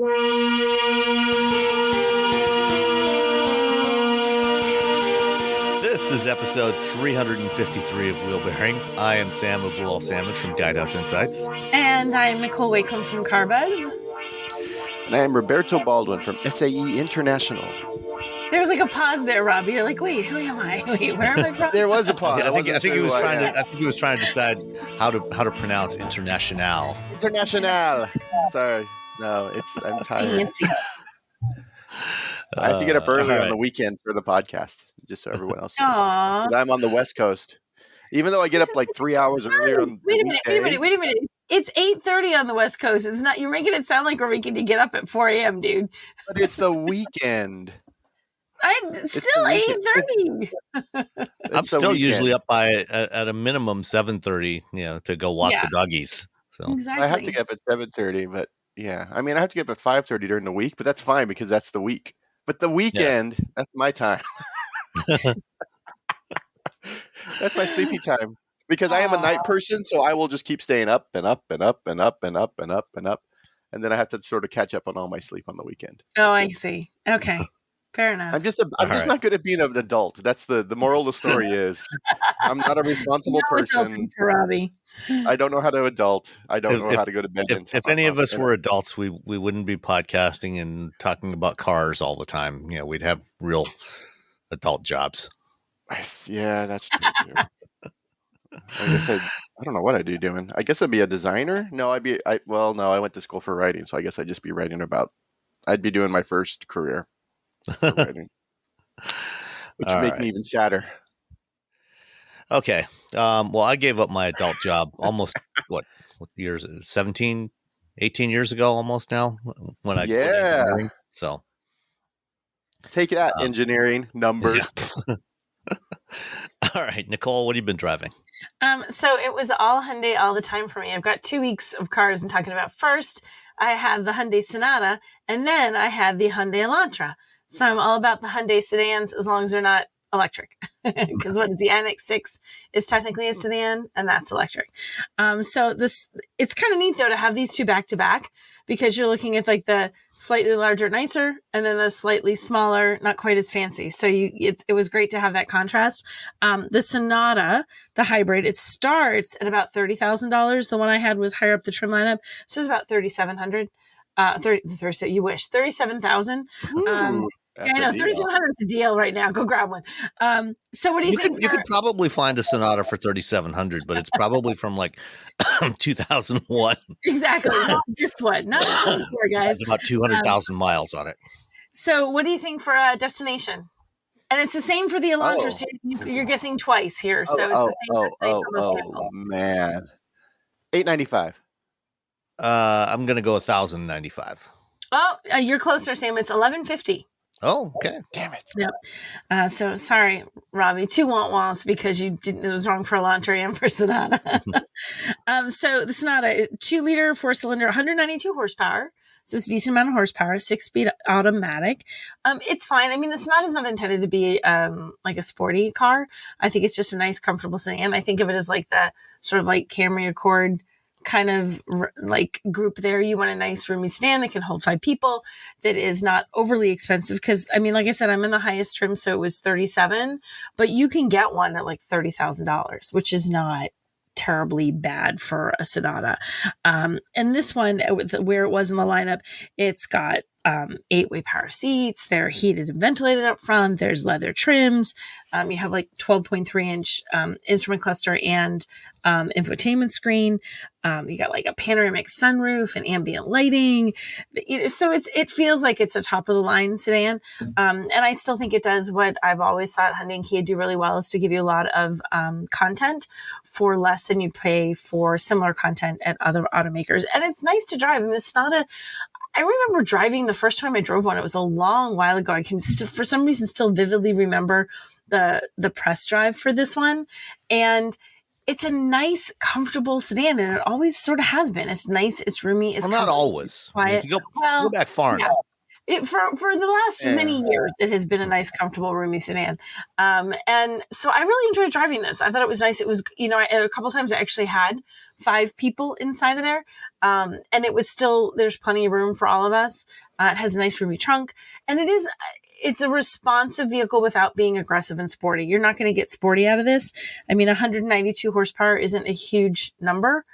This is episode 353 of Wheel Bearings. I am Sam Abuel-Salmon from Guidehouse Insights. And I'm Nicole Wakeland from Carbuzz. And I am Roberto Baldwin from SAE International. There was like a pause there, Rob. You're like, wait, who am I? Wait, where am I from? There was a pause. I think he was trying to decide how to pronounce international. International. Sorry. No, I'm tired. I have to get up early on the weekend for the podcast, just so everyone else knows. I'm on the West Coast. Even though I get up like 3 hours earlier on Wait a minute. It's 8:30 on the West Coast. It's not. You're making it sound like we're making you get up at 4 a.m., dude. But it's the weekend. I'm still 8:30. I'm still usually up by at a minimum 7:30, to go walk the doggies. So exactly. I have to get up at 7:30, but yeah, I mean I have to get up at 5:30 during the week, but that's fine because that's the week. But the weekend, that's my time. That's my sleepy time because I am a night person, so I will just keep staying up and up and up and up and up and up and up, and then I have to sort of catch up on all my sleep on the weekend. Oh, I see. Okay. Fair enough. I'm just not good at being an adult. That's the moral of the story is I'm not a responsible person. I don't know how to adult. I don't know how to go to bed. If any of us were adults, we wouldn't be podcasting and talking about cars all the time. We'd have real adult jobs. Yeah, that's true. I guess I don't know what I'd be doing. I guess I'd be a designer. No, I went to school for writing, so I guess I'd just be writing about. I'd be doing my first career. Writing, which would make me even sadder. Okay. Well, I gave up my adult job almost, what years? 17, 18 years ago almost now when I quit engineering. So take that engineering numbers. Yeah. All right, Nicole, what have you been driving? So it was all Hyundai all the time for me. I've got 2 weeks of cars I'm talking about. First, I had the Hyundai Sonata, and then I had the Hyundai Elantra. So I'm all about the Hyundai sedans as long as they're not electric. Because the Ioniq 6 is technically a sedan, and that's electric. So it's kind of neat, though, to have these two back to back because you're looking at like the slightly larger, nicer, and then the slightly smaller, not quite as fancy. So it was great to have that contrast. The Sonata, the hybrid, it starts at about $30,000. The one I had was higher up the trim lineup, so it was about $3,700. 30, you wish 37,000. I know 3,700 is a deal right now. Go grab one. So what do you think? You could probably find a Sonata for 3,700, but it's probably from like 2001. Exactly. Not this one. Not this one, guys. It's about 200,000 miles on it. So what do you think for a destination? And it's the same for the Elantra. So you're guessing twice here. So it's the same. Oh man, $895. I'm gonna go $1,095. Oh, you're closer, Sam. It's $1,150. Oh, okay. Damn it. Yep. So sorry, Robbie. 2 want-wants because it was wrong for Elantra and for Sonata. So the Sonata, 2-liter 4-cylinder, 192 horsepower. So it's a decent amount of horsepower, 6-speed automatic. It's fine. I mean, the Sonata is not intended to be like a sporty car. I think it's just a nice, comfortable sedan. I think of it as like the sort of like Camry Accord kind of like group there. You want a nice roomy sedan that can hold 5 people, that is not overly expensive. Because I mean, like I said, I'm in the highest trim, so it was $37,000, but you can get one at like $30,000, which is not terribly bad for a Sonata. And this one, where it was in the lineup, it's got 8-way power seats. They're heated and ventilated up front. There's leather trims. You have like 12.3-inch instrument cluster and infotainment screen. You got like a panoramic sunroof and ambient lighting. So it feels like it's a top of the line sedan. And I still think it does what I've always thought Hyundai and Kia do really well, is to give you a lot of content for less than you pay for similar content at other automakers. And it's nice to drive. I mean, it's not I remember driving the first time I drove one. It was a long while ago. I can for some reason still vividly remember the press drive for this one. And it's a nice, comfortable sedan, and it always sort of has been. It's nice, it's roomy, it's not always. Quiet. If you go back far enough. For the last many years, it has been a nice, comfortable, roomy sedan. And so I really enjoyed driving this. I thought it was nice. It was, a couple of times I actually had 5 people inside of there. And it was still, there's plenty of room for all of us. It has a nice roomy trunk, and it's a responsive vehicle without being aggressive and sporty. You're not going to get sporty out of this. I mean, 192 horsepower isn't a huge number.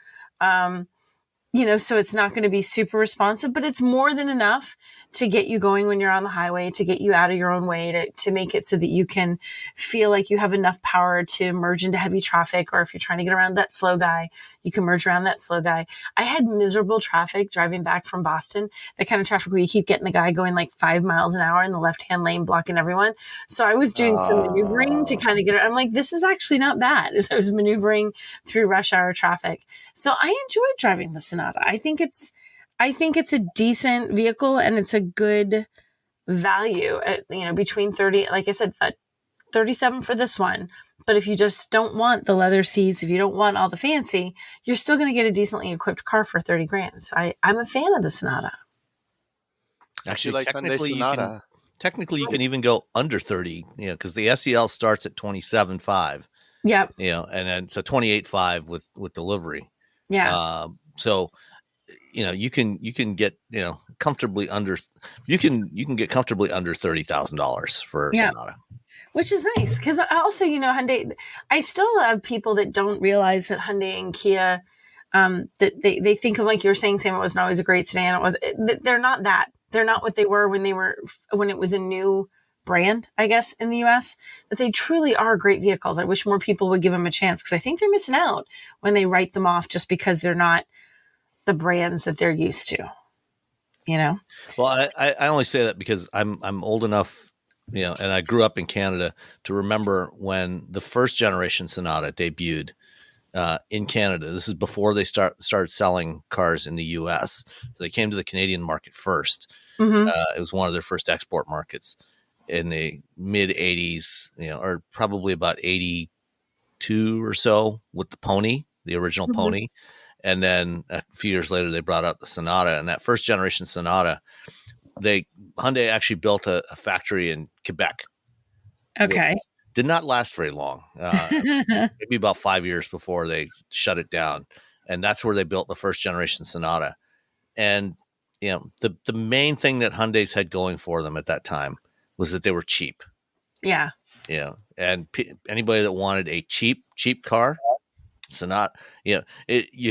So it's not going to be super responsive, but it's more than enough to get you going when you're on the highway, to get you out of your own way, to make it so that you can feel like you have enough power to merge into heavy traffic. Or if you're trying to get around that slow guy, you can merge around that slow guy. I had miserable traffic driving back from Boston, that kind of traffic where you keep getting the guy going like 5 miles an hour in the left-hand lane, blocking everyone. So I was doing some maneuvering to kind of get it. I'm like, this is actually not bad, as I was maneuvering through rush hour traffic. So I enjoyed driving the Sonata. I think it's a decent vehicle, and it's a good value at, between 30, like I said, 37 for this one. But if you just don't want the leather seats, if you don't want all the fancy, you're still going to get a decently equipped car for 30 grand. So I'm a fan of the Sonata. Actually, like technically, Sonata. You can even go under 30, because the SEL starts at 27.5. Yep. And then so 28.5 with delivery. Yeah. So, you can get, comfortably under, you can get comfortably under $30,000 for a Sonata. Which is nice, because also, Hyundai, I still have people that don't realize that Hyundai and Kia, that they think of, like you were saying, Sam, it wasn't always a great sedan. They're not that. They're not what they were when it was a new brand, I guess, in the US, that they truly are great vehicles. I wish more people would give them a chance, because I think they're missing out when they write them off just because they're not the brands that they're used to, Well, I only say that because I'm old enough, and I grew up in Canada to remember when the first generation Sonata debuted in Canada. This is before they started selling cars in the US. So they came to the Canadian market first. Mm-hmm. It was one of their first export markets in the mid 80s, or probably about 82 or so, with the Pony, the original Mm-hmm. Pony. And then a few years later, they brought out the Sonata, and that first generation Sonata, Hyundai actually built a factory in Quebec. Okay. Did not last very long, maybe about 5 years before they shut it down. And that's where they built the first generation Sonata. And, the main thing that Hyundai's had going for them at that time was that they were cheap. Yeah. And anybody that wanted a cheap car, Sonata, you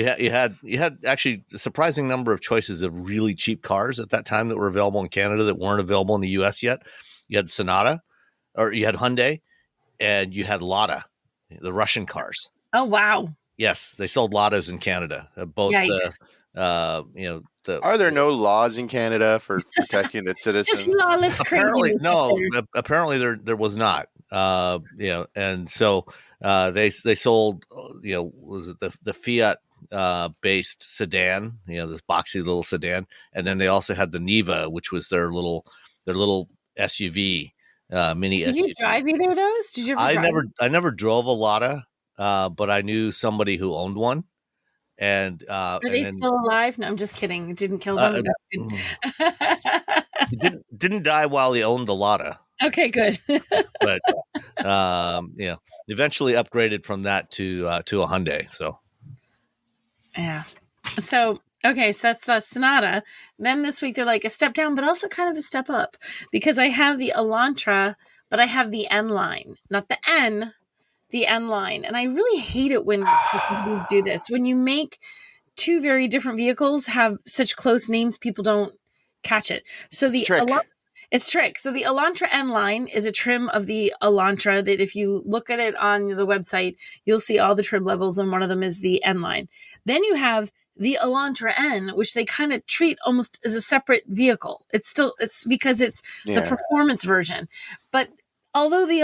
had actually a surprising number of choices of really cheap cars at that time that were available in Canada that weren't available in the US yet. You had Sonata, or you had Hyundai, and you had Lada, the Russian cars. Oh, wow. Yes, they sold Ladas in Canada. Both Are there no laws in Canada for protecting its citizens? Just lawless crazy. Apparently there was not. And so they sold, was it the Fiat based sedan, this boxy little sedan, and then they also had the Niva, which was their little SUV, mini SUV. Did you drive either of those? Did you ever I never drove a Lada, but I knew somebody who owned one. And are they still alive? No, I'm just kidding. It didn't kill them. He didn't die while he owned the Lada. Okay, good. But eventually upgraded from that to a Hyundai. So yeah. So okay, so that's the Sonata. Then this week they're like a step down, but also kind of a step up, because I have the Elantra, but I have the N line, not the N. The N line. And I really hate it when companies do this. When you make two very different vehicles have such close names, people don't catch it. So it's trick. So the Elantra N line is a trim of the Elantra that if you look at it on the website, you'll see all the trim levels, and one of them is the N line. Then you have the Elantra N, which they kind of treat almost as a separate vehicle. It's because it's the performance version. But although the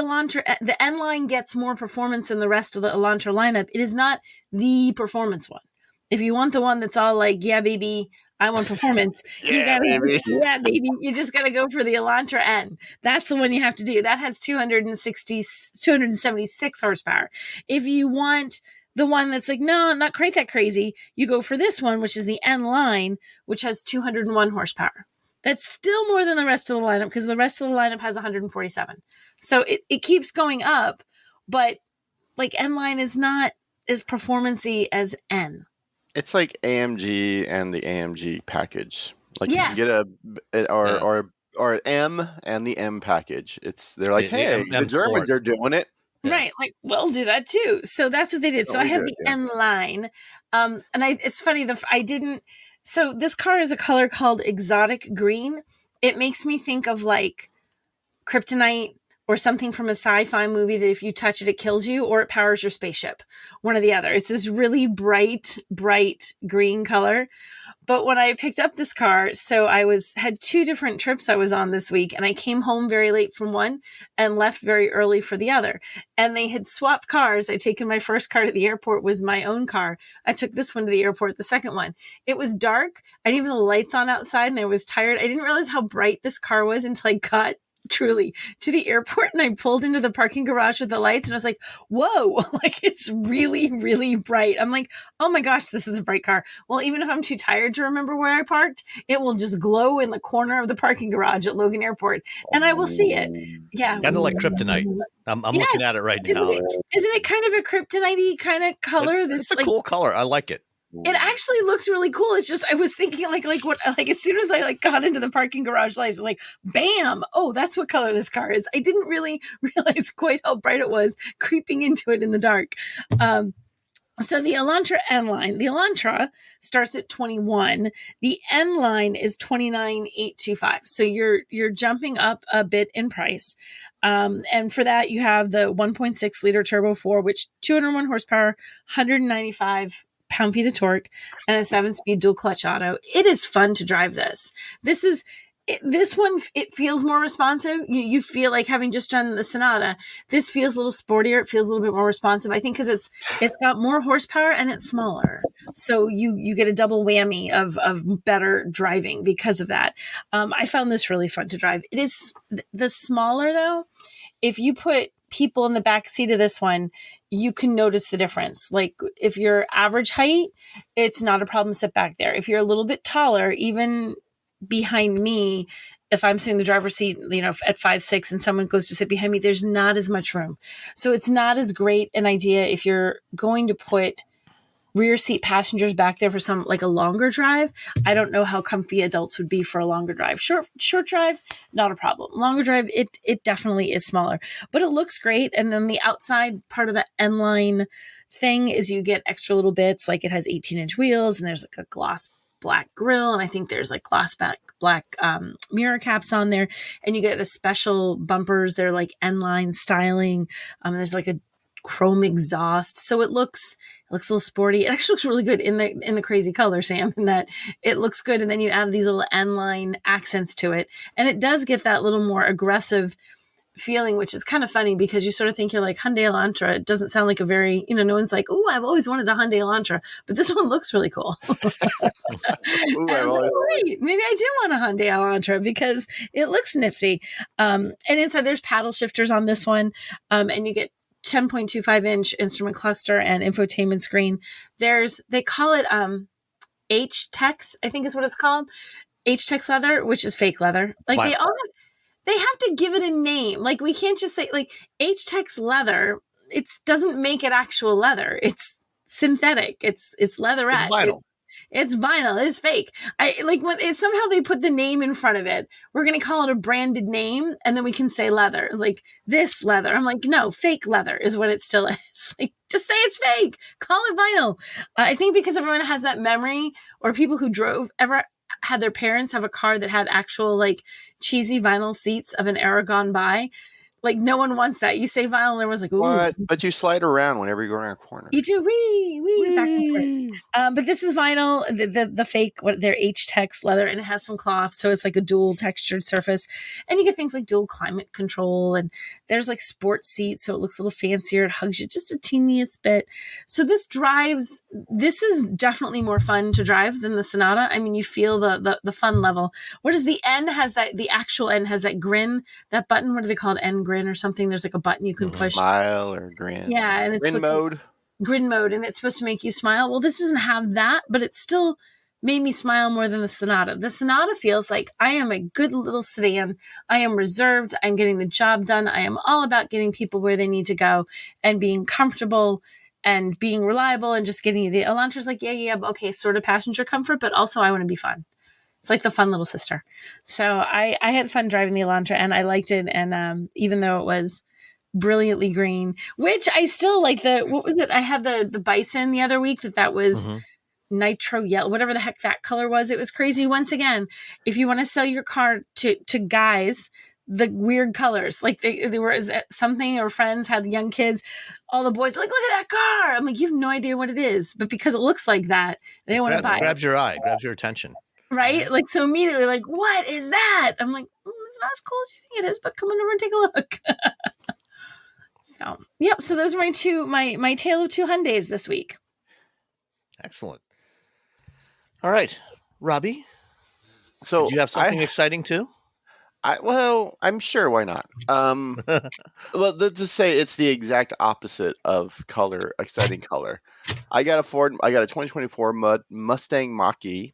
N line gets more performance than the rest of the Elantra lineup, it is not the performance one. If you want the one that's all like, yeah, baby, I want performance, yeah, baby, you just got to go for the Elantra N. That's the one you have to do. That has 276 horsepower. If you want the one that's like, no, not quite that crazy, you go for this one, which is the N line, which has 201 horsepower. That's still more than the rest of the lineup because the rest of the lineup has 147. So it keeps going up, but like N line is not as performancy as N. It's like AMG and the AMG package. Like you Yes. can get or M and the M package. They're like, The hey, the M Germans Sport. are doing it. Yeah. Right. Like, we'll do that too. So that's what they did. So I have the N line. And it's funny, so this car is a color called exotic green. It makes me think of like kryptonite or something from a sci-fi movie that if you touch it, it kills you, or it powers your spaceship. One or the other. It's this really bright green color. But when I picked up this car, so had 2 different trips I was on this week, and I came home very late from one and left very early for the other. And they had swapped cars. I'd taken my first car to the airport, was my own car. I took this one to the airport, the second one. It was dark. I didn't have the lights on outside, and I was tired. I didn't realize how bright this car was until I got truly to the airport, and I pulled into the parking garage with the lights, and I was like, whoa, like it's really, really bright. I'm like, oh my gosh, this is a bright car. Well, even if I'm too tired to remember where I parked, it will just glow in the corner of the parking garage at Logan Airport, and I will see it. Yeah. Kind of like kryptonite. I'm looking at it right now. Isn't it kind of a kryptonite-y kind of color? It's a cool color. I like it. It actually looks really cool. It's just I was thinking like as soon as I got into the parking garage lights, I was like, bam! Oh, that's what color this car is. I didn't really realize quite how bright it was creeping into it in the dark. So the Elantra N line, the Elantra starts at 21. The N line is 29,825. So you're jumping up a bit in price. And for that, you have the 1.6 liter turbo 4, which 201 horsepower, 195 pound-feet of torque, and a 7-speed dual clutch auto. It is fun to drive this. This one, it feels more responsive. You feel like having just done the Sonata, this feels a little sportier. It feels a little bit more responsive. I think because it's got more horsepower and it's smaller. So you get a double whammy of better driving because of that. I found this really fun to drive. It is the smaller though. If you put people in the back seat of this one, you can notice the difference. Like if you're average height, it's not a problem to sit back there. If you're a little bit taller, even behind me, if I'm sitting in the driver's seat, at 5'6" and someone goes to sit behind me, there's not as much room. So it's not as great an idea if you're going to put rear seat passengers back there for some like a longer drive. I don't know how comfy adults would be for a longer drive. Short drive, not a problem. Longer drive, it definitely is smaller, but it looks great. And then the outside part of the N line thing is you get extra little bits, like it has 18-inch wheels and there's like a gloss black grille, and I think there's like gloss black mirror caps on there, and you get a special bumpers. They're like N line styling. There's like a chrome exhaust, so it looks a little sporty. It actually looks really good in the crazy color, Sam, in that it looks good. And then you add these little N line accents to it, and it does get that little more aggressive feeling, which is kind of funny because you sort of think you're like Hyundai Elantra. It doesn't sound like a very, no one's like, oh, I've always wanted a Hyundai Elantra, but this one looks really cool. Ooh, maybe I do want a Hyundai Elantra because it looks nifty. And inside there's paddle shifters on this one, and you get 10.25-inch instrument cluster and infotainment screen. They call it H-Tex, I think is what it's called. H-Tex leather, which is fake leather. Like they have to give it a name. Like we can't just say like H-Tex leather. It doesn't make it actual leather. It's synthetic. It's leatherette. It's vinyl. It's vinyl. It's fake. I like when somehow they put the name in front of it. We're going to call it a branded name, and then we can say leather. Like this leather. I'm like, no, fake leather is what it still is. Like, just say it's fake. Call it vinyl. I think because everyone has that memory, or people who ever had their parents have a car that had actual like cheesy vinyl seats of an era gone by. Like no one wants that. You say vinyl and everyone's like, ooh. What? But you slide around whenever you go around a corner. You do, wee, back and forth. But this is vinyl, the fake, their H-Tex leather, and it has some cloth, so it's like a dual textured surface. And you get things like dual climate control, and there's like sports seats, so it looks a little fancier. It hugs you just a teeniest bit. So this is definitely more fun to drive than the Sonata. I mean, you feel the fun level. What is the N has that, the actual N has that grin, that button, what do they call it? N grin or something. There's like a button you can push. Smile or grin. Yeah, and it's grin mode. Grin mode, and it's supposed to make you smile. Well, this doesn't have that, but it's still made me smile more than the Sonata. The Sonata feels like I am a good little sedan. I am reserved. I'm getting the job done. I am all about getting people where they need to go and being comfortable and being reliable and just getting you. The Elantra's like, yeah, okay, sort of passenger comfort, but also I want to be fun. It's like the fun little sister. So I had fun driving the Elantra, and I liked it. And even though it was brilliantly green, which I still like what was it? I had the Bison the other week that was nitro yellow, whatever the heck that color was. It was crazy. Once again, if you want to sell your car to guys, the weird colors, like they were something, or friends had young kids, all the boys are like, look at that car. I'm like, you have no idea what it is, but because it looks like that, they want to buy it. Grabs your eye, grabs your attention. Right? Like, so immediately, like, what is that? I'm like, it's not as cool as you think it is, but come on over and take a look. So, yep. So those were my tale of two Hyundais this week. Excellent. All right, Robbie. So did you have something exciting too? Well, I'm sure. Why not? Well, to say it's the exact opposite of color, exciting color. I got a 2024 Mustang Mach-E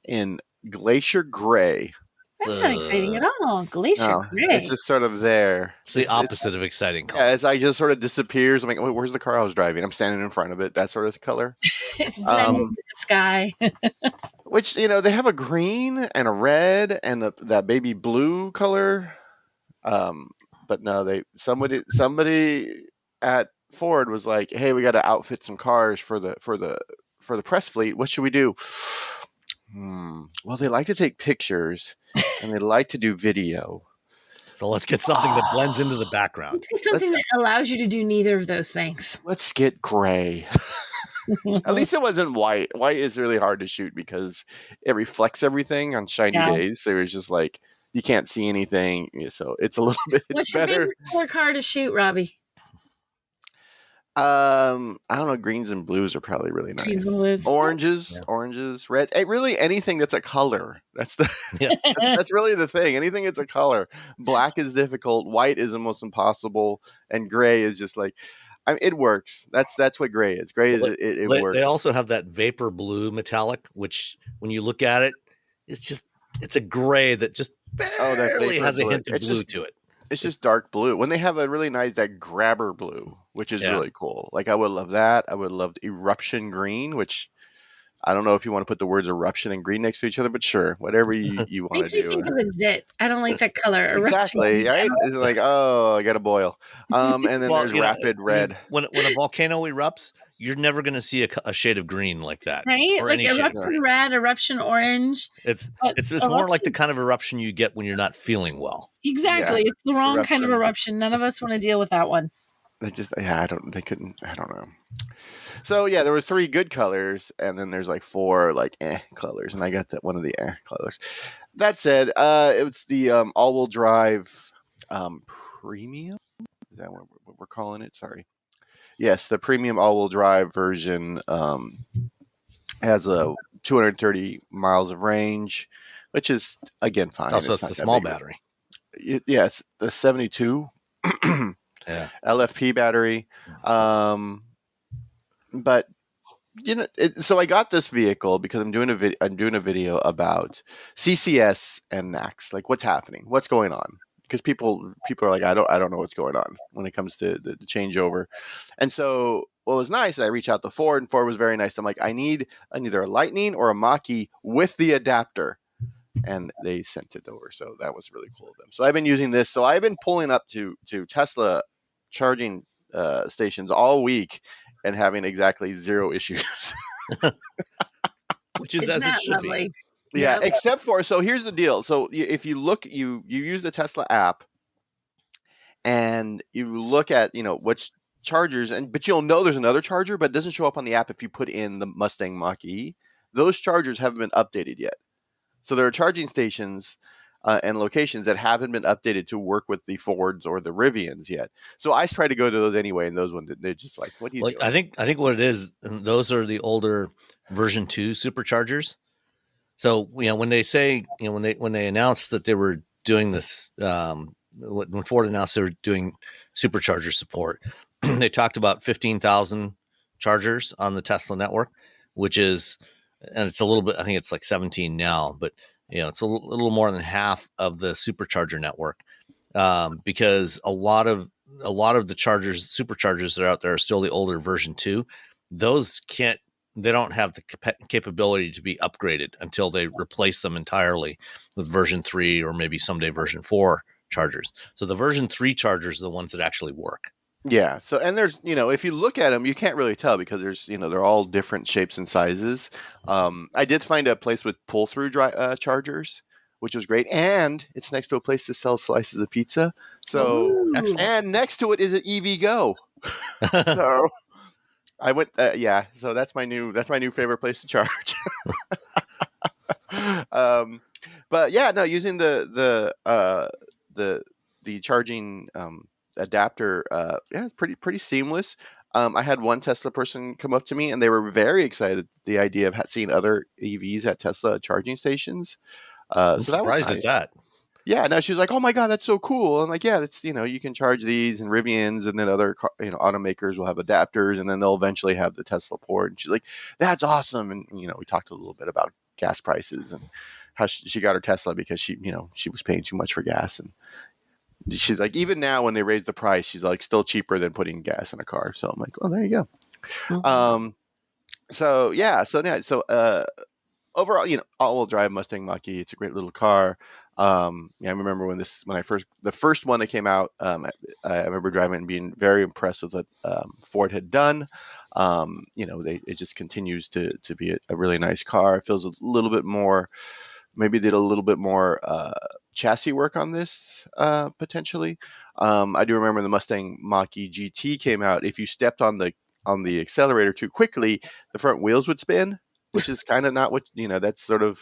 in Glacier Gray. That's not exciting at all. Glacier Gray. It's just sort of there. It's the opposite of exciting color. Yeah, it's like just sort of disappears. I'm like, wait, where's the car I was driving? I'm standing in front of it. That sort of color. It's blended with the sky. Which, they have a green and a red and that baby blue color. But no, somebody at Ford was like, hey, we got to outfit some cars for the press fleet. What should we do? Well, they like to take pictures and they like to do video. So let's get something that blends into the background. Let's get something that allows you to do neither of those things. Let's get gray. At least it wasn't white. White is really hard to shoot because it reflects everything on shiny days. So it's just like you can't see anything. So it's a little bit What's better. your favorite color car to shoot, Robbie? I don't know. Greens and blues are probably really nice. Oranges, reds. Really, anything that's a color. That's that's really the thing. Anything that's a color. Black is difficult. White is almost impossible, and gray is just like. It works. That's what gray is. Gray is it works. They also have that vapor blue metallic, which when you look at it, it's a gray that just barely has a hint of blue to it. It's just dark blue. When they have a really nice that grabber blue, which is really cool. Like I would love that. I would love eruption green, which I don't know if you want to put the words eruption and green next to each other, but sure, whatever you want to do. Makes me think of a zit. I don't like that color. Exactly, right? It's like, I got to boil. And then there's rapid red. When a volcano erupts, you're never going to see a shade of green like that. Right? Like eruption red, eruption orange. It's more like the kind of eruption you get when you're not feeling well. Exactly. Yeah. It's the wrong kind of eruption. None of us want to deal with that one. I don't know. So there was 3 good colors, and then there's like 4 like colors, and I got that one of the colors. That said, it's the all-wheel drive premium. Is that what we're calling it? Sorry. Yes, the premium all-wheel drive version has a 230 miles of range, which is again fine. Also, it's the small battery. Yes, the 72. LFP battery. But so I got this vehicle because I'm doing a video about CCS and NACS, like what's happening, what's going on, because people are like, I don't know what's going on when it comes to the changeover. And so what was nice, I reached out to Ford, and Ford was very nice. I'm like, I need either a Lightning or a Mach-E with the adapter. And they sent it over. So that was really cool of them. So I've been using this. So I've been pulling up to Tesla charging stations all week and having exactly 0 issues. Which is as it should be. Yeah, except for, so here's the deal. So if you look, you use the Tesla app and you look at, which chargers, but you'll know there's another charger, but it doesn't show up on the app if you put in the Mustang Mach-E. Those chargers haven't been updated yet. So there are charging stations and locations that haven't been updated to work with the Fords or the Rivians yet. So I try to go to those anyway, and those ones, they're just like, what do you do? I think what it is, those are the older version 2 superchargers. So when they say, when they announced that they were doing this, when Ford announced they were doing supercharger support, they talked about 15,000 chargers on the Tesla network, which is and it's a little bit. I think it's like 17 now, but it's a little more than half of the supercharger network, because a lot of the superchargers that are out there are still the older version 2. Those they don't have the capability to be upgraded until they replace them entirely with version 3 or maybe someday version 4 chargers. So the version 3 chargers are the ones that actually work. Yeah. So, and there's, if you look at them, you can't really tell because there's, they're all different shapes and sizes. I did find a place with pull-through chargers, which was great. And it's next to a place that sells slices of pizza. So, and next to it is an EVgo. So I went, so that's my new favorite place to charge. But yeah, no, using the charging, adapter, it's pretty seamless. I had one Tesla person come up to me and they were very excited the idea of seeing other EVs at Tesla charging stations. I'm so that was surprised nice. at that. Yeah, no, she was like, "Oh my god, that's so cool!" I'm like, "Yeah, that's you can charge these and Rivians, and then other automakers will have adapters, and then they'll eventually have the Tesla port." And she's like, "That's awesome!" And we talked a little bit about gas prices and how she got her Tesla because she was paying too much for gas, and she's like, even now when they raise the price, she's like still cheaper than putting gas in a car. So I'm like, "Oh, there you go." Mm-hmm. Overall, all-wheel drive Mustang Mach-E, it's a great little car. I remember when the first one that came out, I remember driving and being very impressed with what Ford had done. It just continues to be a really nice car. It feels a little bit more, maybe did a little bit more chassis work on this potentially. I do remember the Mustang Mach-E GT came out. If you stepped on the accelerator too quickly, the front wheels would spin, which is kind of not what, that's sort of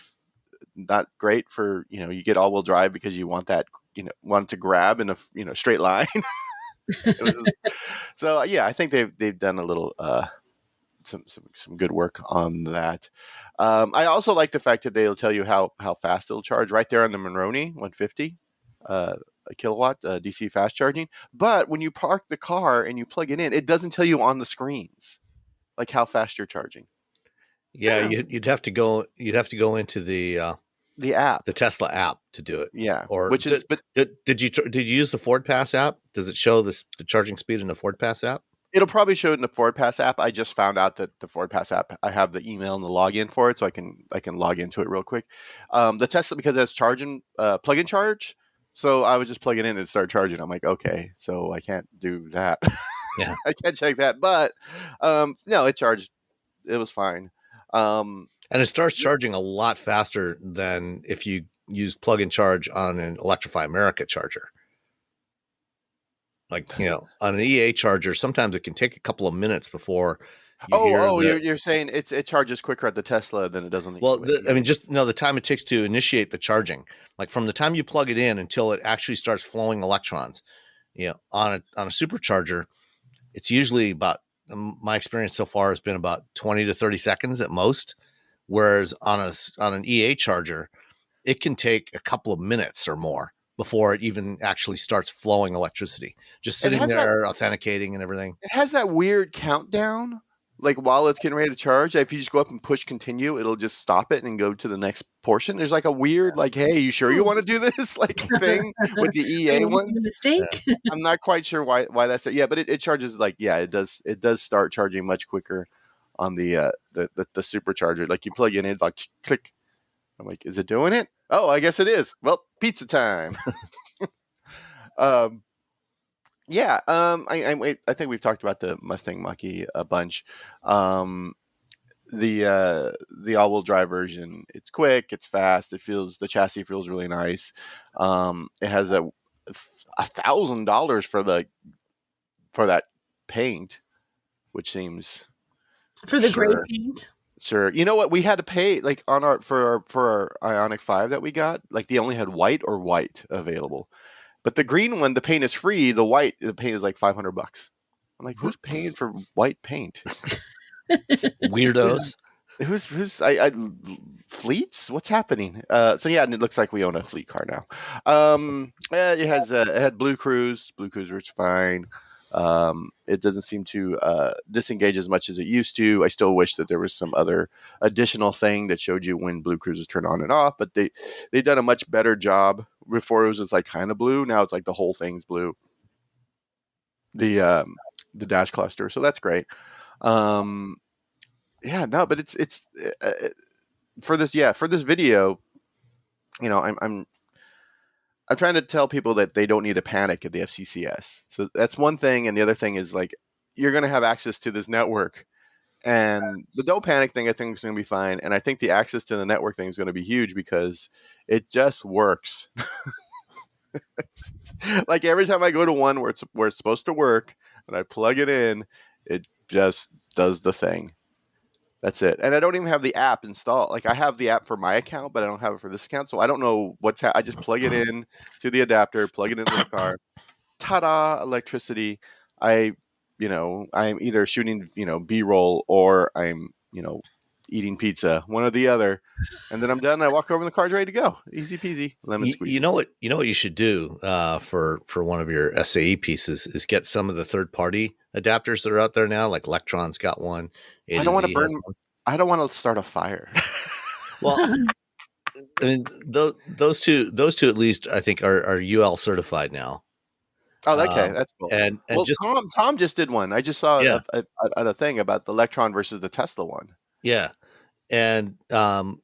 not great for, you get all-wheel drive because you want that, want it to grab in a straight line. So yeah, I think they've done a little some good work on that. I also like the fact that they'll tell you how fast it'll charge right there on the Monroney 150 a kilowatt DC fast charging. But when you park the car and you plug it in, it doesn't tell you on the screens like how fast you're charging. Yeah, you'd have to go into the app, the Tesla app, to do it. Yeah, or did you use the Ford Pass app? Does it show the charging speed in the Ford Pass app? It'll probably show it in the Ford Pass app. I just found out that the Ford Pass app, I have the email and the login for it, so I can log into it real quick. The Tesla, because it has plug and charge, so I was just plugging in and start charging. I'm like, okay, so I can't do that. Yeah, I can't check that, but no, it charged. It was fine. And it starts charging a lot faster than if you use plug and charge on an Electrify America charger. Like, on an EA charger, sometimes it can take a couple of minutes before you're saying it charges quicker at the Tesla than it does on the. Well, the time it takes to initiate the charging, like from the time you plug it in until it actually starts flowing electrons, on a supercharger, it's usually about, my experience so far has been about 20 to 30 seconds at most. Whereas on an EA charger, it can take a couple of minutes or more before it even actually starts flowing electricity, just sitting there authenticating and everything. It has that weird countdown, like while it's getting ready to charge. If you just go up and push continue, it'll just stop it and go to the next portion. There's like a weird, like, hey, you sure you want to do this thing with the EA ones? Mistake. Yeah. I'm not quite sure why that's it. Yeah, but it charges it does start charging much quicker on the supercharger. Like you plug in, it's like click. I'm like, is it doing it? Oh, I guess it is. Well, pizza time. I think we've talked about the Mustang Mach-E a bunch. The all-wheel drive version, it's quick, it's fast, the chassis feels really nice. It has $1,000 for that paint, which seems for the gray paint. Sure. You know what? We had to pay like for our Ioniq 5 that we got. Like they only had white available, but the green one, the paint is free. The paint is like $500. I'm like, who's paying for white paint? Weirdos. Who's fleets? What's happening? So yeah, and it looks like we own a fleet car now. It had Blue Cruise. Blue Cruiser is fine. It doesn't seem to disengage as much as it used to. I still wish that there was some other additional thing that showed you when blue cruisers turn on and off, but they've done a much better job. Before it was just like kind of blue. Now it's like the whole thing's blue. The dash cluster, so that's great. Yeah, no, but it's for this video, I'm trying to tell people that they don't need to panic at the FCCS. So that's one thing, and the other thing is like you're going to have access to this network, and the don't panic thing I think is going to be fine, and I think the access to the network thing is going to be huge because it just works. Like every time I go to one where it's supposed to work and I plug it in, it just does the thing. That's it. And I don't even have the app installed. Like I have the app for my account, but I don't have it for this account. So I don't know I just plug it in to the adapter, plug it into the car. Ta-da, electricity. I'm either shooting, B-roll or I'm, eating pizza, one or the other. And then I'm done. I walk over and the car's ready to go. Easy peasy, lemon squeezy. You know what you should do for one of your SAE pieces is get some of the third party adapters that are out there now. Like Electron's got one. I don't want to burn. I don't want to start a fire. Well, I mean, those two at least I think are UL certified now. Oh, okay, that's cool. And just Tom just did one. I just saw a thing about the Electron versus the Tesla one. Yeah, and but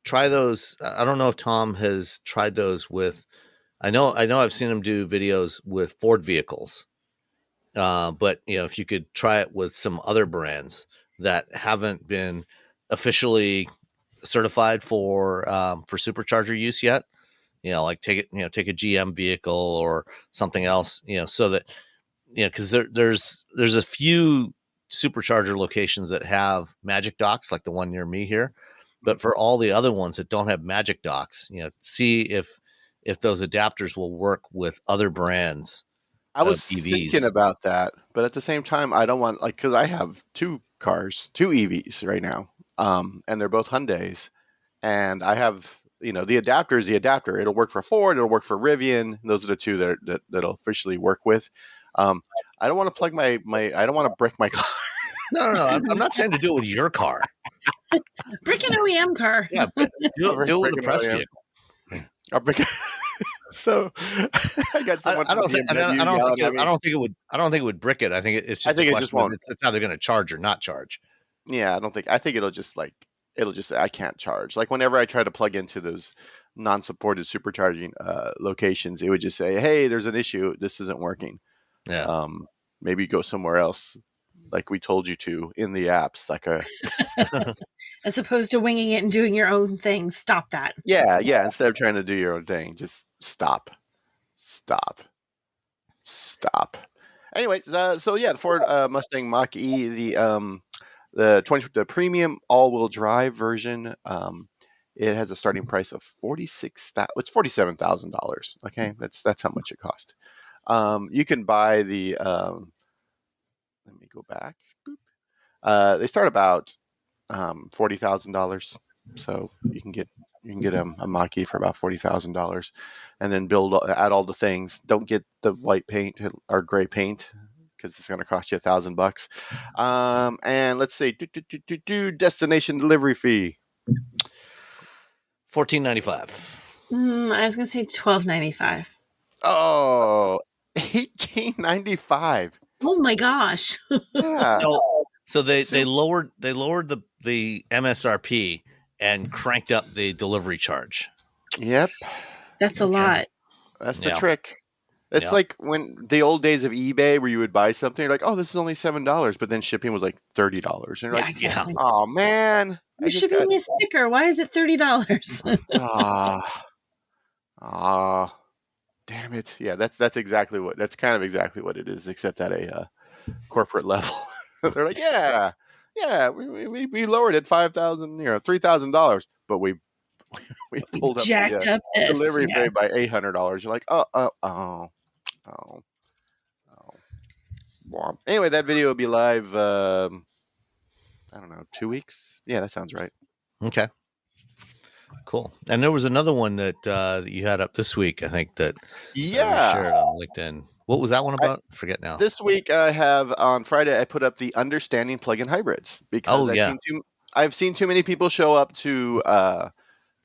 try those. I don't know if Tom has tried those with. I know I've seen him do videos with Ford vehicles, but if you could try it with some other brands that haven't been officially certified for supercharger use yet, like take a GM vehicle or something else, so that because there's a few supercharger locations that have magic docks like the one near me here, but for all the other ones that don't have magic docks, see if those adapters will work with other brands. I was thinking about that, but at the same time I don't want because I have two EVs right now, and they're both Hyundais, and I have the adapter is the adapter. It'll work for Ford, it'll work for Rivian. Those are the two that'll officially work with. I don't want to plug I don't want to brick my car. No. I'm not saying to do it with your car. Brick an OEM car. Yeah, do it with a press vehicle. I'll brick it. So I got someone. I don't think it would brick it. I think it's just. I think it just won't. It's how they're going to charge or not charge. Yeah, I think it'll just say I can't charge. Like whenever I try to plug into those non-supported supercharging locations, it would just say, "Hey, there's an issue. This isn't working." Yeah. Maybe go somewhere else, like we told you to in the apps, like as opposed to winging it and doing your own thing. Stop that. Yeah. Instead of trying to do your own thing, just stop. Anyways, so yeah, the Ford Mustang Mach-E, the premium all-wheel drive version, it has a starting price of it's $47,000. Okay, that's how much it cost. You can buy the. Let me go back. Boop. They start about $40,000, so you can get a Mach-E for about $40,000, and then add all the things. Don't get the white paint or gray paint because it's going to cost you $1,000. And let's say destination delivery fee. $14.95. I was going to say $12.95. Oh, $18.95. Oh my gosh. Yeah. So they lowered the MSRP and cranked up the delivery charge. Yep. That's a lot. That's the trick. It's like when the old days of eBay where you would buy something, you're like, oh, this is only $7, but then shipping was like $30. And you're like, exactly. Oh man. You're shipping me a sticker. Why is it $30? Damn it. Yeah, that's kind of exactly what it is, except at a corporate level. They're like, we lowered it $5,000, $3,000, but we pulled up the delivery fee by $800. You're like, oh. Anyway, that video will be live. I don't know, 2 weeks. Yeah, that sounds right. Okay. Cool. And there was another one that you had up this week, I think, that we Yeah. shared on LinkedIn. What was that one about? Forget now. This week I have on Friday I put up the understanding plug-in hybrids because I've seen too many people show up to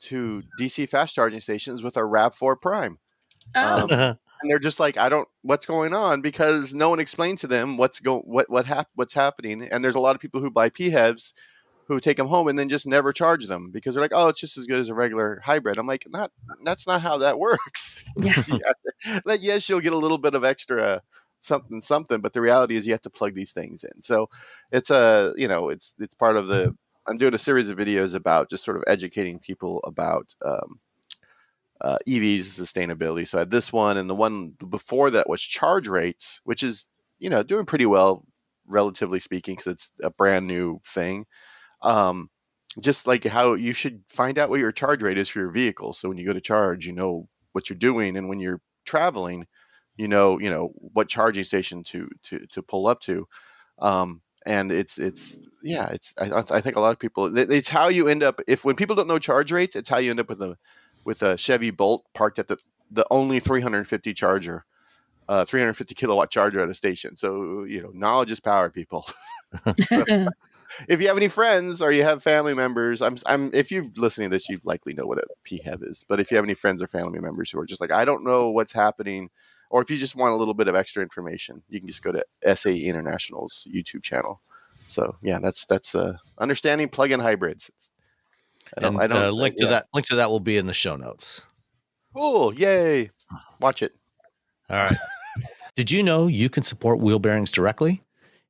DC fast charging stations with a RAV4 Prime. Oh, And they're just like, what's going on? Because no one explained to them what's happening. And there's a lot of people who buy PHEVs who take them home and then just never charge them because they're like, oh, it's just as good as a regular hybrid. I'm like, that's not how that works. yeah. Yes, you'll get a little bit of extra something, but the reality is you have to plug these things in. So it's it's part of I'm doing a series of videos about just sort of educating people about EVs and sustainability. So I had this one, and the one before that was charge rates, which is doing pretty well relatively speaking because it's a brand new thing. Just like how you should find out what your charge rate is for your vehicle, so when you go to charge, you know what you're doing, and when you're traveling, you know what charging station to pull up to. And I think a lot of people, it's how you end up, when people don't know charge rates, it's how you end up with a Chevy Bolt parked at the only 350 kilowatt charger at a station. So knowledge is power, people. So, if you have any friends or you have family members, if you're listening to this, you likely know what a PHEV is. But if you have any friends or family members who are just like, I don't know what's happening, or if you just want a little bit of extra information, you can just go to SAE International's YouTube channel. So yeah, that's understanding plug-in hybrids. Link to that will be in the show notes. Cool, yay! Watch it. All right. Did you know you can support Wheel Bearings directly?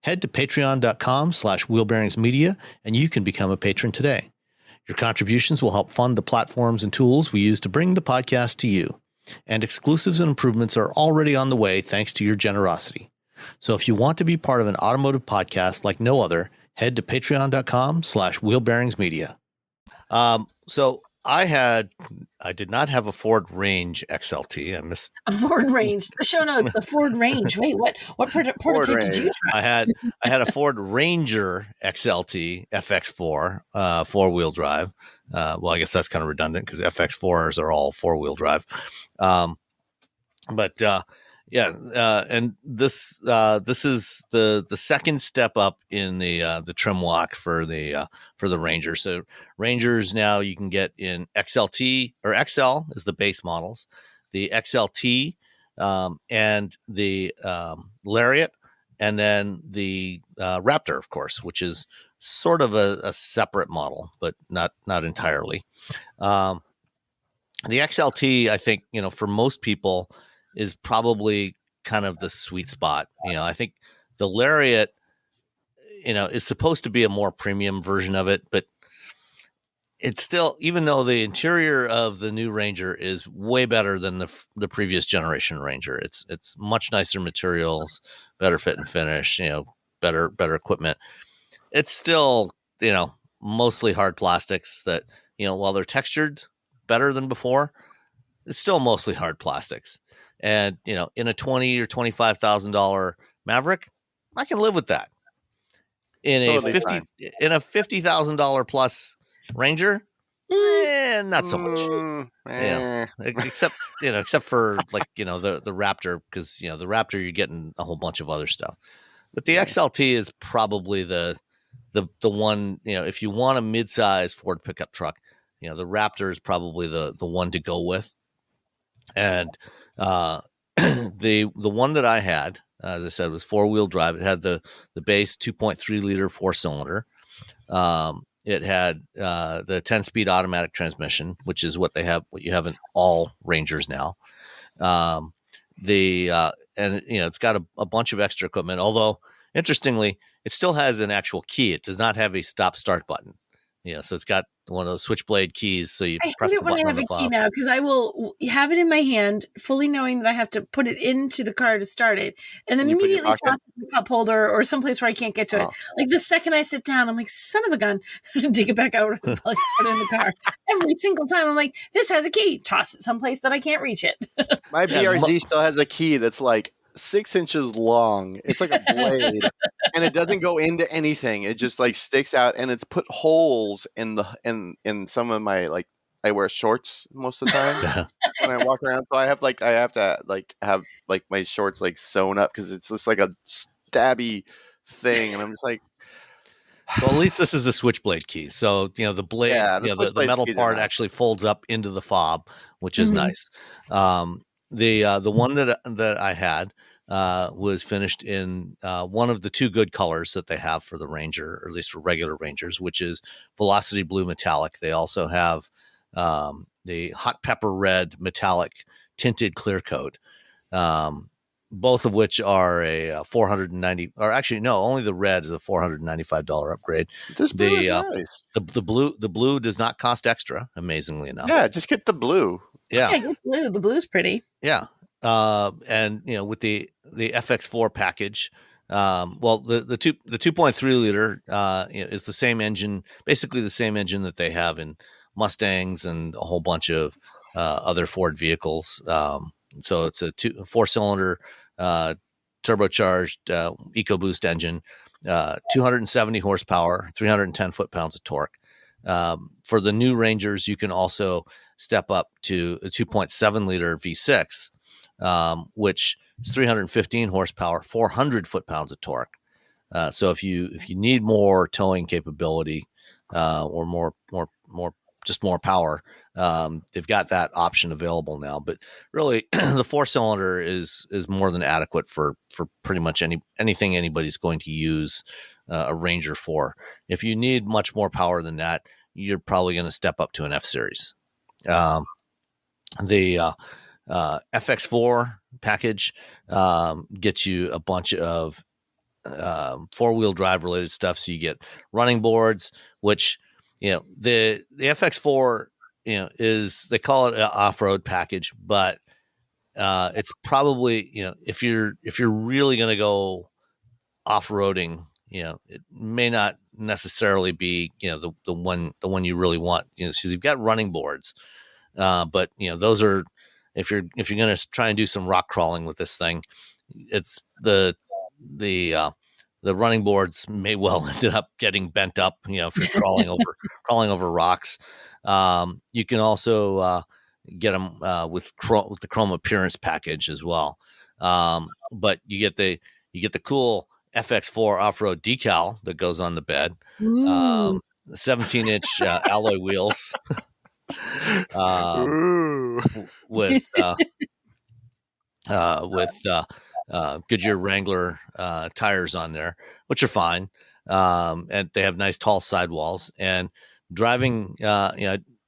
Head to patreon.com/wheelbearingsmedia and you can become a patron today. Your contributions will help fund the platforms and tools we use to bring the podcast to you. And exclusives and improvements are already on the way thanks to your generosity. So if you want to be part of an automotive podcast like no other, head to patreon.com/wheelbearingsmedia. So I did not have a Ford Range XLT. I missed A Ford Range. The show notes, the Ford Range. Wait, what prototype did you try? I had a Ford Ranger XLT FX4 four-wheel drive. Well, I guess that's kind of redundant because FX4s are all four-wheel drive. And this is the second step up in the trim lock for the Ranger. So Rangers now you can get in XLT or XL is the base models, the XLT and the Lariat, and then the Raptor, of course, which is sort of a separate model, but not entirely. The XLT, I think, for most people is probably kind of the sweet spot. I think the Lariat, is supposed to be a more premium version of it, but it's still, even though the interior of the new Ranger is way better than the previous generation Ranger, it's much nicer materials, better fit and finish, better equipment. It's still, mostly hard plastics that, while they're textured better than before, it's still mostly hard plastics. And, in a $20,000 or $25,000 Maverick, I can live with that. In a $50,000 plus Ranger, not so much. Except for like, the Raptor, because, the Raptor, you're getting a whole bunch of other stuff. But the XLT is probably the one, if you want a mid-size Ford pickup truck, the Raptor is probably the one to go with. And the one that I had, as I said, was four-wheel drive. It had the base 2.3 liter 4-cylinder. It had the 10-speed automatic transmission, which is what you have in all Rangers now. And it's got a bunch of extra equipment. Although interestingly, it still has an actual key. It does not have a stop-start button. So it's got one of those switchblade keys. So you press the button on the fob. I hate it when I have a key now, because I will have it in my hand, fully knowing that I have to put it into the car to start it, and then immediately toss it in the cup holder or someplace where I can't get to it. Like the second I sit down, I'm like, son of a gun, dig it back out and put it in the car. Every single time, I'm like, this has a key. Toss it someplace that I can't reach it. My BRZ still has a key that's like 6 inches long. It's like a blade, and it doesn't go into anything. It just like sticks out, and it's put holes in some of my, like, I wear shorts most of the time when I walk around. So I have to have like my shorts like sewn up because it's just like a stabby thing, and I'm just like, Well, at least this is a switchblade key. So, the blade, yeah, the the switchblade metal keys are part nice. actually folds up into the fob, which is Mhm. nice. The one that I had was finished in one of the two good colors that they have for the Ranger, or at least for regular Rangers, which is Velocity Blue Metallic. They also have the Hot Pepper Red Metallic tinted clear coat. Both of which are a 490, or actually no, only the red is a $495 upgrade. This blue is The nice. the blue does not cost extra, amazingly enough. Yeah, just get the blue. Yeah, Yeah, get blue. The blue's pretty. yeah. And with the FX4 package, well, the 2.3 liter is the same engine, basically the same engine that they have in Mustangs and a whole bunch of other Ford vehicles. So it's a 4-cylinder turbocharged EcoBoost engine, 270 horsepower, 310 foot-pounds of torque. For the new Rangers, you can also step up to a 2.7 liter V6, which is 315 horsepower, 400 foot-pounds of torque. So if you need more towing capability or more power, they've got that option available now. But really, the 4-cylinder is more than adequate for pretty much anything anybody's going to use a Ranger for. If you need much more power than that, you're probably going to step up to an F Series. The FX4 package gets you a bunch of 4-wheel drive related stuff. So you get running boards, which the FX4 is, they call it an off-road package, but it's probably if you're really going to go off-roading, it may not necessarily be the one you really want. So you've got running boards, but those are, if you're going to try and do some rock crawling with this thing, it's the running boards may well end up getting bent up, if you're crawling over rocks. You can also get them with the Chrome Appearance package as well. But you get the cool FX4 off-road decal that goes on the bed. 17-inch alloy wheels Ooh. with Goodyear Wrangler tires on there, which are fine. And they have nice tall sidewalls. And driving,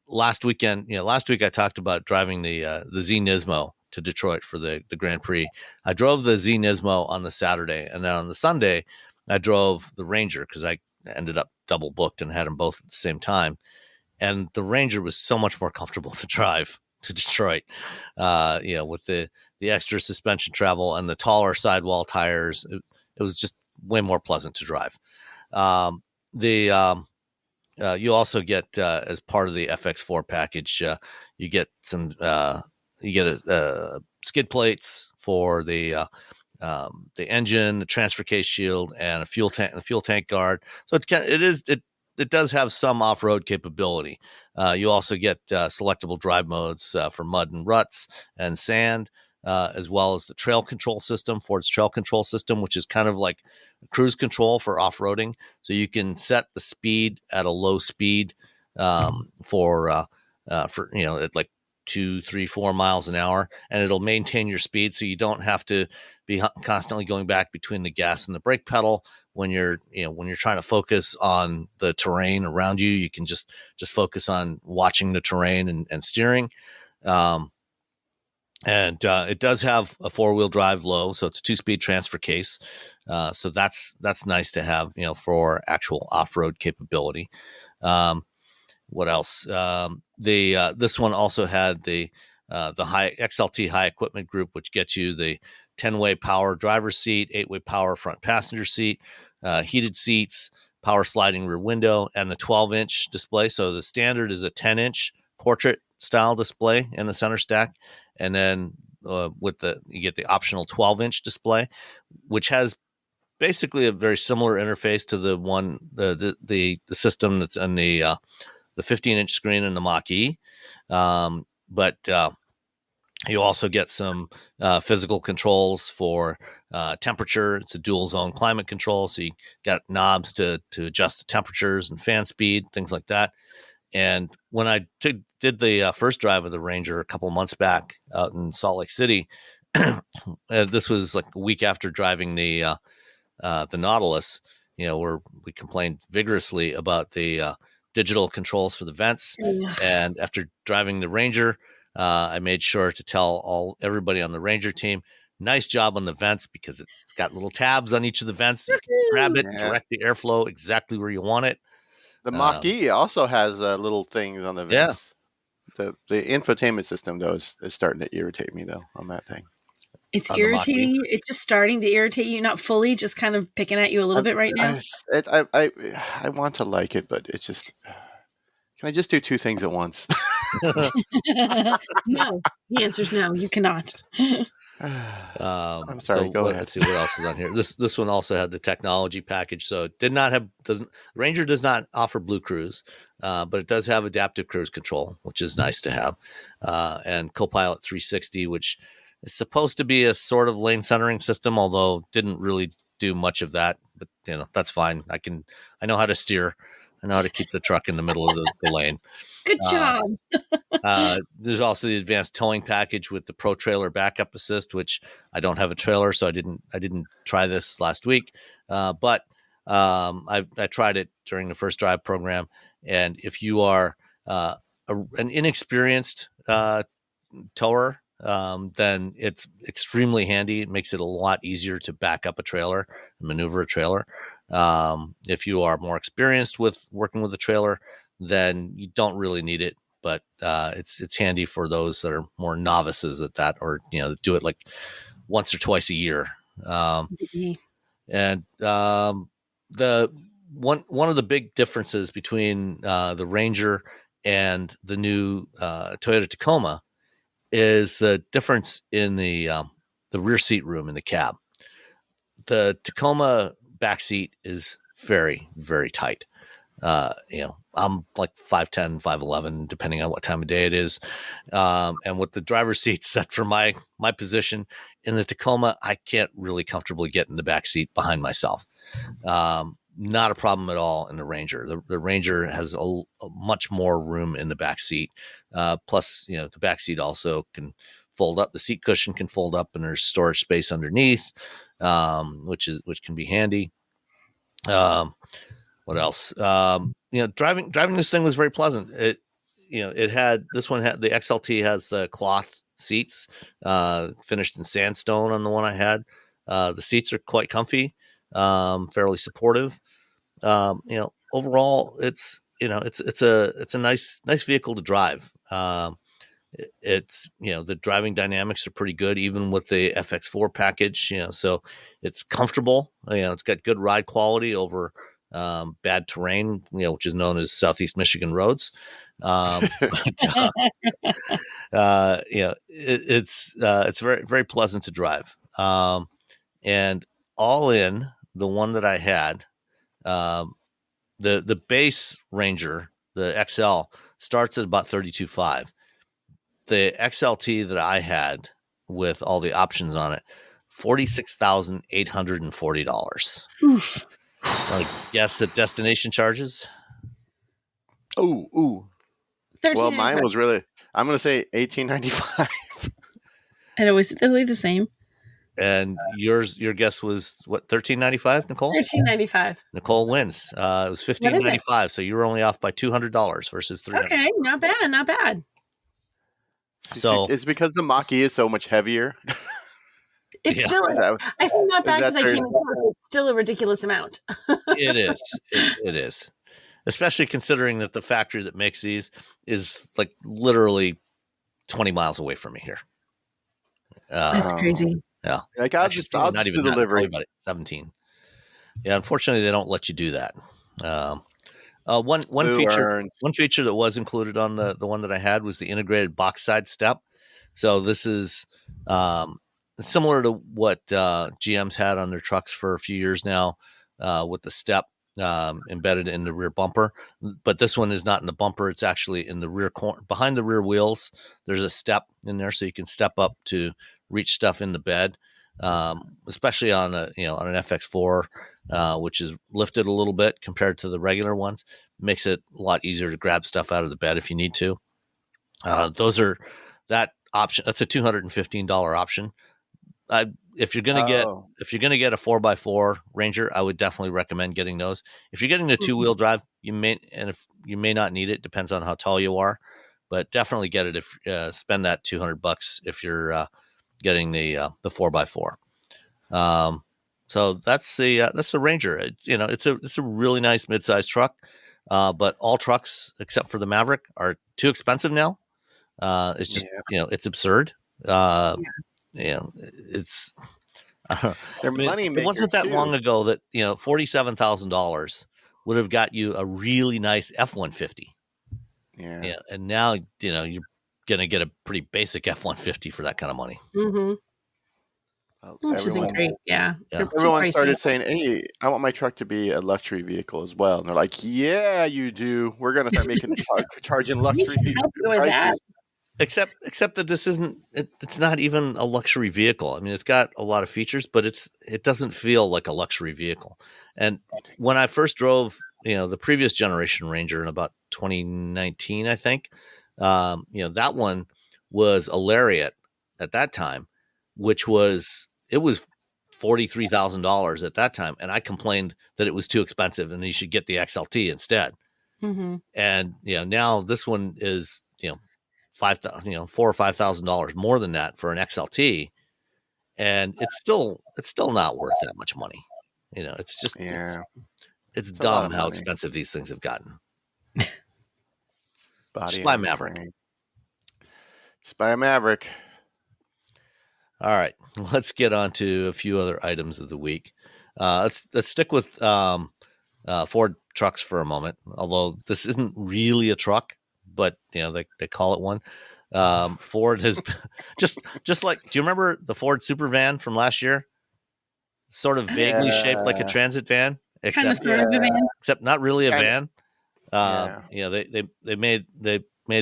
last week I talked about driving the Z Nismo to Detroit for the Grand Prix. I drove the Z Nismo on the Saturday, and then on the Sunday I drove the Ranger because I ended up double booked and had them both at the same time. And the Ranger was so much more comfortable to drive to Detroit, with the extra suspension travel and the taller sidewall tires. It was just way more pleasant to drive. You also get, as part of the FX4 package, you get some skid plates for the engine, the transfer case shield, and the fuel tank guard. So it does have some off-road capability. You also get selectable drive modes for mud and ruts and sand, as well as the trail control system, Ford's trail control system, which is kind of like cruise control for off-roading. So you can set the speed at a low speed for at like 2, 3, 4 miles an hour, and it'll maintain your speed, so you don't have to be constantly going back between the gas and the brake pedal when you're trying to focus on the terrain around you. You can just focus on watching the terrain and steering. And it does have a 4-wheel drive low, so it's a 2-speed transfer case. So that's nice to have, for actual off-road capability. What else? This one also had the high XLT high equipment group, which gets you the 10-way power driver's seat, 8-way power front passenger seat, heated seats, power sliding rear window, and the 12-inch display. So the standard is a 10-inch portrait style display in the center stack, and then you get the optional 12-inch display, which has basically a very similar interface to the system that's in the the 15-inch screen in the Mach-E, but you also get some physical controls for temperature. It's a dual zone climate control, so you got knobs to adjust the temperatures and fan speed, things like that. And when I did the first drive of the Ranger a couple of months back out in Salt Lake City, this was like a week after driving the Nautilus, where we complained vigorously about the digital controls for the vents. And after driving the Ranger, I made sure to tell everybody on the Ranger team, nice job on the vents, because it's got little tabs on each of the vents. You can grab it, direct the airflow exactly where you want it. The Mach-E also has little things on the vents. Yeah. The infotainment system, though, is starting to irritate me, though, on that thing. It's irritating you. It's just starting to irritate you, not fully, just kind of picking at you a little bit right now. I want to like it, but it's just, can I just do two things at once? No, the answer's no. You cannot. I'm sorry. Go ahead. Let's see what else is on here. This one also had the technology package, so it did not have Ranger does not offer Blue Cruise, but it does have adaptive cruise control, which is nice to have, and Copilot 360, which is supposed to be a sort of lane centering system, although didn't really do much of that. But that's fine. I know how to steer. I know how to keep the truck in the middle of the lane. Good job. There's also the advanced towing package with the Pro Trailer Backup Assist, which I don't have a trailer, so I didn't try this last week. But I tried it during the first drive program, and if you are an inexperienced tower, then it's extremely handy. It makes it a lot easier to back up a trailer and maneuver a trailer. If you are more experienced with working with a trailer, then you don't really need it, but it's handy for those that are more novices at that, or do it like once or twice a year. And the one of the big differences between the Ranger and the new Toyota Tacoma is the difference in the rear seat room in the cab. The Tacoma back seat is very, very tight. I'm like 5'10", 5'11", depending on what time of day it is. And with the driver's seat set for my position in the Tacoma, I can't really comfortably get in the back seat behind myself. Not a problem at all in the Ranger. The Ranger has a much more room in the back seat. Plus, the back seat also can fold up. The seat cushion can fold up, and there's storage space underneath, which can be handy. What else? Driving this thing was very pleasant. The XLT has the cloth seats, finished in sandstone on the one I had. The seats are quite comfy, fairly supportive. Overall, it's a nice vehicle to drive. It's the driving dynamics are pretty good, even with the FX4 package. So it's comfortable. It's got good ride quality over bad terrain, which is known as Southeast Michigan roads. It's very, very pleasant to drive. And all in, the one that I had, the base Ranger, the XL, starts at about $32,500. The XLT that I had with all the options on it, $46,840. Oof. Guess the destination charges. Ooh. Well, mine was really, I'm going to say $1,895. And it was really the same. And your guess was what, $1,395, Nicole? $1,395. Nicole wins. It was $1,595, so you were only off by $200 versus $300. Okay, not bad. So it's because the Mach-E is so much heavier. It's still, I think not bad because I came across it's still a ridiculous amount. It is. It is. Especially considering that the factory that makes these is like literally 20 miles away from me here. That's crazy. Yeah. Like I'll just do delivery. About 17. Yeah, unfortunately they don't let you do that. One feature that was included on the one that I had was the integrated box side step. So this is similar to what GM's had on their trucks for a few years now, with the step. embedded in the rear bumper. But this one is not in the bumper; it's actually in the rear corner, behind the rear wheels. There's a step in there, so you can step up to reach stuff in the bed, especially on an FX4, which is lifted a little bit compared to the regular ones. Makes it a lot easier to grab stuff out of the bed if you need to. That option. That's a $215 option. If you're gonna get a 4x4 Ranger, I would definitely recommend getting those. If you're getting the 2-wheel drive, you may not need it. Depends on how tall you are, but definitely get it if spend that $200 if you're getting the 4x4. So that's the Ranger. It's a really nice midsize truck, but all trucks except for the Maverick are too expensive now. It's just it's absurd. It's it wasn't that long ago that $47,000 would have got you a really nice F-150. Yeah, and now you're gonna get a pretty basic F-150 for that kind of money. Mm-hmm. Which isn't great. Yeah. Everyone started saying, "Hey, I want my truck to be a luxury vehicle as well." And they're like, "Yeah, you do. We're gonna start making charging luxury prices." Except that this isn't. It's not even a luxury vehicle. I mean, it's got a lot of features, but it doesn't feel like a luxury vehicle. And when I first drove, the previous generation Ranger in about 2019, I think, that one was a Lariat at that time, which was $43,000 at that time, and I complained that it was too expensive and you should get the XLT instead. Mm-hmm. And now this one is $4,000 or $5,000 more than that for an XLT, and it's still not worth that much money. It's just it's dumb how expensive these things have gotten. Just buy Maverick. All right, let's get on to a few other items of the week. Let's stick with Ford trucks for a moment, although this isn't really a truck, but they call it one. Ford has just like, do you remember the Ford Super Van from last year? Sort of vaguely shaped like a transit van, except not really a van. They made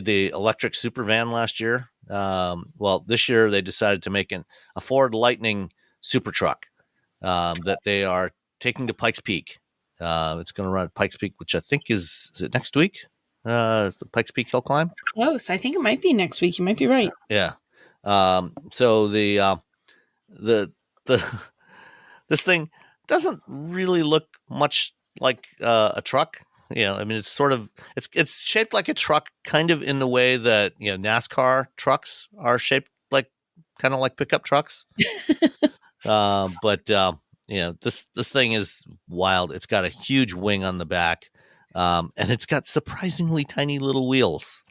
the electric Super Van last year. Well, this year they decided to make a Ford Lightning super truck that they are taking to Pikes Peak. It's going to run at Pikes Peak, which I think is it next week? Is the Pikes Peak Hill Climb? It's close. I think it might be next week. You might be right. Yeah. So the this thing doesn't really look much like a truck. I mean, it's shaped like a truck, kind of in the way that NASCAR trucks are shaped kind of like pickup trucks. But this thing is wild. It's got a huge wing on the back, and it's got surprisingly tiny little wheels.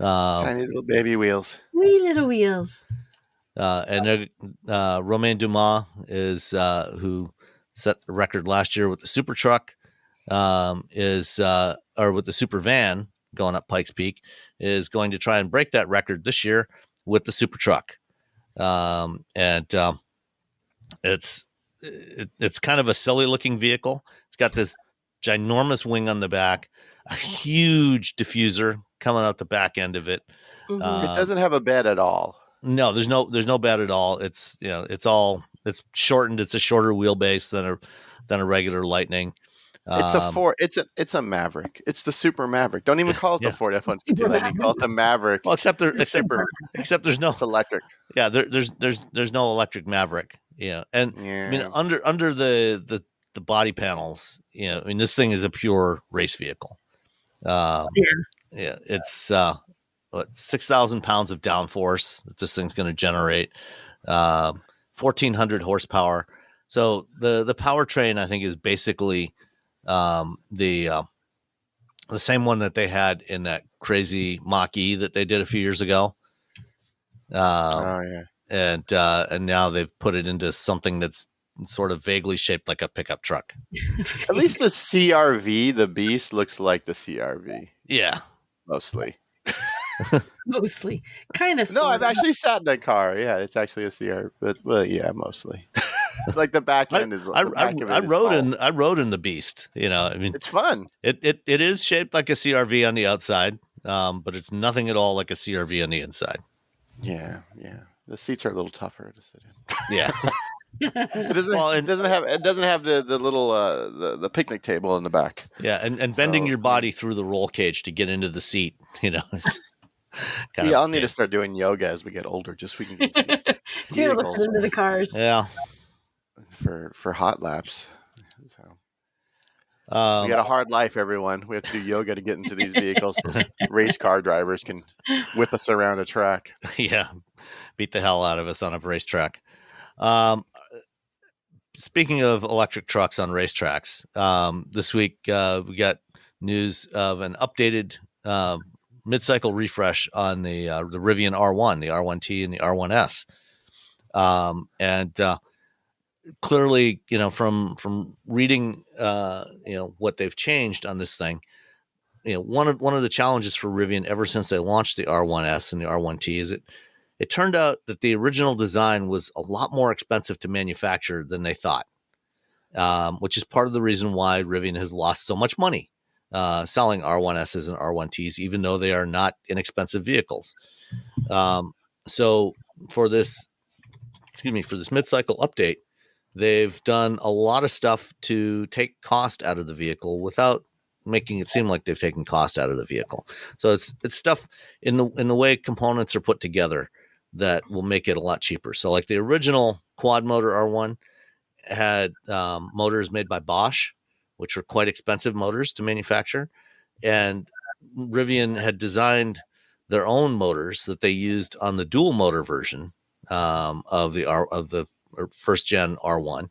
Tiny little baby wheels. Wee little wheels. And Romain Dumas is who set the record last year with the super truck. Or with the super van going up Pikes Peak, is going to try and break that record this year with the super truck. It's kind of a silly looking vehicle. It's got this ginormous wing on the back, a huge diffuser coming out the back end of it. Mm-hmm. It doesn't have a bed at all. No, there's no bed at all. It's it's shortened. It's a shorter wheelbase than a regular Lightning. It's a Ford. It's a Maverick. It's the Super Maverick. Don't even call it the Ford F-150 Lightning. Call it the Maverick. Well, except there's no. It's electric. Yeah, there's no electric Maverick. I mean, under the body panels, I mean, this thing is a pure race vehicle. It's 6,000 pounds of downforce that this thing's going to generate, 1,400 horsepower. So the powertrain, I think, is basically the same one that they had in that crazy Mach-E that they did a few years ago. And now they've put it into something that's sort of vaguely shaped like a pickup truck. At least the CRV, the Beast, looks like the CRV. Yeah, mostly. Mostly, kind of. No, I've actually sat in that car. Yeah, it's actually a CR, but yeah, mostly. Like the back end is. I The back of it I is rode all- I rode in the Beast. I mean, It's fun. it is shaped like a CRV on the outside, but it's nothing at all like a CRV on the inside. Yeah. The seats are a little tougher to sit in. Yeah. It doesn't. Well, It doesn't have the little the picnic table in the back. Yeah, and bending So, your body through the roll cage to get into the seat, is kind Yeah, of I'll need to start doing yoga as we get older, just so we can get into these To be able to vehicles get into the cars. Yeah. for hot laps. So we Um, got a hard life, everyone. We have to do yoga to get into these vehicles. So race car drivers can whip us around a track. yeah, beat the hell out of us on a racetrack. Um, Speaking of electric trucks on racetracks, this week we got news of an updated mid-cycle refresh on the Rivian R1, the R1T, and the R1S. And clearly, from reading, what they've changed on this thing, one of the challenges for Rivian ever since they launched the R1S and the R1T is it turned out that the original design was a lot more expensive to manufacture than they thought, which is part of the reason why Rivian has lost so much money selling R1Ss and R1Ts, even though they are not inexpensive vehicles. So for this mid-cycle update, they've done a lot of stuff to take cost out of the vehicle without making it seem like they've taken cost out of the vehicle. So it's stuff in the way components are put together that will make it a lot cheaper. So like the original quad motor R1 had motors made by Bosch, which were quite expensive motors to manufacture, and Rivian had designed their own motors that they used on the dual motor version of the first gen R1.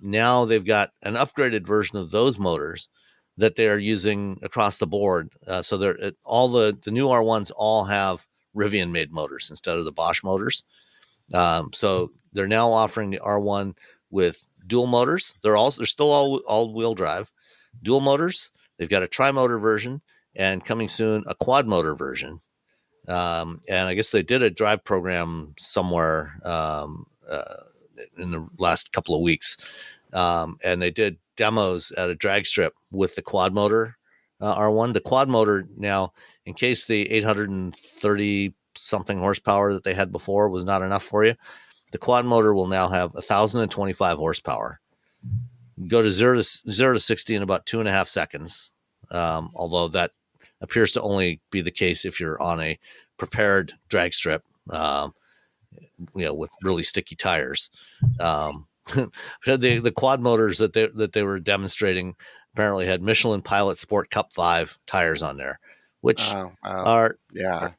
Now they've got an upgraded version of those motors that they are using across the board. So they're all the new R1s all have Rivian made motors instead of the Bosch motors. So they're now offering the R1 with dual motors. They're still all wheel drive, dual motors. They've got a tri-motor version, and coming soon a quad motor version. And I guess they did a drive program somewhere in the last couple of weeks, and they did demos at a drag strip with the quad motor R1. The quad motor now, in case the 830 something horsepower that they had before was not enough for you, the quad motor will now have 1,025 horsepower. Go to 0 to 60 in about 2.5 seconds. Although that appears to only be the case if you're on a prepared drag strip, with really sticky tires. The quad motors that they were demonstrating apparently had Michelin Pilot Sport Cup 5 tires on there, which are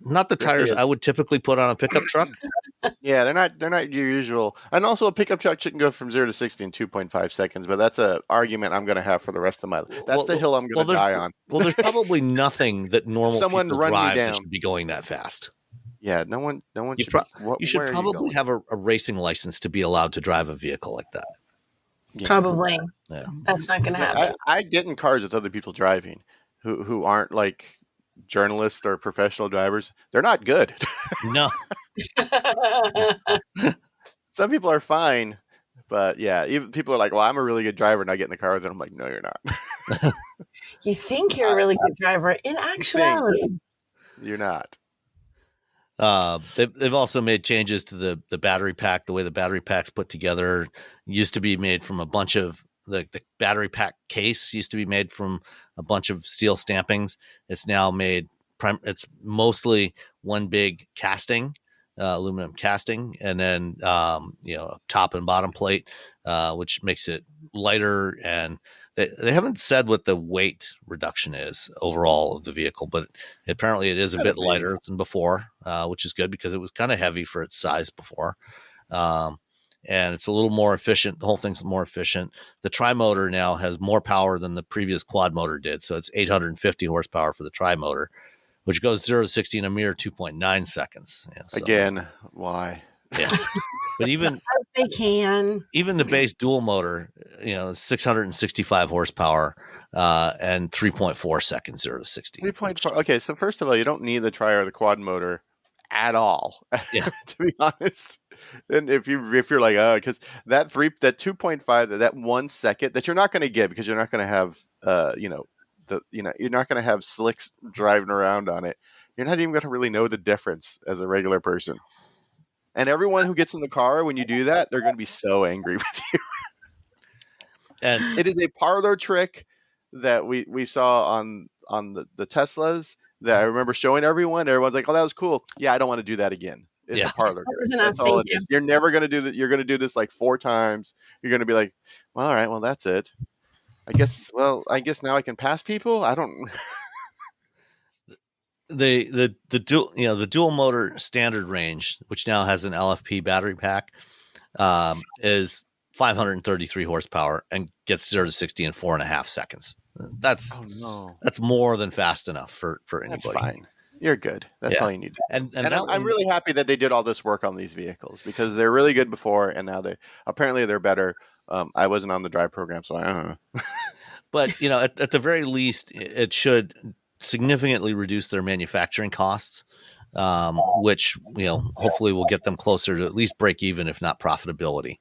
not the tires I would typically put on a pickup truck. Yeah, they're not your usual. And also, a pickup truck shouldn't go from 0 to 60 in 2.5 seconds. But that's an argument I'm going to have for the rest of my life. That's the hill I'm going to die on. Well, there's probably nothing that normal Someone people run me drive that down. should be going that fast. Yeah, no one. You should probably have a racing license to be allowed to drive a vehicle like that. Yeah. Probably. Yeah. That's not going to happen. I get in cars with other people driving who aren't like journalists or professional drivers. They're not good. No. Some people are fine, but yeah, even people are like, "Well, I'm a really good driver," and I get in the car with them. I'm like, "No, you're not." You think you're a really good driver. In actuality, you're not. They've also made changes to the battery pack. The way the battery pack's put together used to be made from a bunch of the battery pack case used to be made from a bunch of steel stampings. It's now made. It's mostly one big casting, aluminum casting, and then top and bottom plate, which makes it lighter. And they haven't said what the weight reduction is overall of the vehicle, but apparently it is a bit lighter than before, which is good because it was kind of heavy for its size before. And it's a little more efficient. The whole thing's more efficient. The tri-motor now has more power than the previous quad motor did. So it's 850 horsepower for the tri-motor, which goes 0 to 60 in a mere 2.9 seconds. Yeah, so, again, why? Yeah. But even they can. Even the base dual motor, 665 horsepower and 3.4 seconds 0 to 60. 3.4. Okay, so first of all, you don't need the tri or the quad motor at all. Yeah. To be honest, And if you're like, oh, because that 2.5, that 1 second that you're not going to get because you're not going to have, you're not going to have slicks driving around on it. You're not even going to really know the difference as a regular person. And everyone who gets in the car when you do that, they're going to be so angry with you. And It is a parlor trick that we saw on the Teslas that I remember showing everyone. Everyone's like, "Oh, that was cool." Yeah, I don't want to do that again. It's Yeah. a parlor That was trick. enough, That's all thank it is. You're never going to do that. You're going to do this like 4 times. You're going to be like, well, all right, well, that's it. I guess now I can pass people. I don't. the dual motor standard range, which now has an LFP battery pack, is 533 horsepower and gets 0 to 60 in 4.5 seconds. That's Oh no, that's more than fast enough for that's anybody. fine. You're good. That's Yeah. all you need. And I'm really happy that they did all this work on these vehicles because they're really good before, and now they're better. I wasn't on the drive program, so I don't know. But at the very least, it should significantly reduce their manufacturing costs, which hopefully will get them closer to at least break even, if not profitability,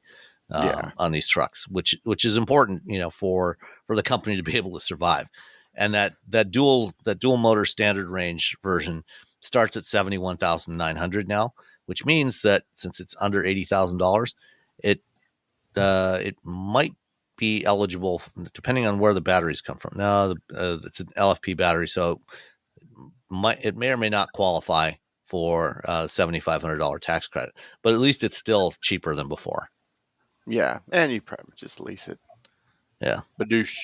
on these trucks, which is important, for the company to be able to survive. And that dual motor standard range version starts at $71,900 now, which means that since it's under $80,000, it might be eligible depending on where the batteries come from. Now, it's an LFP battery, so it may or may not qualify for $7,500 tax credit, but at least it's still cheaper than before. Yeah, and you probably just lease it. Yeah, badoosh.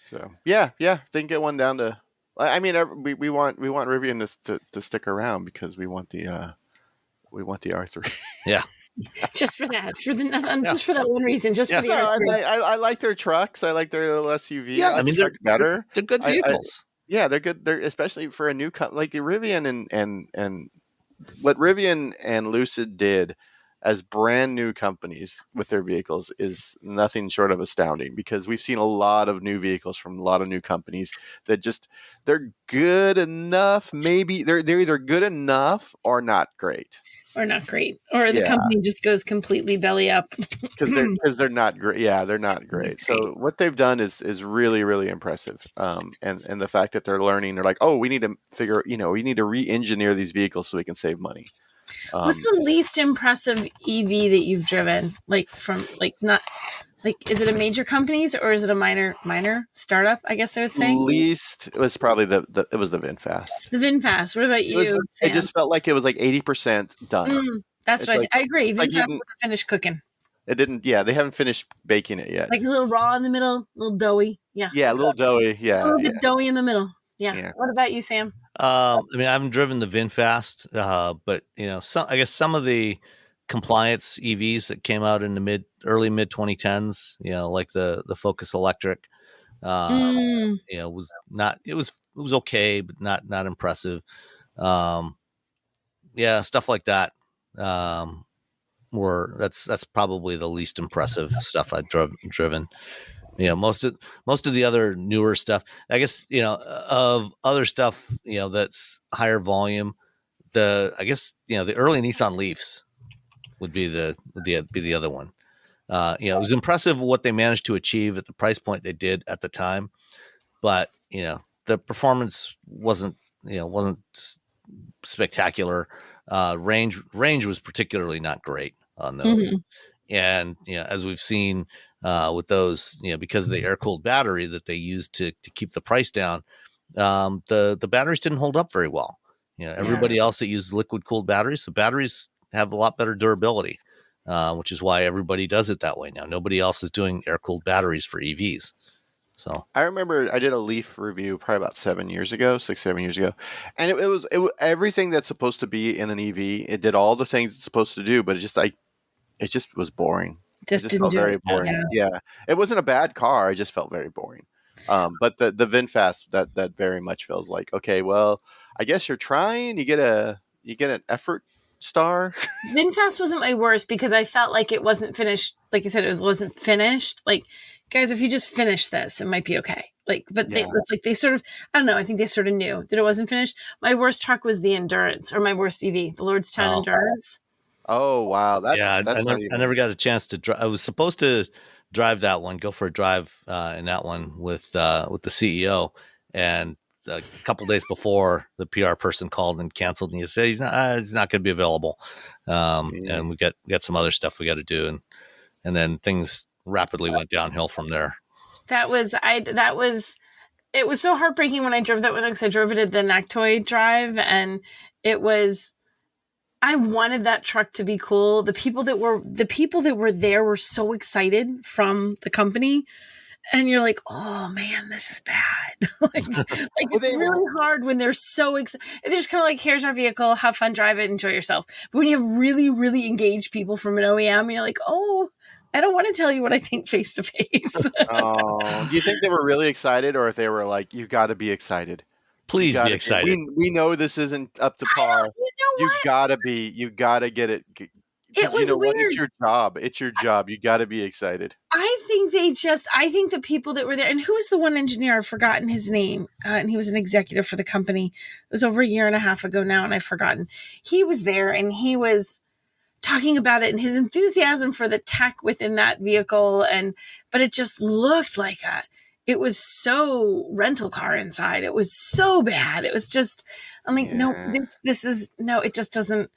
So yeah, they can get one down to. I mean, we want Rivian to stick around because we want the R3. Yeah. Just for that, just for that one reason, just for the R3. I like their trucks. I like their little SUV. Yeah, I mean they're better. They're good vehicles. Yeah, they're good. They're especially for a new like Rivian and what Rivian and Lucid did as brand new companies with their vehicles is nothing short of astounding, because we've seen a lot of new vehicles from a lot of new companies that they're good enough. Maybe they're either good enough or not great. Or not great, or the company just goes completely belly up because they're not great. Yeah, they're not great. So what they've done is really, really impressive. And the fact that they're learning, they're like, oh, we need to we need to re-engineer these vehicles so we can save money. What's the least impressive EV that you've driven? Is it a major companies or is it a minor startup? I guess I would say. Least, it was probably the VinFast. The VinFast. What about you? It just felt like it was like 80% done. That's what I agree. VinFast wasn't finished cooking. It didn't. Yeah, they haven't finished baking it yet. Like a little raw in the middle, a little doughy. Yeah. Yeah, a little doughy. Yeah. A little bit doughy in the middle. Yeah. What about you, Sam? I mean, I haven't driven the VinFast, but I guess some of the compliance EVs that came out in the early mid 2010s, like the Focus Electric, was not. It was okay, but not impressive. Stuff like that. That's probably the least impressive stuff I've driven. Most of the other newer stuff, I guess, of other stuff, that's higher volume. The early Nissan Leafs would be the other one. It was impressive what they managed to achieve at the price point they did at the time, but the performance wasn't spectacular. Range was particularly not great on those. Mm-hmm. And as we've seen with those, because of the air-cooled battery that they used to keep the price down, the batteries didn't hold up very well. Everybody else that used liquid-cooled batteries, the batteries have a lot better durability, which is why everybody does it that way now. Nobody else is doing air-cooled batteries for EVs. So I remember I did a Leaf review probably about 7 years ago, and it was everything that's supposed to be in an EV. It did all the things it's supposed to do, but it just was boring. It just felt very boring. Yeah, it wasn't a bad car. It just felt very boring. But the VinFast that very much feels like, okay, well, I guess you're trying. You get an effort star. VinFast wasn't my worst because I felt like it wasn't finished. Like you said, wasn't finished. Like, guys, if you just finish this, it might be okay. They sort of, I don't know. I think they sort of knew that it wasn't finished. My worst truck was the Endurance, or my worst EV, the Lordstown Endurance. Oh wow, that's Yeah, that's not I even. never got a chance to drive. I was supposed to drive that one, go for a drive in that one with the CEO, and a couple days before, the PR person called and canceled, and he said he's not going to be available, Yeah. and we got some other stuff we got to do, and then things rapidly went downhill from there. That was it was so heartbreaking when I drove that one because I drove it at the Nactoy Drive, and it was. I wanted that truck to be cool. The people that were there were so excited from the company, and you're like, oh man, this is bad. like it's they really hard when they're so excited. They're just kind of like, here's our vehicle, have fun, drive it, enjoy yourself. But when you have really, really engaged people from an OEM, you're like, oh, I don't want to tell you what I think face to face. Oh, do you think they were really excited, or if they were like, "You got to be excited. Please be excited. We know this isn't up to par. You know You what? gotta be. You gotta get it. It Because you was know what? weird. It's your job. It's your job. You gotta be excited. I think the people that were there, and who was the one engineer? I've forgotten his name, and he was an executive for the company. It was over a year and a half ago now, and I've forgotten. He was there, and he was talking about it and his enthusiasm for the tech within that vehicle, but it just looked like it was so rental car inside. It was so bad. It was just, I'm like, no, this is no, it just doesn't.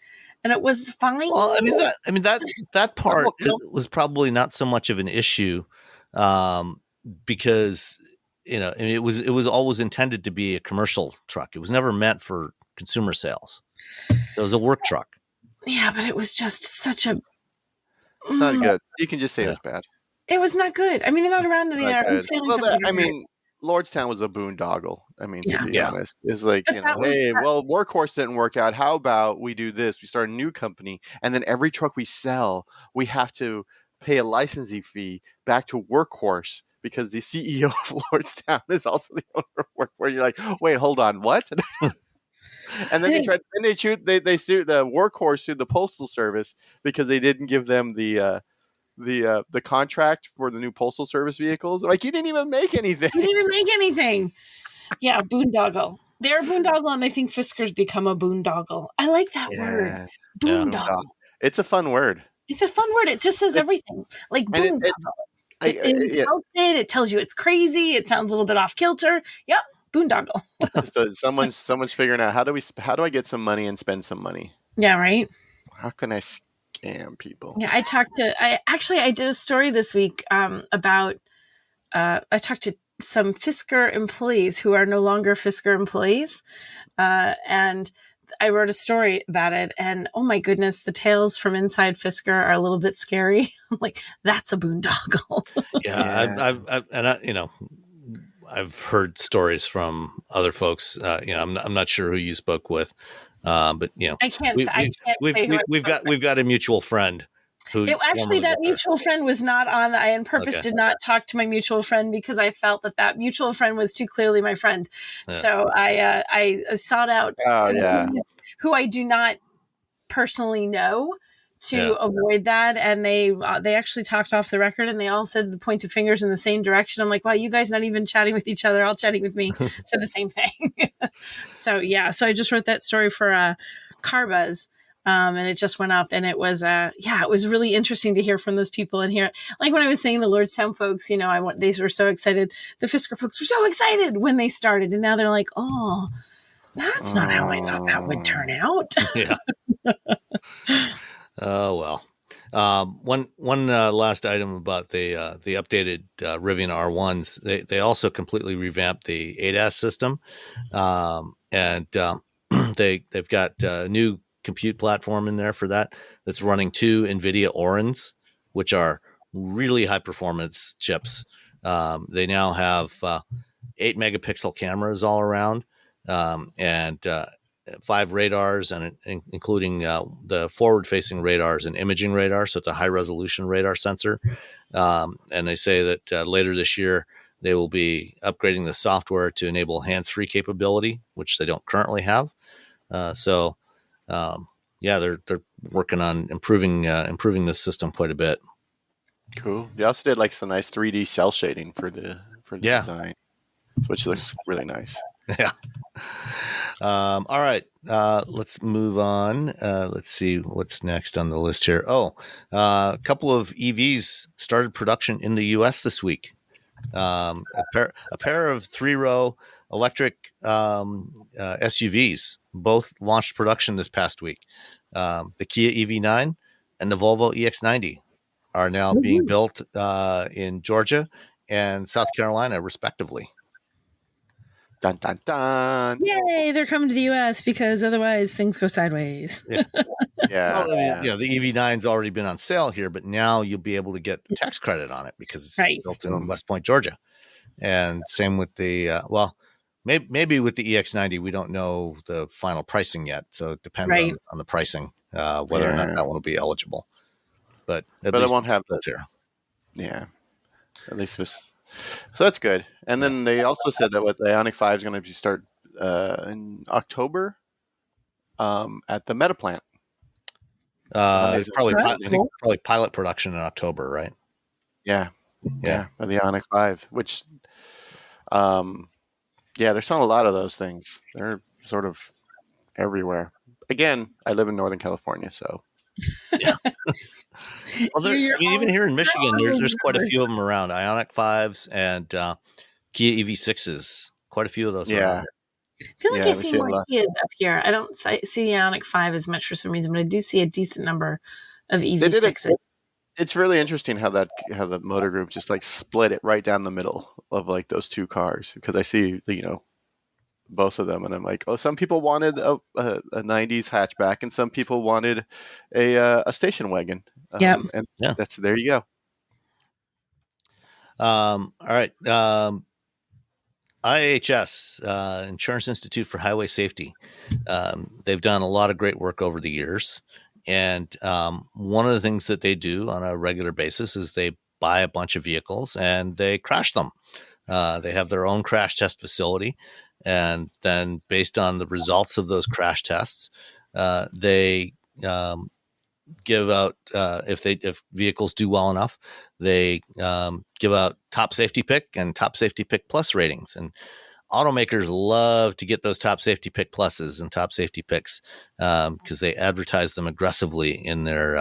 And it was fine. Well, that part was probably not so much of an issue, because it was always intended to be a commercial truck. It was never meant for consumer sales. It was a work truck. Yeah, but it was just such a. It's not good. You can just say it was bad. It was not good. I mean, they're not around anymore. Lordstown was a boondoggle. I mean, to be Yeah. honest, it's like, hey, well, Workhorse didn't work out. How about we do this? We start a new company, and then every truck we sell, we have to pay a licensing fee back to Workhorse because the CEO of Lordstown is also the owner of Workhorse. Where you're like, wait, hold on, what? And then they sued the Workhorse sued the Postal Service because they didn't give them the contract for the new Postal Service vehicles. Like, you didn't even make anything. You didn't even make anything. Yeah, boondoggle. They're a boondoggle, and I think Fisker's become a boondoggle. I like that word. Boondoggle. It's a fun word. It's a fun word. It just says everything. Like boondoggle. It tells you it's crazy. It sounds a little bit off kilter. Yep, boondoggle. So someone's figuring out how do I get some money and spend some money? Yeah, right. How can I scam people? Yeah, I did a story this week about I talked to some Fisker employees who are no longer Fisker employees, and I wrote a story about it. And oh my goodness, the tales from inside Fisker are a little bit scary. I'm like, that's a boondoggle. Yeah. I've heard stories from other folks. I'm not sure who you spoke with, but I can't. We've got a mutual friend. That mutual friend was not on. I on purpose did not talk to my mutual friend because I felt that mutual friend was too clearly my friend. Yeah. So I sought out who I do not personally know to avoid that, and they actually talked off the record, and they all said the pointed fingers in the same direction. I'm like, wow, you guys not even chatting with each other, all chatting with me, said the same thing. So I just wrote that story for Carbuzz. And it just went up, and it was it was really interesting to hear from those people and hear, like when I was saying the Lordstown folks, they were so excited. The Fisker folks were so excited when they started, and now they're like, oh, that's not how I thought that would turn out. Yeah. Oh well. One last item about the updated Rivian R1s. They also completely revamped the ADAS system, and they've got a new compute platform in there for that's running 2 NVIDIA Orins, which are really high performance chips. They now have 8 megapixel cameras all around, and 5 radars, and including the forward facing radars and imaging radar. So it's a high resolution radar sensor. And they say that later this year, they will be upgrading the software to enable hands-free capability, which they don't currently have. They're working on improving the system quite a bit. Cool. They also did like some nice 3D cell shading for the design, which looks really nice. Yeah. All right, let's move on. Let's see what's next on the list here. A couple of EVs started production in the U.S. this week. A pair of 3-row electric SUVs both launched production this past week. The Kia EV9 and the Volvo EX90 are now being built in Georgia and South Carolina, respectively. Dun dun dun. Yay, they're coming to the US because otherwise things go sideways. Yeah. Well, I mean, yeah. the EV9's already been on sale here, but now you'll be able to get the tax credit on it because it's Right. built in West Point, Georgia. And same with the maybe with the EX90, we don't know the final pricing yet, so it depends Right. on the pricing whether or not that one will be eligible. But at But least it won't have built here. Yeah. At least this. So that's good. And then they also said that what the Ioniq 5 is going to start in October at the Meta plant. It's probably That's I think cool. probably pilot production in October, right? Yeah. Of the Ioniq 5, which they're selling a lot of those things. They're sort of everywhere. Again, I live in Northern California, so Well, even here in Michigan, there's quite a few of them around. Ioniq 5s and Kia EV6s. Quite a few of those. yeah. I feel like Yeah, I we see see a more lot. Kias up here. I don't see the Ioniq 5 as much for some reason, but I do see a decent number of They did it. EV6s. It's really interesting how the Motor Group just like split it right down the middle of like those two cars, because I see both of them and I'm like, oh, some people wanted a 90s hatchback and some people wanted a station wagon. Yep. And Yeah. there you go. All right. IHS, Insurance Institute for Highway Safety. They've done a lot of great work over the years. And one of the things that they do on a regular basis is they buy a bunch of vehicles and they crash them. They have their own crash test facility. And then based on the results of those crash tests, they give out, if vehicles do well enough, they give out top safety pick and top safety pick plus ratings. And automakers love to get those top safety pick pluses and top safety picks because they advertise them aggressively in their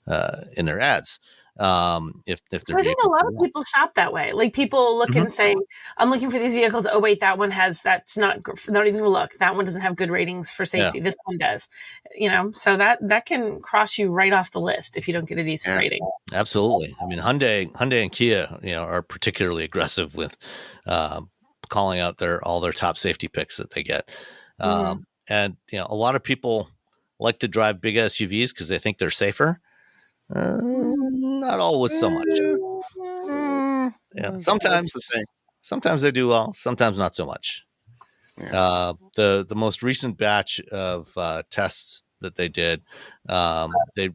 ads. If they're I think a lot of people shop that way. Like people look and say, I'm looking for these vehicles. Oh, wait, that one that's not even look. That one doesn't have good ratings for safety. Yeah. This one does, so that can cross you right off the list if you don't get a decent rating. Absolutely. I mean, Hyundai and Kia, are particularly aggressive with calling out all their top safety picks that they get. And, a lot of people like to drive big SUVs because they think they're safer. Not always so much. Yeah, sometimes they do well, sometimes not so much. Yeah. The most recent batch of tests that they did the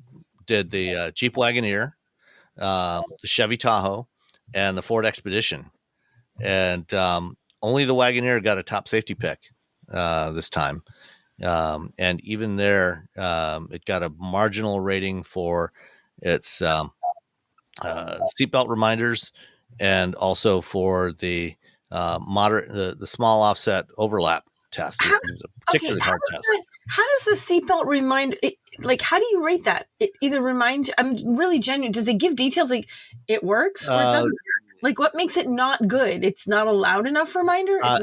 Jeep Wagoneer, the Chevy Tahoe, and the Ford Expedition, and only the Wagoneer got a top safety pick this time, and even there, it got a marginal rating for its seatbelt reminders, and also for the moderate, the small offset overlap test. It was a particularly hard test. How does the seatbelt remind? How do you rate that? It either reminds. I'm really genuine. Does it give details like it works or it doesn't work? Like what makes it not good? It's not a loud enough reminder. I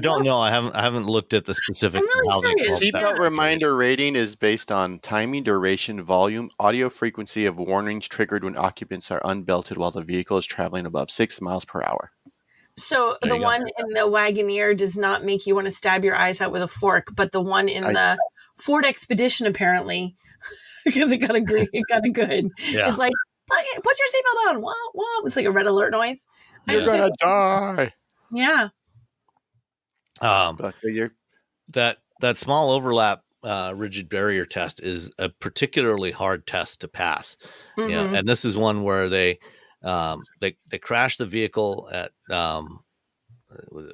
don't know. I haven't looked at the specific. Seatbelt reminder rating is based on timing, duration, volume, audio frequency of warnings triggered when occupants are unbelted while the vehicle is traveling above 6 miles per hour. So the one in the Wagoneer does not make you want to stab your eyes out with a fork, but the one in the Ford Expedition apparently, because it got a good, is like, put your seatbelt on. Wah, wah. It's like a red alert noise. You're gonna die. Yeah. That small overlap rigid barrier test is a particularly hard test to pass. Mm-hmm. And this is one where they crashed the vehicle at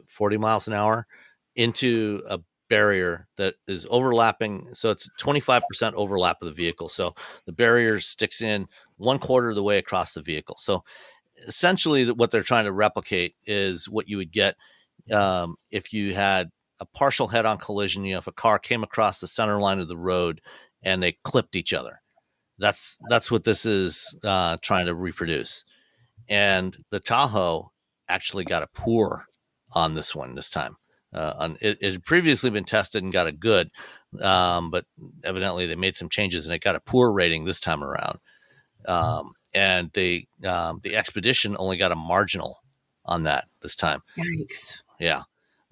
40 miles an hour into a barrier that is overlapping. So it's 25% overlap of the vehicle. So the barrier sticks in 1/4 of the way across the vehicle. So essentially what they're trying to replicate is what you would get if you had partial head-on collision. You know, if a car came across the center line of the road and they clipped each other, that's what this is trying to reproduce. And the Tahoe actually got a poor on this one this time. It had previously been tested and got a good, but evidently they made some changes and it got a poor rating this time around. And the Expedition only got a marginal on that this time. Yikes. Yeah.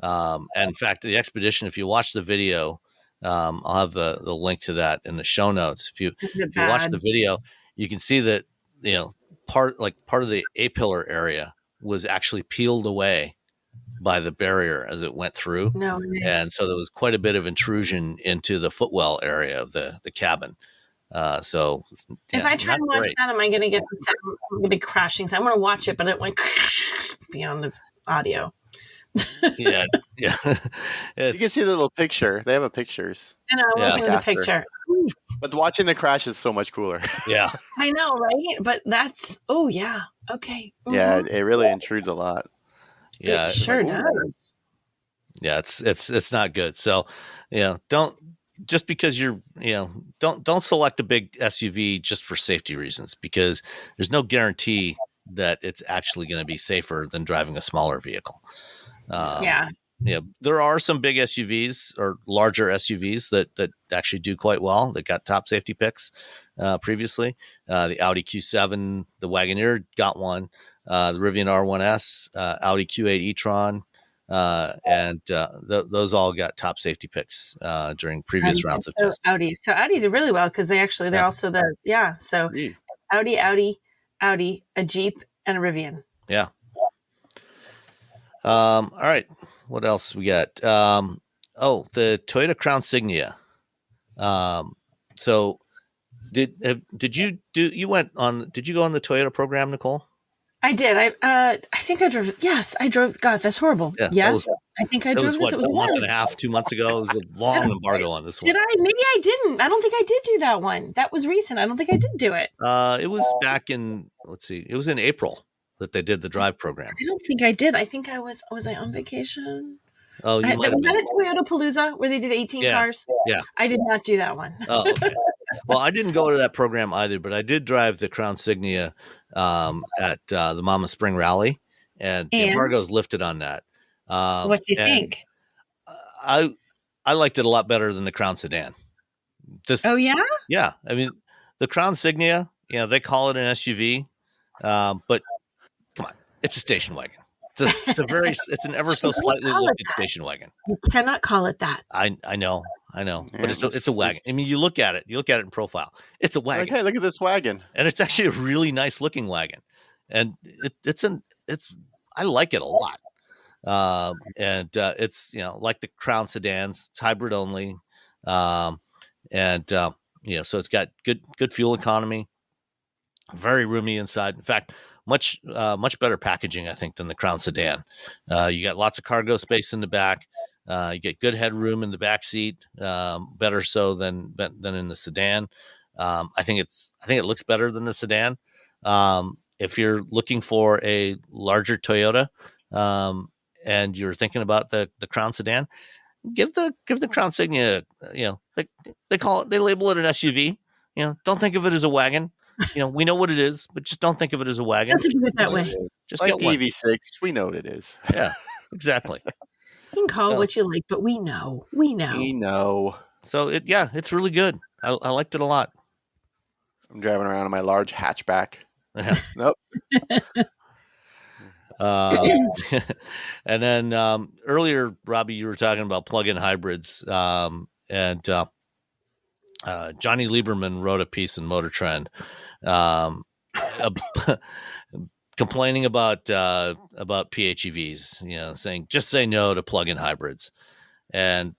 And in fact, the Expedition, if you watch the video, I'll have the link to that in the show notes. If you watch the video, you can see that, you know, part of the A-pillar area was actually peeled away by the barrier as it went through. No way. And so there was quite a bit of intrusion into the footwell area of the cabin. So if I try and watch that, am I going to get the sound? I'm going to be crashing. So I'm going to watch it, but it went beyond the audio. Yeah. You can see the little picture. They have a pictures. I know, I'm looking at the picture. But watching the crash is so much cooler. Yeah. I know, right? But that's, oh, yeah. Okay. Mm-hmm. Yeah, it really intrudes a lot. Yeah. It sure does. Yeah, it's not good. So, you know, just because don't select a big SUV just for safety reasons, because there's no guarantee that it's actually going to be safer than driving a smaller vehicle. Yeah. Yeah, there are some big SUVs or larger SUVs that actually do quite well. That got top safety picks previously. The Audi Q7, the Wagoneer got one. The Rivian R1S, Audi Q8 e-tron, and those all got top safety picks during previous rounds of testing. Audi did really well because they're also So Audi, a Jeep, and a Rivian. Yeah. All right. What else we got? The Toyota Crown Signia. So did you go on the Toyota program, Nicole? I did. I think I drove. Yes, I drove. God, that's horrible. Yeah, yes, I think I drove this. It was a month and a half, 2 months ago. It was a long embargo on this one. Did I? Maybe I didn't. I don't think I did do that one. That was recent. I don't think I did do it. It was back in, it was in April that they did the drive program. I don't think I did. I think I was I on vacation? Oh, was that at Toyota Palooza where they did 18 cars? Yeah. I did not do that one. Oh, okay. Well, I didn't go to that program either, but I did drive the Crown Signia at the Mama Spring Rally, and the embargo's lifted on that. What do you think? I liked it a lot better than the Crown Sedan. Oh, yeah? Yeah. I mean, the Crown Signia, they call it an SUV, but come on, it's a station wagon. It's an ever so slightly lifted station wagon. You cannot call it that. I know, but it's a wagon. I mean, you look at it in profile. It's a wagon. Okay, look at this wagon, and it's actually a really nice looking wagon, and I like it a lot. It's like the Crown sedans, it's hybrid only, so it's got good fuel economy, very roomy inside. In fact, much better packaging, I think, than the Crown sedan. You got lots of cargo space in the back. You get good headroom in the back seat, better so than in the sedan. I think it looks better than the sedan. If you're looking for a larger Toyota, and you're thinking about the Crown sedan, give the Crown Signia. They label it an SUV. Don't think of it as a wagon. We know what it is, but just don't think of it as a wagon. Don't think of it that way. Just like the EV6, we know what it is. Yeah, exactly. You can call it what you like, but we know. We know. So it's really good. I liked it a lot. I'm driving around in my large hatchback. Yeah. Nope. And then earlier, Robbie, you were talking about plug-in hybrids, and Johnny Lieberman wrote a piece in Motor Trend, complaining about PHEVs, saying just say no to plug-in hybrids, and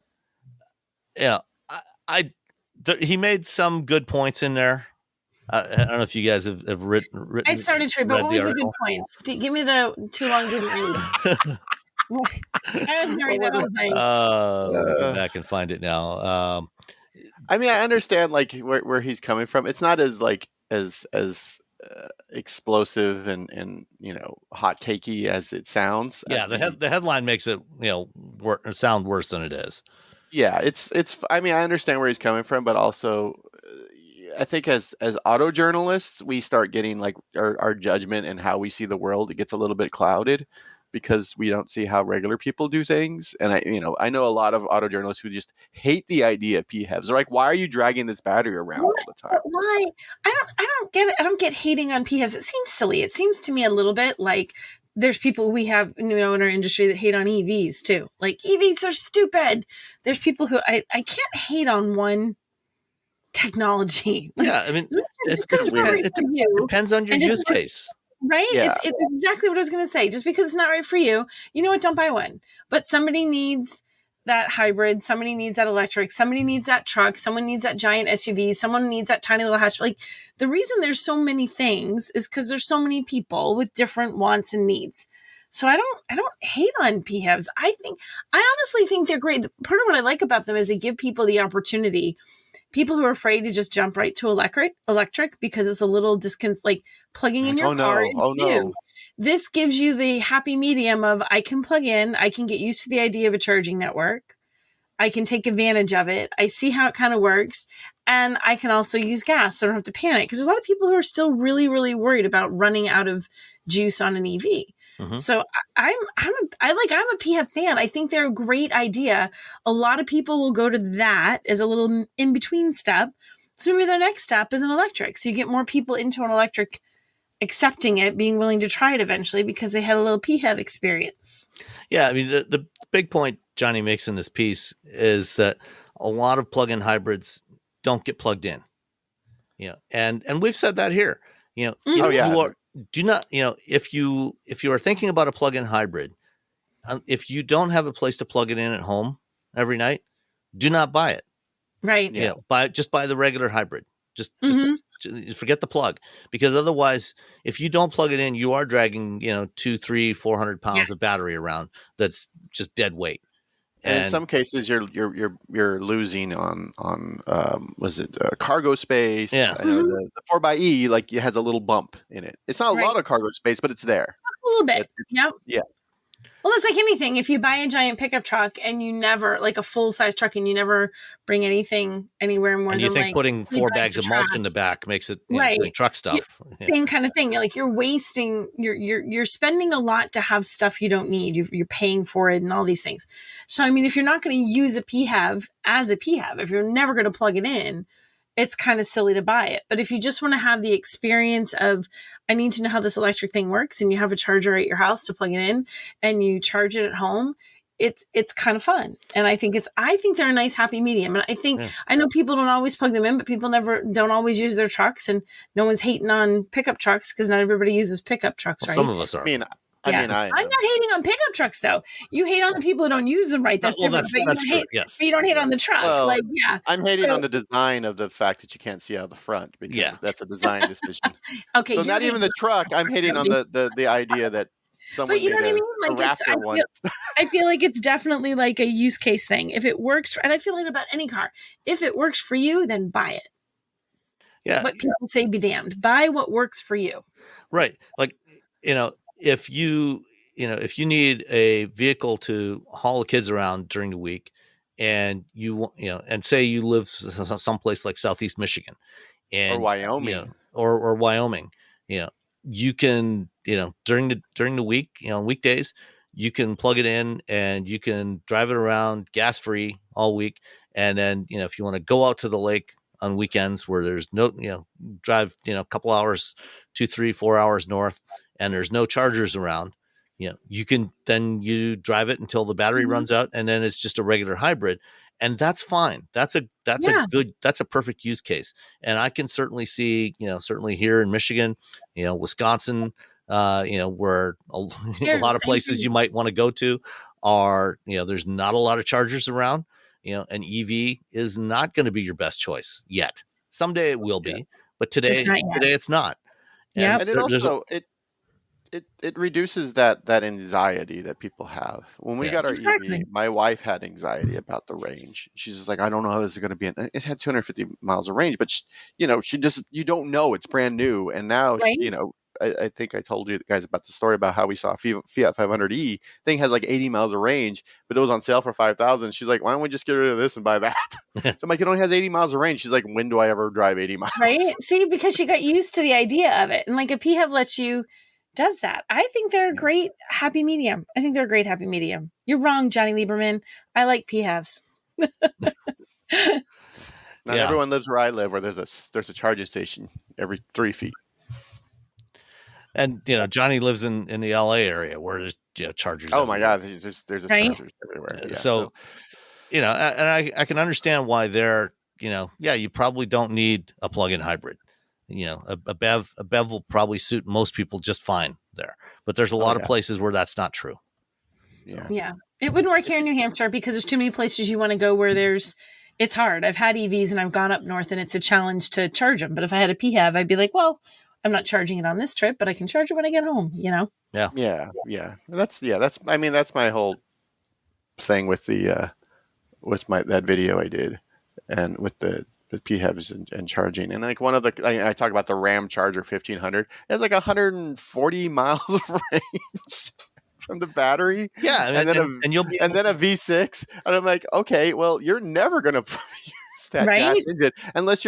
he made some good points in there. I don't know if you guys have written. I started to read, but what was the good points? Give me the too long didn't read. I was hearing that whole thing. Go back and find it now. I mean, I understand like where he's coming from. It's not as like as explosive and hot takey as it sounds. Yeah, the headline makes it sound worse than it is. Yeah, it's. I mean, I understand where he's coming from, but also, I think as auto journalists, we start getting like our judgment and how we see the world. It gets a little bit clouded because we don't see how regular people do things. And I know a lot of auto journalists who just hate the idea of PHEVs. They're like, why are you dragging this battery around all the time? Why? I don't get it. I don't get hating on PHEVs. It seems silly. It seems to me a little bit like there's people we have in our industry that hate on EVs too. Like EVs are stupid. There's people who I can't hate on one technology. Like, yeah, I mean, it depends on your use case. Right? Yeah. It's exactly what I was going to say. Just because it's not right for you, you know what? Don't buy one. But somebody needs that hybrid. Somebody needs that electric. Somebody needs that truck. Someone needs that giant SUV. Someone needs that tiny little hatch. Like the reason there's so many things is because there's so many people with different wants and needs. So I don't hate on PHEVs. I honestly think they're great. Part of what I like about them is they give people the opportunity. People who are afraid to just jump right to electric because it's a little like plugging in your car. No. This gives you the happy medium of I can plug in, I can get used to the idea of a charging network. I can take advantage of it. I see how it kind of works. And I can also use gas, so I don't have to panic. Because there's a lot of people who are still really, really worried about running out of juice on an EV. Mm-hmm. So I'm a PHEV fan. I think they're a great idea. A lot of people will go to that as a little in between step. So maybe their next step is an electric. So you get more people into an electric, accepting it, being willing to try it eventually because they had a little PHEV experience. Yeah, I mean the big point Johnny makes in this piece is that a lot of plug-in hybrids don't get plugged in. And we've said that here. Mm-hmm. Do not, if you are thinking about a plug-in hybrid, if you don't have a place to plug it in at home every night, do not buy it. Right. Just buy the regular hybrid. Just forget the plug, because otherwise, if you don't plug it in, you are dragging 200, 300, 400 pounds of battery around. That's just dead weight. And in some cases, you're losing on was it cargo space? Yeah, I know the 4xe like it has a little bump in it. It's not a lot of cargo space, but it's there. A little bit. Yep. Yeah. Well, it's like anything. If you buy a giant pickup truck and you never, like a full size truck, and you never bring anything anywhere more and than you think putting 4 bags of mulch in the back makes it right truck stuff. Same kind of thing. You're wasting. You're spending a lot to have stuff you don't need. You're paying for it and all these things. So I mean, if you're not going to use a PHEV as a PHEV, if you're never going to plug it in, it's kind of silly to buy it. But if you just want to have the experience of, I need to know how this electric thing works, and you have a charger at your house to plug it in and you charge it at home, it's kind of fun. And I think they're a nice happy medium. And I know people don't always plug them in, but people don't always use their trucks, and no one's hating on pickup trucks because not everybody uses pickup trucks, right? Some of us are. I'm not hating on pickup trucks though. You hate on the people who don't use them, right? That's different. That's true. Yes. But you don't hate on the truck. Well, I'm hating on the design of the fact that you can't see out the front, because that's a design decision. Okay. So not even the truck. I'm hating on the idea that someone. But you know what I mean? Like I feel like it's definitely like a use case thing. If it works, and I feel like about any car, if it works for you, then buy it. Yeah. What people say be damned. Buy what works for you. Right. Like, if you need a vehicle to haul the kids around during the week, and and say you live someplace like Southeast Michigan, or Wyoming, or Wyoming, you can, during the week, weekdays, you can plug it in and you can drive it around gas free all week. And then, if you want to go out to the lake on weekends where there's no, drive, a couple hours, 2, 3, 4 hours north, and there's no chargers around, you can you drive it until the battery runs out, and then it's just a regular hybrid, and that's fine. That's a perfect use case. And I can certainly see, certainly here in Michigan, Wisconsin, where a lot of places you might want to go to are, there's not a lot of chargers around. An EV is not going to be your best choice yet. Someday it will be, but today it's not. Yeah. And it it reduces that anxiety that people have. When we Yeah. got our Exactly. EV, my wife had anxiety about the range. She's just like, I don't know how this is going to be. And it had 250 miles of range, but she just, you don't know, it's brand new. And now Right? I think I told you guys about the story about how we saw a Fiat 500e thing has like 80 miles of range, but it was on sale for 5,000. She's like, why don't we just get rid of this and buy that? So I'm like, it only has 80 miles of range. She's like, when do I ever drive 80 miles? Right? See, because she got used to the idea of it. And like a PHEV lets you does that. I think they're a Yeah. great happy medium. I think they're a great happy medium. You're wrong, Johnny Lieberman. I like PHEVs. Not Yeah. everyone lives where I live, where there's a charging station every 3 feet. And Johnny lives in the LA area where there's chargers. Oh my everywhere. God, there's a Right? chargers everywhere. Yeah, So and I can understand why they're you probably don't need a plug-in hybrid. A BEV will probably suit most people just fine there. But there's a lot of yeah. places where that's not true. Yeah. Yeah. It wouldn't work here in New Hampshire because there's too many places you want to go where it's hard. I've had EVs and I've gone up north and it's a challenge to charge them. But if I had a PHEV, I'd be like, well, I'm not charging it on this trip, but I can charge it when I get home, Yeah. That's my whole thing with the that video I did, and with the PHEVs and charging. And like one of I talk about the Ram Charger 1500. It has like 140 miles of range from the battery. Yeah, and you'll be and then a V6, and I'm like, okay, well, you're never gonna use that Right? gas engine unless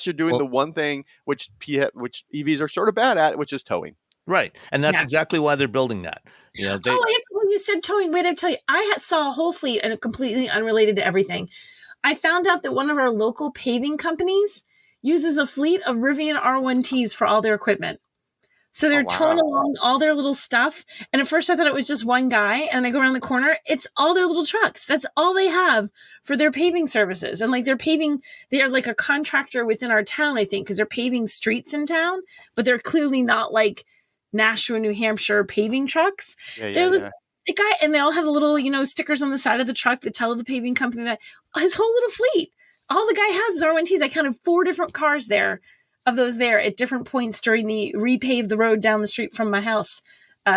you're doing the one thing which EVs are sort of bad at, which is towing. right, and that's Yeah. exactly why they're building that. You said towing. Wait, I tell you, I saw a whole fleet and completely unrelated to everything. I found out that one of our local paving companies uses a fleet of Rivian R1Ts for all their equipment. So they're towing along all their little stuff. And at first I thought it was just one guy. And I go around the corner, it's all their little trucks. That's all they have for their paving services. And like they are like a contractor within our town, I think, because they're paving streets in town, but they're clearly not like Nashua, New Hampshire paving trucks. Yeah. The guy, and they all have little, stickers on the side of the truck that tell the paving company that his whole little fleet, all the guy has is R1Ts. I counted 4 different cars there of those there at different points during the repave the road down the street from my house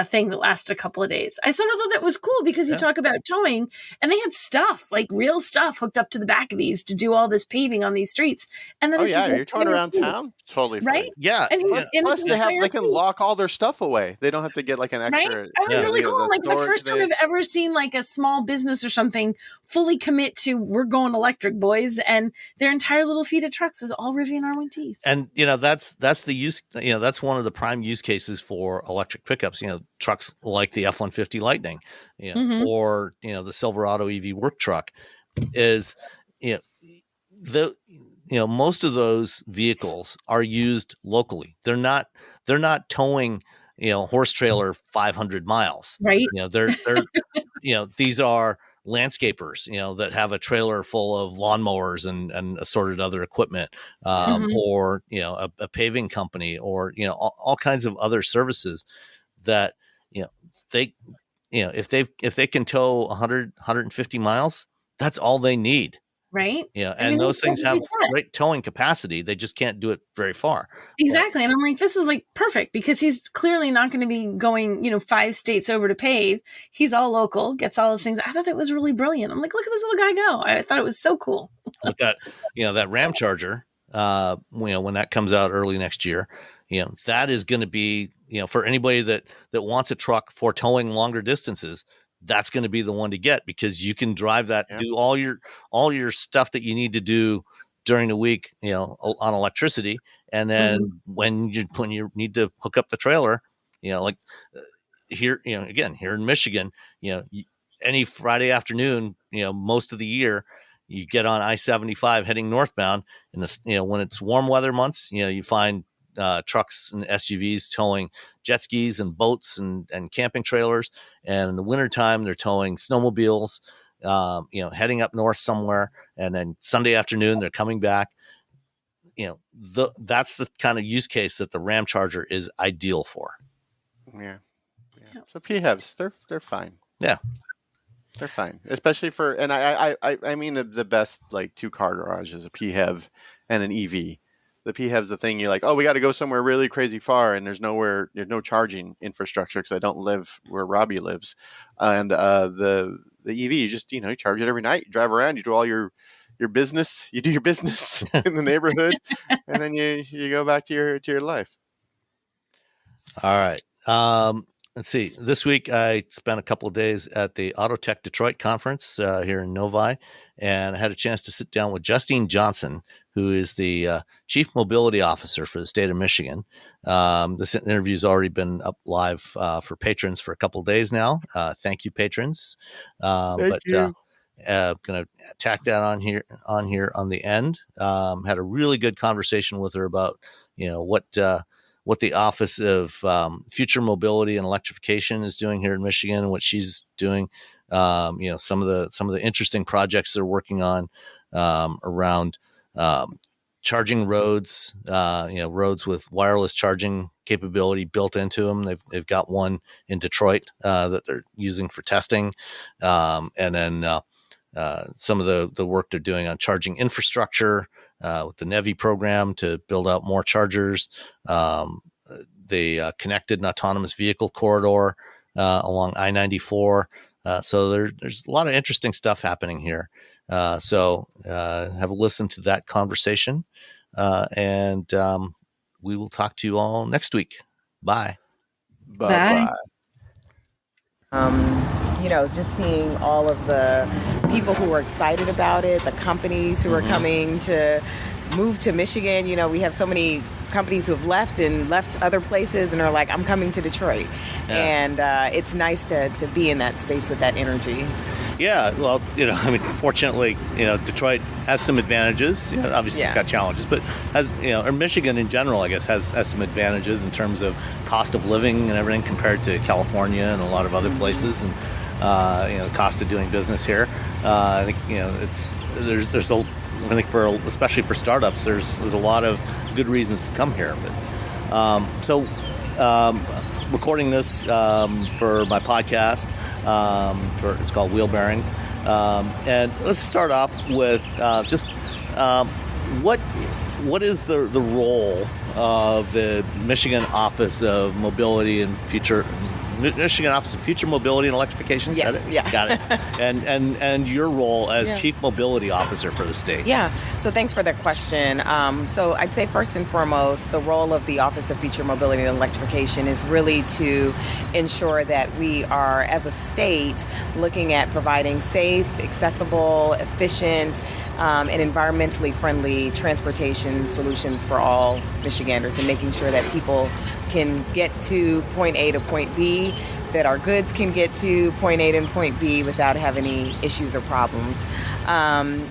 thing that lasted a couple of days. I somehow thought that was cool because you talk about towing, and they had stuff, like real stuff, hooked up to the back of these to do all this paving on these streets. And then you're towing around town, totally fine. right? Yeah, And Plus, they can lock all their stuff away. They don't have to get like an extra. Right? That was really cool. Like the first time I've ever seen like a small business or something fully commit to we're going electric, boys, and their entire little fleet of trucks was all Rivian R1Ts. And that's the use. That's one of the prime use cases for electric pickups. Trucks like the F-150 Lightning, or the Silverado EV work truck, is most of those vehicles are used locally. They're not towing horse trailer 500 miles. Right. They're these are landscapers, that have a trailer full of lawnmowers and assorted other equipment, or a paving company, or all kinds of other services that they if they can tow 150 miles, that's all they need. Right. And those things have great towing capacity. They just can't do it very far. Exactly. And I'm like, this is like perfect because he's clearly not going to be going, 5 states over to pave. He's all local, gets all those things. I thought that was really brilliant. I'm like, look at this little guy go. I thought it was so cool. With that, that Ram Charger, when that comes out early next year, that is going to be, for anybody that wants a truck for towing longer distances, that's going to be the one to get, because you can drive that, do all your stuff that you need to do during the week, on electricity. And then when you need to hook up the trailer, like here, again, here in Michigan, any Friday afternoon, most of the year, you get on I-75 heading northbound, and when it's warm weather months, you find trucks and SUVs towing jet skis and boats and camping trailers. And in the wintertime, they're towing snowmobiles, heading up north somewhere. And then Sunday afternoon, they're coming back. That's the kind of use case that the Ram Charger is ideal for. Yeah. So PHEVs, they're fine. Yeah. They're fine, especially for, and I mean the best like 2-car garage is a PHEV and an EV. the PHEV's the thing. You're like, oh, we got to go somewhere really crazy far, and there's no charging infrastructure because I don't live where Robbie lives. And the EV, you just you charge it every night. You drive around, you do all your business, you do your business in the neighborhood, and then you go back to your life. All right. Let's see. This week I spent a couple of days at the Autotech Detroit conference here in Novi, and I had a chance to sit down with Justine Johnson, who is the Chief Mobility Officer for the state of Michigan. This interview's already been up live for patrons for a couple of days now. Thank you, patrons. Thank you. Going to tack that on here on the end. Had a really good conversation with her about what the Office of Future Mobility and Electrification is doing here in Michigan, and what she's doing. Some of the interesting projects they're working on around charging roads. Roads with wireless charging capability built into them. They've got one in Detroit that they're using for testing, and then some of the work they're doing on charging infrastructure. With the NEVI program to build out more chargers, the connected and autonomous vehicle corridor along I-94. So there's a lot of interesting stuff happening here. So have a listen to that conversation, and we will talk to you all next week. Bye. Bye. Just seeing all of the people who are excited about it, the companies who are coming to move to Michigan. We have so many companies who have left other places and are like, I'm coming to Detroit. Yeah. And it's nice to be in that space with that energy. Yeah, well, fortunately, Detroit has some advantages. Obviously it's got challenges, but or Michigan in general, I guess, has some advantages in terms of cost of living and everything compared to California and a lot of other places, and cost of doing business here. I think there's especially for startups, there's a lot of good reasons to come here. But recording this for my podcast. It's called Wheel Bearings, and let's start off with what is the role of the Michigan Office of Mobility and Future Mobility and Electrification? Yes, yeah. Got it. And your role as Chief Mobility Officer for the state. Yeah, so thanks for that question. So I'd say first and foremost, the role of the Office of Future Mobility and Electrification is really to ensure that we are, as a state, looking at providing safe, accessible, efficient, and environmentally friendly transportation solutions for all Michiganders, and making sure that people can get to point A to point B, that our goods can get to point A and point B without having any issues or problems.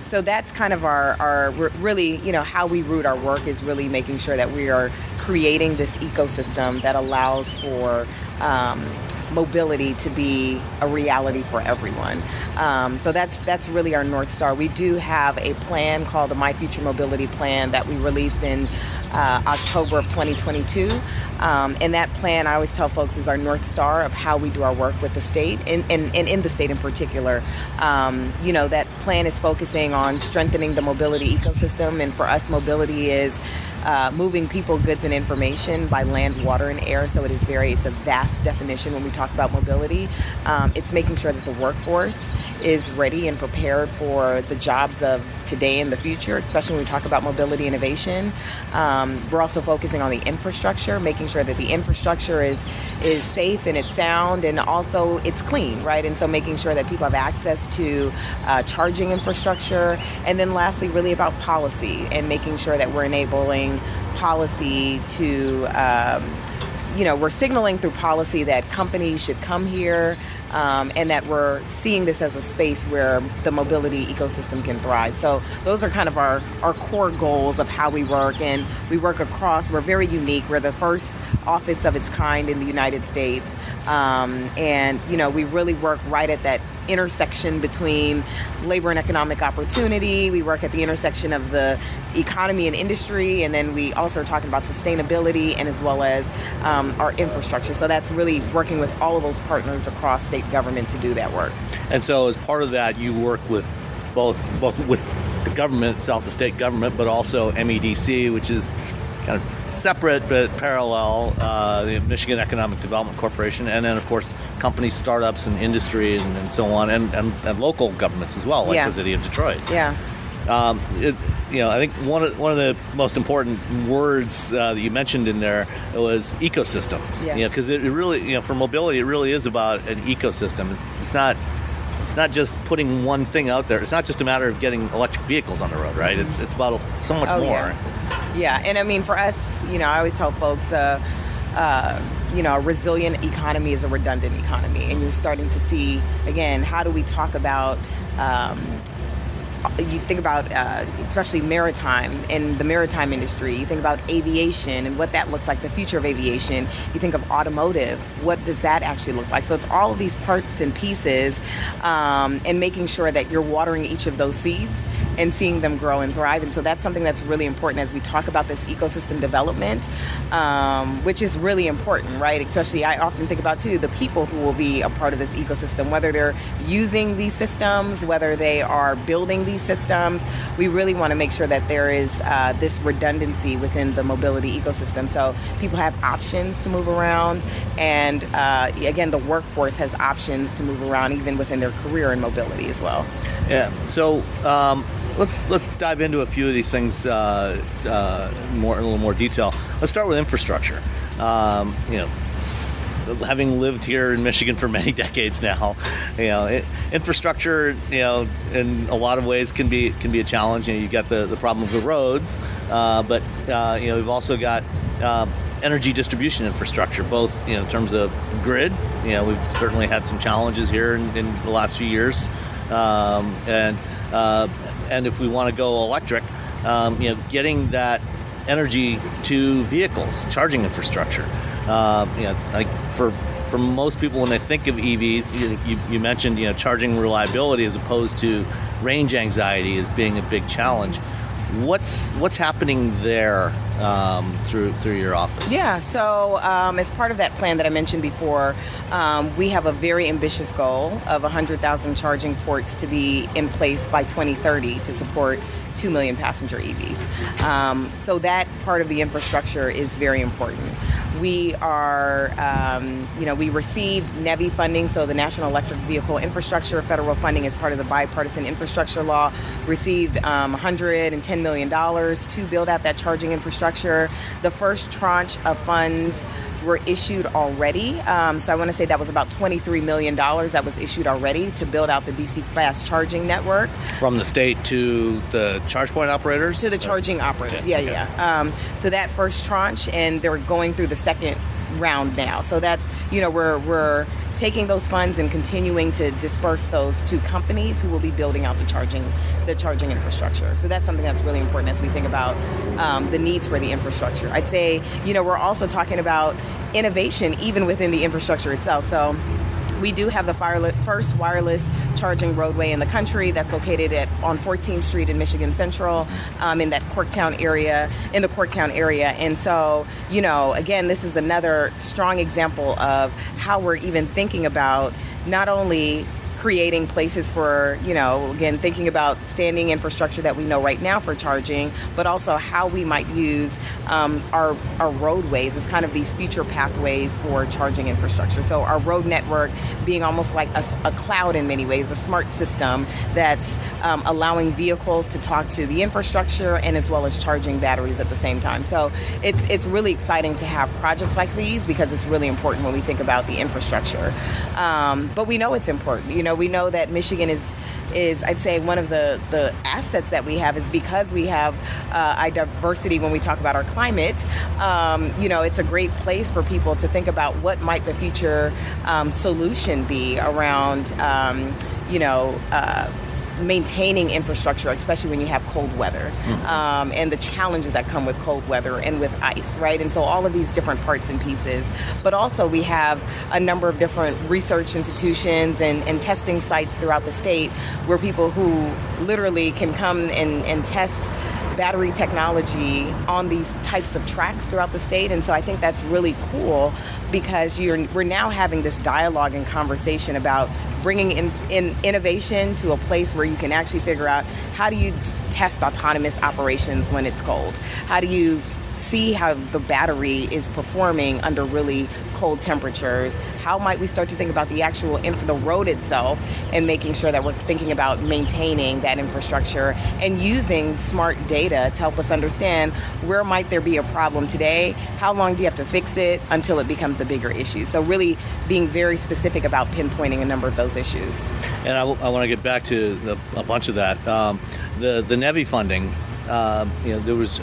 So that's kind of our really, how we root our work is really making sure that we are creating this ecosystem that allows for mobility to be a reality for everyone. So that's really our North Star. We do have a plan called the My Future Mobility Plan that we released in October of 2022. And that plan, I always tell folks, is our North Star of how we do our work with the state, and in the state in particular. That plan is focusing on strengthening the mobility ecosystem. And for us, mobility is moving people, goods, and information by land, water, and air. So it's a vast definition when we talk about mobility. It's making sure that the workforce is ready and prepared for the jobs of today and the future, especially when we talk about mobility innovation. We're also focusing on the infrastructure, making sure that the infrastructure is safe and it's sound, and also it's clean, right? And so making sure that people have access to charging infrastructure. And then lastly, really about policy and making sure that we're enabling policy to, we're signaling through policy that companies should come here, and that we're seeing this as a space where the mobility ecosystem can thrive. So those are kind of our core goals of how we work. And we work across, we're very unique. We're the first office of its kind in the United States. And, we really work right at that intersection between labor and economic opportunity. We work at the intersection of the economy and industry, and then we also are talking about sustainability and as well as our infrastructure. So that's really working with all of those partners across state government to do that work. And so as part of that, you work with both with the government itself, the state government, but also MEDC, which is kind of separate but parallel, the Michigan Economic Development Corporation, and then of course companies, startups, and industry, and so on, and local governments as well, like the city of Detroit. Yeah. I think one of the most important words that you mentioned in there was ecosystem. Yes. Because it really, for mobility, it really is about an ecosystem. It's not just putting one thing out there. It's not just a matter of getting electric vehicles on the road, right? It's about so much more. Yeah, and I mean, for us, I always tell folks, a resilient economy is a redundant economy. And you're starting to see, again, how do we talk about, you think about especially maritime and the maritime industry. You think about aviation and what that looks like, the future of aviation. You think of automotive. What does that actually look like? So it's all of these parts and pieces, and making sure that you're watering each of those seeds and seeing them grow and thrive. And so that's something that's really important as we talk about this ecosystem development, which is really important, right? Especially, I often think about, too, the people who will be a part of this ecosystem, whether they're using these systems, whether they are building these systems. We really want to make sure that there is this redundancy within the mobility ecosystem. So people have options to move around. And again, the workforce has options to move around even within their career in mobility as well. Yeah. So let's dive into a few of these things in a little more detail. Let's start with infrastructure. Having lived here in Michigan for many decades now, infrastructure, in a lot of ways can be a challenge. You got the problem of the roads, but we've also got energy distribution infrastructure, both in terms of grid. We've certainly had some challenges here in the last few years, and if we want to go electric, getting that energy to vehicles, charging infrastructure. Like for most people, when they think of EVs, you mentioned charging reliability as opposed to range anxiety as being a big challenge. What's happening there through your office? Yeah, so as part of that plan that I mentioned before, we have a very ambitious goal of 100,000 charging ports to be in place by 2030 to support 2 million passenger EVs. So that part of the infrastructure is very important. We are, we received NEVI funding, so the National Electric Vehicle Infrastructure federal funding as part of the bipartisan infrastructure law, received $110 million to build out that charging infrastructure. The first tranche of funds were issued already. So I want to say that was about $23 million that was issued already to build out the DC fast charging network. From the state to the charge point operators? To the charging operators, okay. Yeah. So that first tranche, and they're going through the second round now. So that's, we're taking those funds and continuing to disperse those to companies who will be building out the charging infrastructure. So that's something that's really important as we think about the needs for the infrastructure. I'd say, we're also talking about innovation even within the infrastructure itself. So we do have the first wireless charging roadway in the country that's located on 14th Street in Michigan Central, in the Corktown area. And so, again, this is another strong example of how we're even thinking about not only creating places for, again, thinking about standing infrastructure that we know right now for charging, but also how we might use our roadways as kind of these future pathways for charging infrastructure. So our road network being almost like a cloud in many ways, a smart system that's allowing vehicles to talk to the infrastructure and as well as charging batteries at the same time. So it's really exciting to have projects like these because it's really important when we think about the infrastructure. But we know it's important. We know that Michigan is I'd say one of the assets that we have is because we have a diversity when we talk about our climate. It's a great place for people to think about what might the future solution be around, maintaining infrastructure, especially when you have cold weather, and the challenges that come with cold weather and with ice, right? And so all of these different parts and pieces. But also we have a number of different research institutions and testing sites throughout the state where people who literally can come and test battery technology on these types of tracks throughout the state. And so I think that's really cool because we're now having this dialogue and conversation about bringing in innovation to a place where you can actually figure out how do you test autonomous operations when it's cold? How do you see how the battery is performing under really cold temperatures? How might we start to think about the actual the road itself and making sure that we're thinking about maintaining that infrastructure and using smart data to help us understand where might there be a problem today? How long do you have to fix it until it becomes a bigger issue? So really being very specific about pinpointing a number of those issues. And I want to get back to a bunch of that. The NEVI funding. I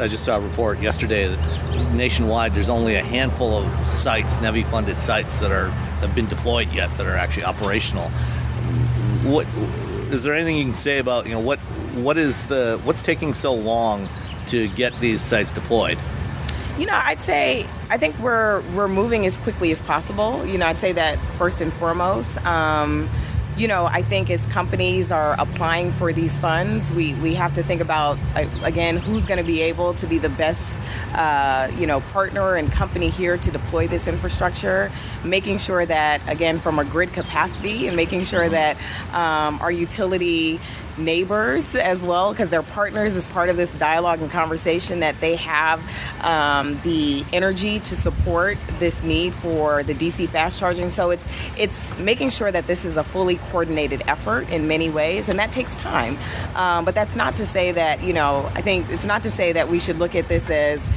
just saw a report yesterday that nationwide there's only a handful of sites, NEVI-funded sites, that have been deployed yet, that are actually operational. What is there anything you can say about what's taking so long to get these sites deployed? I think we're moving as quickly as possible. I'd say that first and foremost. I think as companies are applying for these funds, we have to think about, again, who's going to be able to be the best, partner and company here to deploy this infrastructure, making sure that, again, from a grid capacity and making sure that our utility neighbors as well, because they're partners as part of this dialogue and conversation, that they have the energy to support this need for the DC fast charging. So it's making sure that this is a fully coordinated effort in many ways, and that takes time. But that's not to say that, I think it's not to say that we should look at this as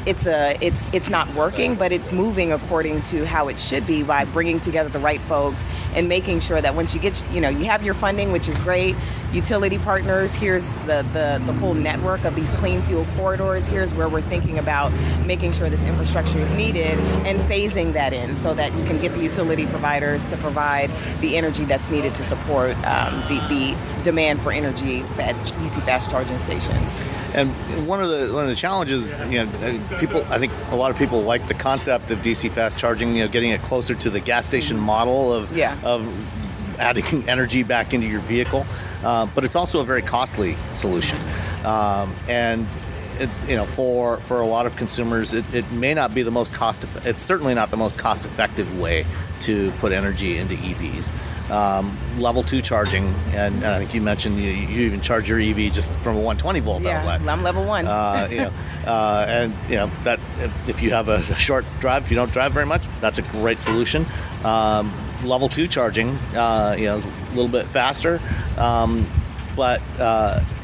it's not working, but it's moving according to how it should be, by bringing together the right folks and making sure that once you get, you have your funding, which is great, utility partners, here's the full network of these clean fuel corridors, here's where we're thinking about making sure this infrastructure is needed and phasing that in so that you can get the utility providers to provide the energy that's needed to support the demand for energy at DC fast charging stations. And one of the challenges, I think a lot of people like the concept of DC fast charging, getting it closer to the gas station model of adding energy back into your vehicle. But it's also a very costly solution. And for a lot of consumers, it may not be the most it's certainly not the most cost-effective way to put energy into EVs. Level 2 charging, and I think you mentioned you even charge your EV just from a 120 volt outlet. I'm level 1. And that if you have a short drive, if you don't drive very much, that's a great solution. Level 2 charging, is a little bit faster, but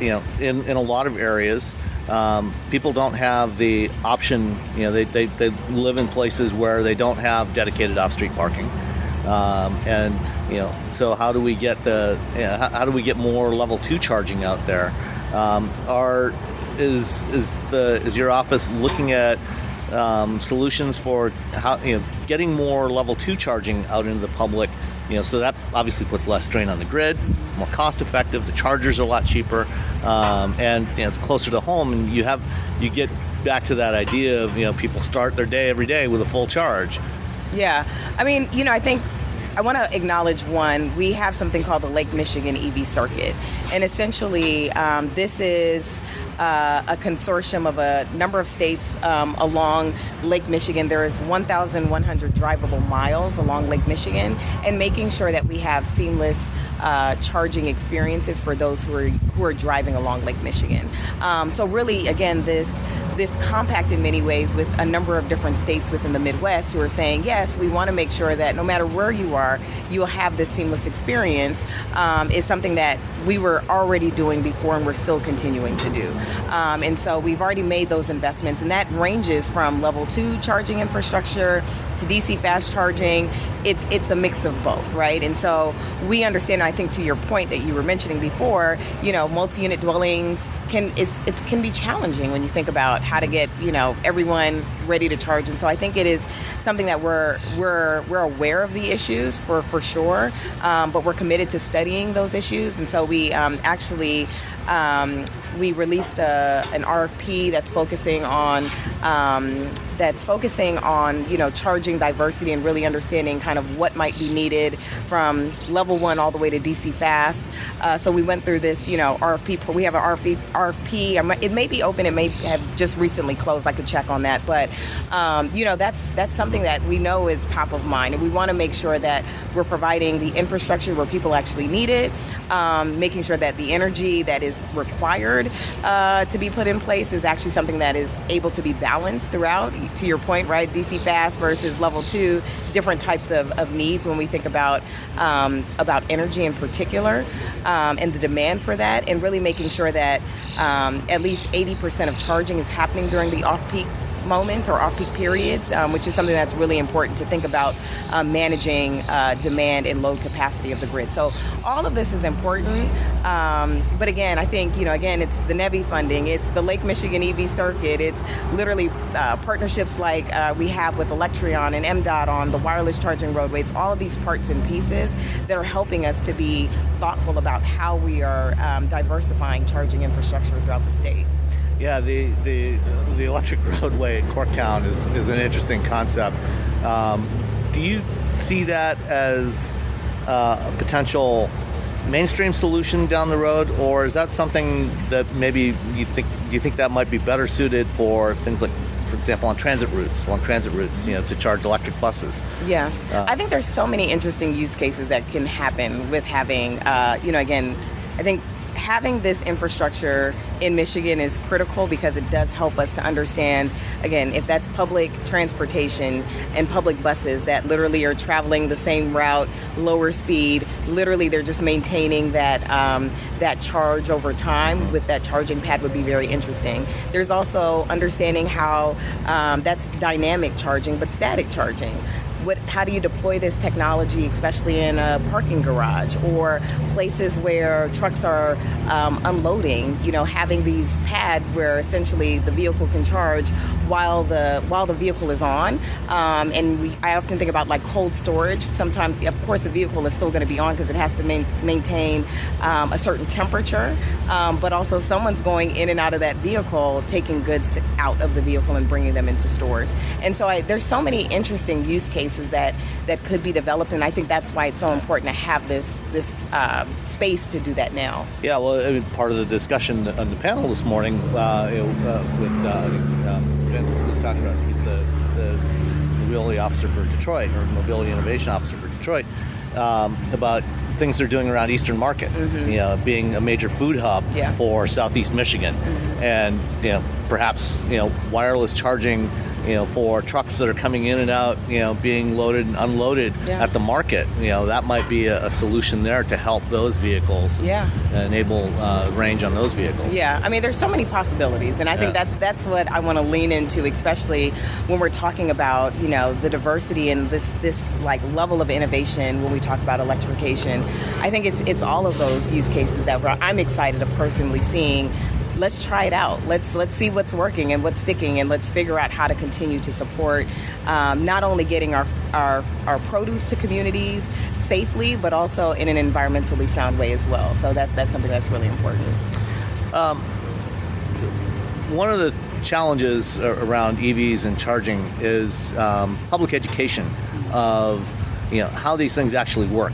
in a lot of areas, people don't have the option. They live in places where they don't have dedicated off-street parking. So how do we get how do we get more level 2 charging out there? Is your office looking at solutions for how getting more level 2 charging out into the public? So that obviously puts less strain on the grid, more cost effective. The chargers are a lot cheaper, and it's closer to home. And you get back to that idea of people start their day every day with a full charge. Yeah, I think I want to acknowledge we have something called the Lake Michigan EV Circuit, and essentially this is a consortium of a number of states along Lake Michigan. There is 1,100 drivable miles along Lake Michigan, and making sure that we have seamless charging experiences for those who are driving along Lake Michigan. So really, again, this compact in many ways with a number of different states within the Midwest who are saying, yes, we want to make sure that no matter where you are, you'll have this seamless experience, is something that we were already doing before and we're still continuing to do. And so we've already made those investments, and that ranges from level 2 charging infrastructure to DC fast charging. It's a mix of both, right? And so we understand, I think to your point that you were mentioning before, multi-unit dwellings can be challenging when you think about how to get, everyone ready to charge. And so I think it is something that we're aware of the issues for sure, but we're committed to studying those issues. And so we we released an RFP that's focusing on that's focusing on, charging diversity and really understanding kind of what might be needed from level 1 all the way to DC fast. So we went through this, RFP. We have an RFP. It may be open. It may have just recently closed. I could check on that. But, that's something that we know is top of mind. And we want to make sure that we're providing the infrastructure where people actually need it, making sure that the energy that is required to be put in place is actually something that is able to be balanced throughout. To your point, right? DC fast versus level 2, different types of needs when we think about energy in particular, and the demand for that, and really making sure that at least 80% of charging is happening during the off-peak moments or off-peak periods, which is something that's really important to think about managing demand and load capacity of the grid. So all of this is important. But again, I think, again, it's the NEVI funding, it's the Lake Michigan EV circuit, it's literally partnerships like we have with Electrion and MDOT on the wireless charging roadway. It's all of these parts and pieces that are helping us to be thoughtful about how we are diversifying charging infrastructure throughout the state. Yeah, the electric roadway in Corktown is an interesting concept. Do you see that as a potential mainstream solution down the road, or is that something that maybe you think that might be better suited for things like, for example, long transit routes, to charge electric buses? Yeah, I think there's so many interesting use cases that can happen with having, again, I think having this infrastructure in Michigan is critical because it does help us to understand, again, if that's public transportation and public buses that literally are traveling the same route, lower speed, literally they're just maintaining that that charge over time with that charging pad would be very interesting. There's also understanding how that's dynamic charging, but static charging. How do you deploy this technology, especially in a parking garage or places where trucks are unloading? Having these pads where essentially the vehicle can charge while the vehicle is on. I often think about like cold storage. Sometimes, of course, the vehicle is still going to be on because it has to maintain a certain temperature. But also, someone's going in and out of that vehicle, taking goods out of the vehicle and bringing them into stores. And so there's so many interesting use cases that could be developed, and I think that's why it's so important to have this space to do that now. Yeah, well, part of the discussion on the panel this morning with Vince was talking about, he's the mobility officer for Detroit, or mobility innovation officer for Detroit, about things they're doing around Eastern Market, being a major food hub for Southeast Michigan, and perhaps wireless charging for trucks that are coming in and out, being loaded and unloaded at the market. That might be a solution there to help those vehicles, enable range on those vehicles. Yeah, I mean, there's so many possibilities, and I think that's what I want to lean into, especially when we're talking about, the diversity and this like level of innovation when we talk about electrification. I think it's all of those use cases that I'm excited of personally seeing. Let's try it out. Let's see what's working and what's sticking, and let's figure out how to continue to support not only getting our produce to communities safely, but also in an environmentally sound way as well. So that's something that's really important. One of the challenges around EVs and charging is public education of how these things actually work.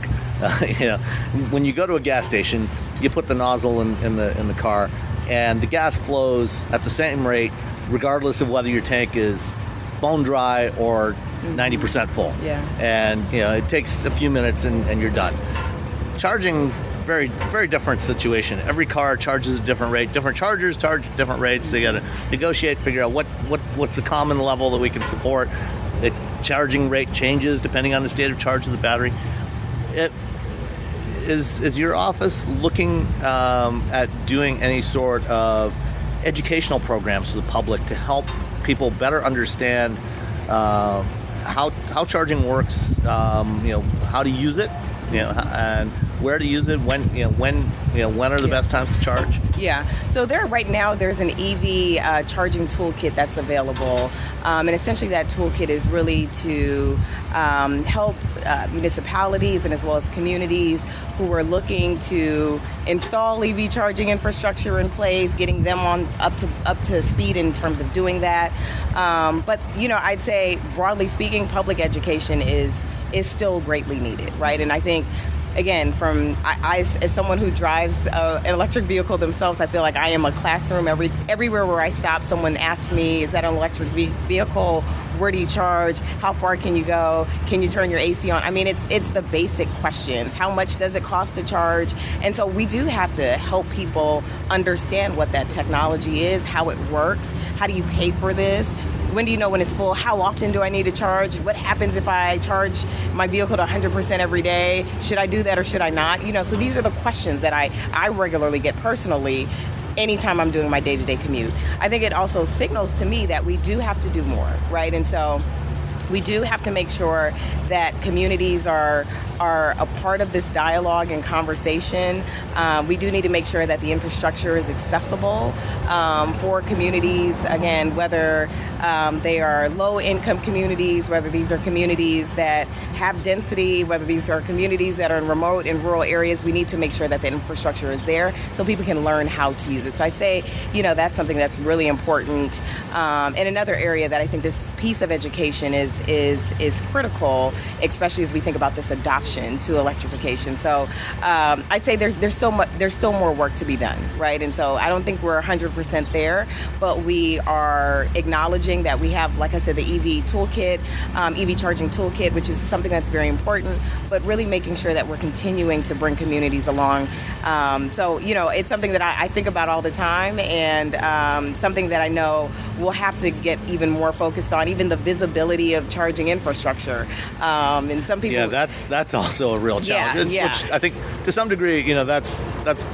When you go to a gas station, you put the nozzle in the car, and the gas flows at the same rate regardless of whether your tank is bone dry or 90% full. Yeah. And it takes a few minutes and you're done. Charging, very, very different situation. Every car charges at a different rate. Different chargers charge at different rates. So you got to negotiate, figure out what's the common level that we can support. The charging rate changes depending on the state of charge of the battery. Is your office looking at doing any sort of educational programs to the public to help people better understand how charging works, how to use it, and where to use it, when are the best times to charge? Yeah, so right now there's an EV charging toolkit that's available, and essentially that toolkit is really to help municipalities and as well as communities who are looking to install EV charging infrastructure in place, getting them up to speed in terms of doing that. But I'd say broadly speaking, public education is still greatly needed, right? And I think, again, I as someone who drives an electric vehicle themselves, I feel like I am a classroom. Everywhere where I stop, someone asks me, is that an electric vehicle? Where do you charge? How far can you go? Can you turn your AC on? I mean, it's the basic questions. How much does it cost to charge? And so we do have to help people understand what that technology is, how it works, how do you pay for this? When do you know when it's full? How often do I need to charge? What happens if I charge my vehicle to 100% every day? Should I do that or should I not? So these are the questions that I regularly get personally anytime I'm doing my day-to-day commute. I think it also signals to me that we do have to do more, right? And so we do have to make sure that communities are a part of this dialogue and conversation. We do need to make sure that the infrastructure is accessible for communities, again, whether they are low-income communities, whether these are communities that have density, whether these are communities that are in remote and rural areas. We need to make sure that the infrastructure is there so people can learn how to use it. So I'd say, that's something that's really important. And another area that I think this piece of education is critical, especially as we think about this adoption to electrification. So I'd say there's still more work to be done, right? And so I don't think we're 100% there, but we are acknowledging that we have, like I said, the EV toolkit, EV charging toolkit, which is something that's very important, but really making sure that we're continuing to bring communities along. So it's something that I think about all the time, and something that I know we'll have to get even more focused on, even the visibility of charging infrastructure. And some people... Yeah, that's also a real challenge. Yeah. Which I think to some degree, that's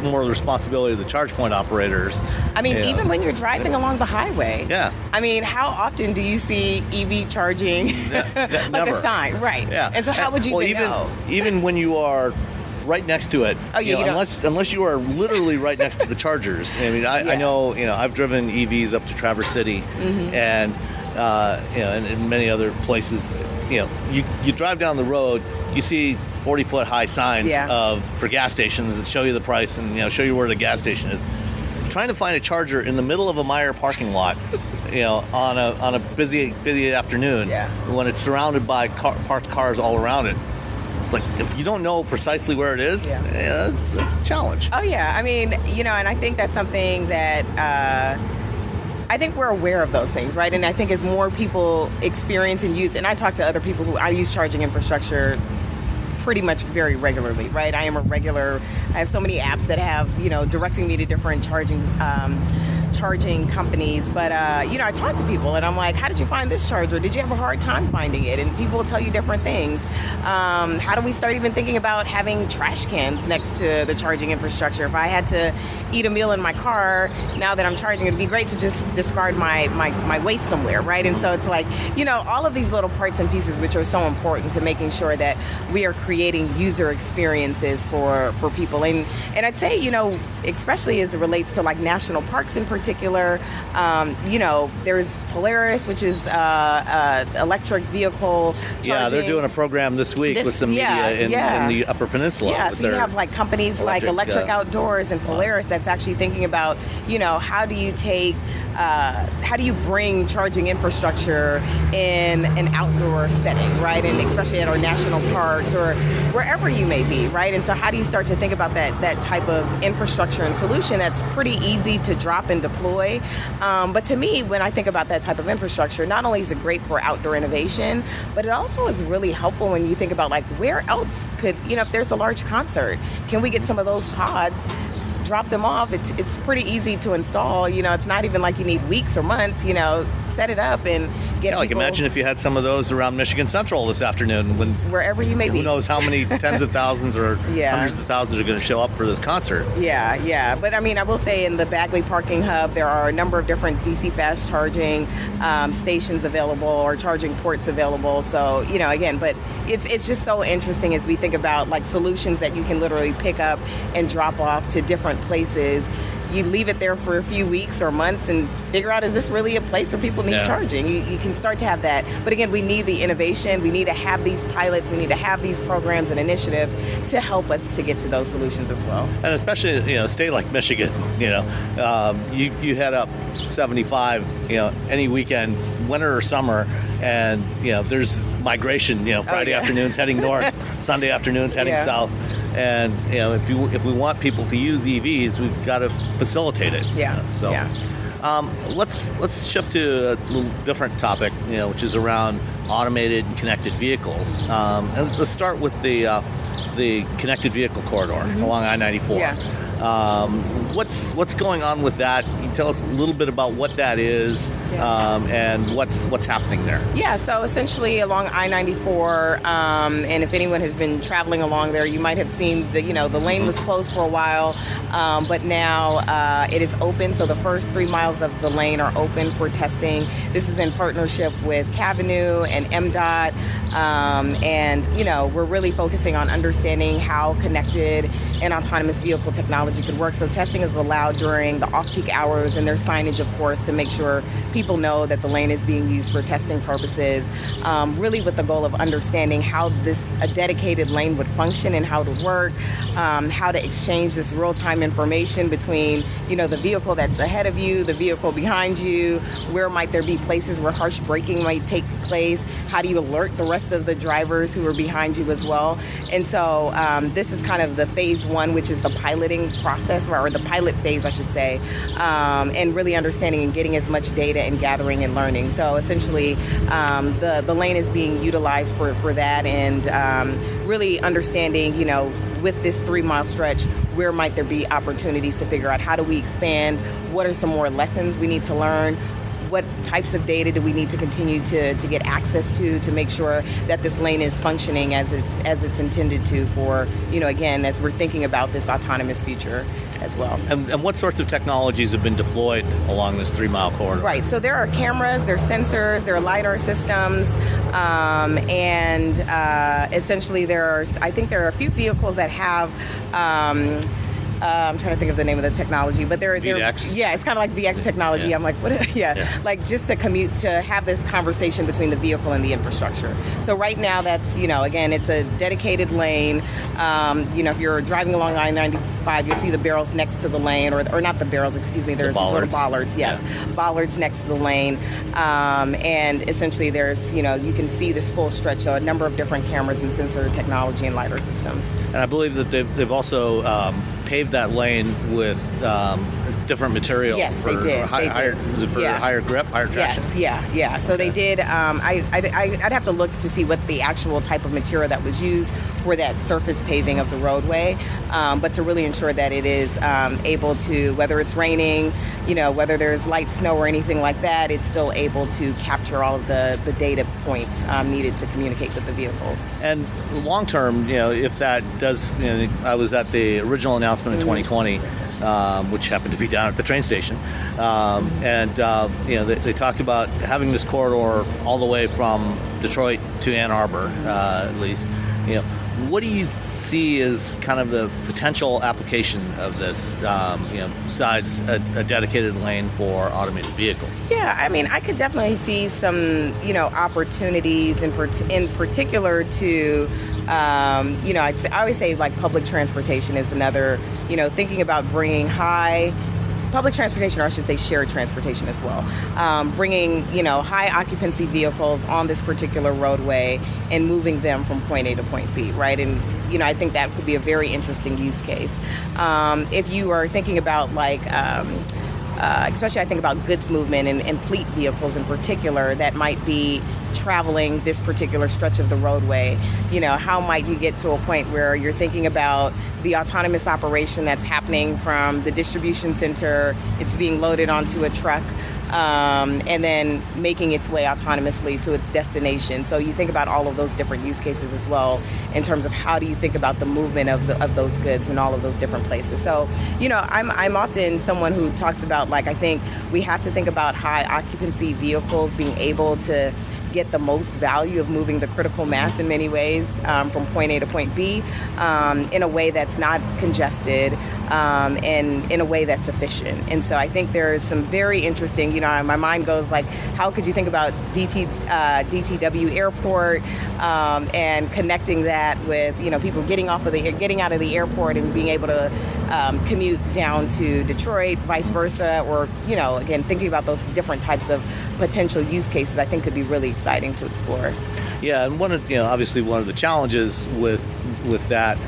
more the responsibility of the charge point operators. I mean, even when you're driving along the highway. Yeah. I mean, how often do you see EV charging like never. a sign? Right. Yeah. And so how would you even know? Even when you are right next to it. Oh, yeah, unless you are literally right next to the chargers. I mean, I know, I've driven EVs up to Traverse City, and and many other places. You drive down the road, you see 40-foot high signs for gas stations that show you the price and show you where the gas station is. Trying to find a charger in the middle of a Meijer parking lot, on a busy afternoon, when it's surrounded by parked cars all around it. It's like, if you don't know precisely where it is, that's a challenge. Oh yeah, I mean, and I think that's something that. I think we're aware of those things, right? And I think as more people experience and use, and I talk to other people who I use charging infrastructure pretty much very regularly, right? I have so many apps that have, directing me to different charging companies. But, I talk to people and I'm like, how did you find this charger? Did you have a hard time finding it? And people will tell you different things. How do we start even thinking about having trash cans next to the charging infrastructure? If I had to eat a meal in my car, now that I'm charging, it'd be great to just discard my waste somewhere, right? And so it's like, all of these little parts and pieces which are so important to making sure that we are creating user experiences for people. And I'd say, especially as it relates to like national parks in particular, there's Polaris, which is electric vehicle charging. Yeah, they're doing a program this week with some media in the Upper Peninsula. Yeah, so you have like companies like Electric Outdoors and Polaris that's actually thinking about, how do you bring charging infrastructure in an outdoor setting, right? And especially at our national parks or wherever you may be, right? And so how do you start to think about that type of infrastructure and solution that's pretty easy to drop and deploy? But to me, when I think about that type of infrastructure, not only is it great for outdoor innovation, but it also is really helpful when you think about like where else could, if there's a large concert, can we get some of those pods, drop them off? It's pretty easy to install. It's not even like you need weeks or months. set it up and get Yeah, like people imagine if you had some of those around Michigan Central this afternoon when wherever you may be. who knows how many tens of thousands or Yeah. hundreds of thousands are going to show up for this concert. Yeah. But I mean, I will say in the Bagley parking hub, there are a number of different DC fast charging stations available or charging ports available. So, again, but it's just so interesting as we think about like solutions that you can literally pick up and drop off to different places. You leave it there for a few weeks or months and figure out, is this really a place where people need charging? You can start to have that. But again, we need the innovation. We need to have these pilots. We need to have these programs and initiatives to help us to get to those solutions as well. And especially, a state like Michigan, you head up 75, any weekend, winter or summer, and, there's migration, Friday afternoons heading north, Sunday afternoons heading south. And if we want people to use EVs, we've got to facilitate it. Let's shift to a little different topic, which is around automated and connected vehicles. And let's start with the connected vehicle corridor along I-94. What's going on with that? Can you tell us a little bit about what that is and what's happening there? Yeah, so essentially along I-94, and if anyone has been traveling along there, you might have seen the lane was closed for a while, but now it is open. So the first 3 miles of the lane are open for testing. This is in partnership with Cavenue and MDOT, and we're really focusing on understanding how connected and autonomous vehicle technology could work. So testing is allowed during the off-peak hours, and there's signage, of course, to make sure people know that the lane is being used for testing purposes, really with the goal of understanding how a dedicated lane would function and how to work, how to exchange this real-time information between, the vehicle that's ahead of you, the vehicle behind you, where might there be places where harsh braking might take place, how do you alert the rest of the drivers who are behind you as well. And so this is kind of the phase one, which is the piloting process, or the pilot phase, I should say, and really understanding and getting as much data and gathering and learning. So essentially, the lane is being utilized for that, and really understanding, with this 3 mile stretch, where might there be opportunities to figure out how do we expand, what are some more lessons we need to learn, what types of data do we need to continue to get access to make sure that this lane is functioning as it's intended to for, again, as we're thinking about this autonomous future as well. And what sorts of technologies have been deployed along this 3 mile corridor? Right, so there are cameras, there are sensors, there are LiDAR systems, and essentially I think there are a few vehicles that have I'm trying to think of the name of the technology, but they're VX? Yeah, it's kind of like VX technology. Yeah. I'm like, what? Yeah, like just to have this conversation between the vehicle and the infrastructure. So right now, that's again, it's a dedicated lane. If you're driving along I-95, you'll see the barrels next to the lane, or not the barrels, excuse me. There's these little bollards. Yes, bollards next to the lane, and essentially there's you can see this full stretch. So a number of different cameras and sensor technology and LiDAR systems. And I believe that they've also paved that lane with different material. Yes, they did. Higher grip, higher traction? Yes, yeah. So they did. I'd have to look to see what the actual type of material that was used for that surface paving of the roadway, but to really ensure that it is able to, whether it's raining, whether there's light snow or anything like that, it's still able to capture all of the data points needed to communicate with the vehicles. And long term, if that does, I was at the original announcement in 2020, which happened to be down at the train station, and they talked about having this corridor all the way from Detroit to Ann Arbor, at least. What do you see as kind of the potential application of this, besides a dedicated lane for automated vehicles? Yeah, I mean, I could definitely see some, opportunities in particular to, I always say like public transportation is another, thinking about bringing public transportation, or I should say shared transportation as well, bringing, high occupancy vehicles on this particular roadway and moving them from point A to point B, right? And, I think that could be a very interesting use case. If you are thinking about especially I think about goods movement and fleet vehicles in particular that might be traveling this particular stretch of the roadway, how might you get to a point where you're thinking about the autonomous operation that's happening from the distribution center, it's being loaded onto a truck, and then making its way autonomously to its destination. So you think about all of those different use cases as well in terms of how do you think about the movement of those goods in all of those different places. So, I'm often someone who talks about, like, I think we have to think about high occupancy vehicles being able to get the most value of moving the critical mass in many ways, from point A to point B, in a way that's not congested, and in a way that's efficient. And so I think there's some very interesting, my mind goes like, how could you think about DTW Airport, and connecting that with, people getting out of the airport and being able to commute down to Detroit, vice versa, or, again, thinking about those different types of potential use cases, I think could be really exciting to explore. Yeah, and obviously one of the challenges with that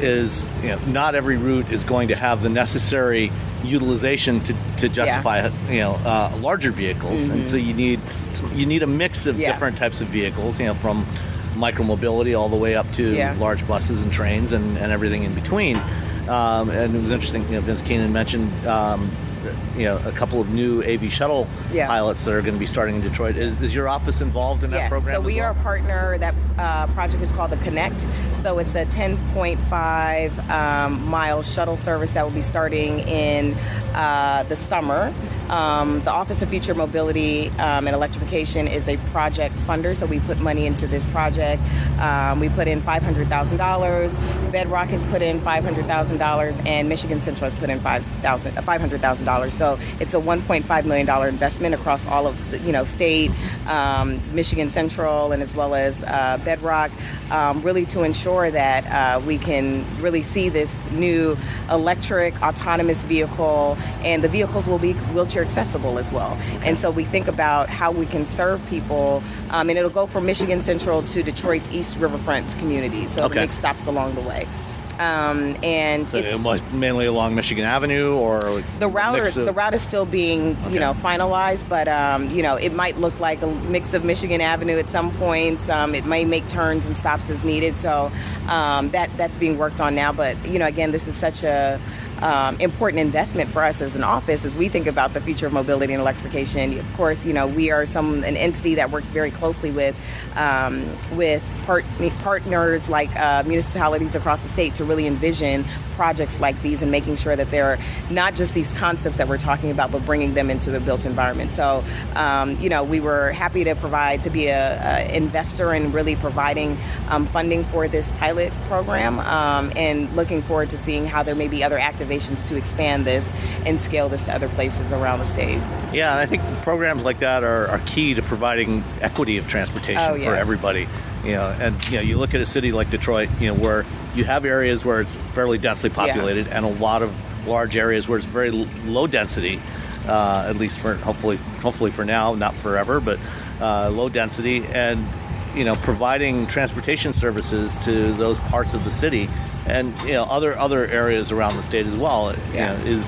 is, not every route is going to have the necessary utilization to justify, larger vehicles, and so you need a mix of different types of vehicles, from micromobility all the way up to large buses and trains and everything in between. And it was interesting, Vince Keenan mentioned, a couple of new AV shuttle pilots that are going to be starting in Detroit. Is your office involved in that program? So we are a partner. That project is called the Connect. So it's a 10.5 mile shuttle service that will be starting in the summer. The Office of Future Mobility and Electrification is a project funder, so we put money into this project. We put in $500,000. Bedrock has put in $500,000, and Michigan Central has put in $500,000. So it's a $1.5 million investment across all of the, state, Michigan Central, and as well as Bedrock, really to ensure that we can really see this new electric autonomous vehicle, and the vehicles will be wheelchair accessible as well. And so we think about how we can serve people, and it'll go from Michigan Central to Detroit's East Riverfront community. So it'll make stops along the way. And it's mainly along Michigan Avenue, or the route is still being finalized, but it might look like a mix of Michigan Avenue at some points. It may make turns and stops as needed, so that's being worked on now. But again, this is such a important investment for us as an office as we think about the future of mobility and electrification. Of course, we are an entity that works very closely with partners like municipalities across the state to really envision projects like these and making sure that they're not just these concepts that we're talking about, but bringing them into the built environment. So, we were happy to be a investor in really providing funding for this pilot program, and looking forward to seeing how there may be other activations to expand this and scale this to other places around the state. Yeah, and I think programs like that are key to providing equity of transportation for everybody. You look at a city like Detroit, where you have areas where it's fairly densely populated, and a lot of large areas where it's very low density, at least for hopefully for now, not forever, but low density, and providing transportation services to those parts of the city, and other areas around the state as well. Is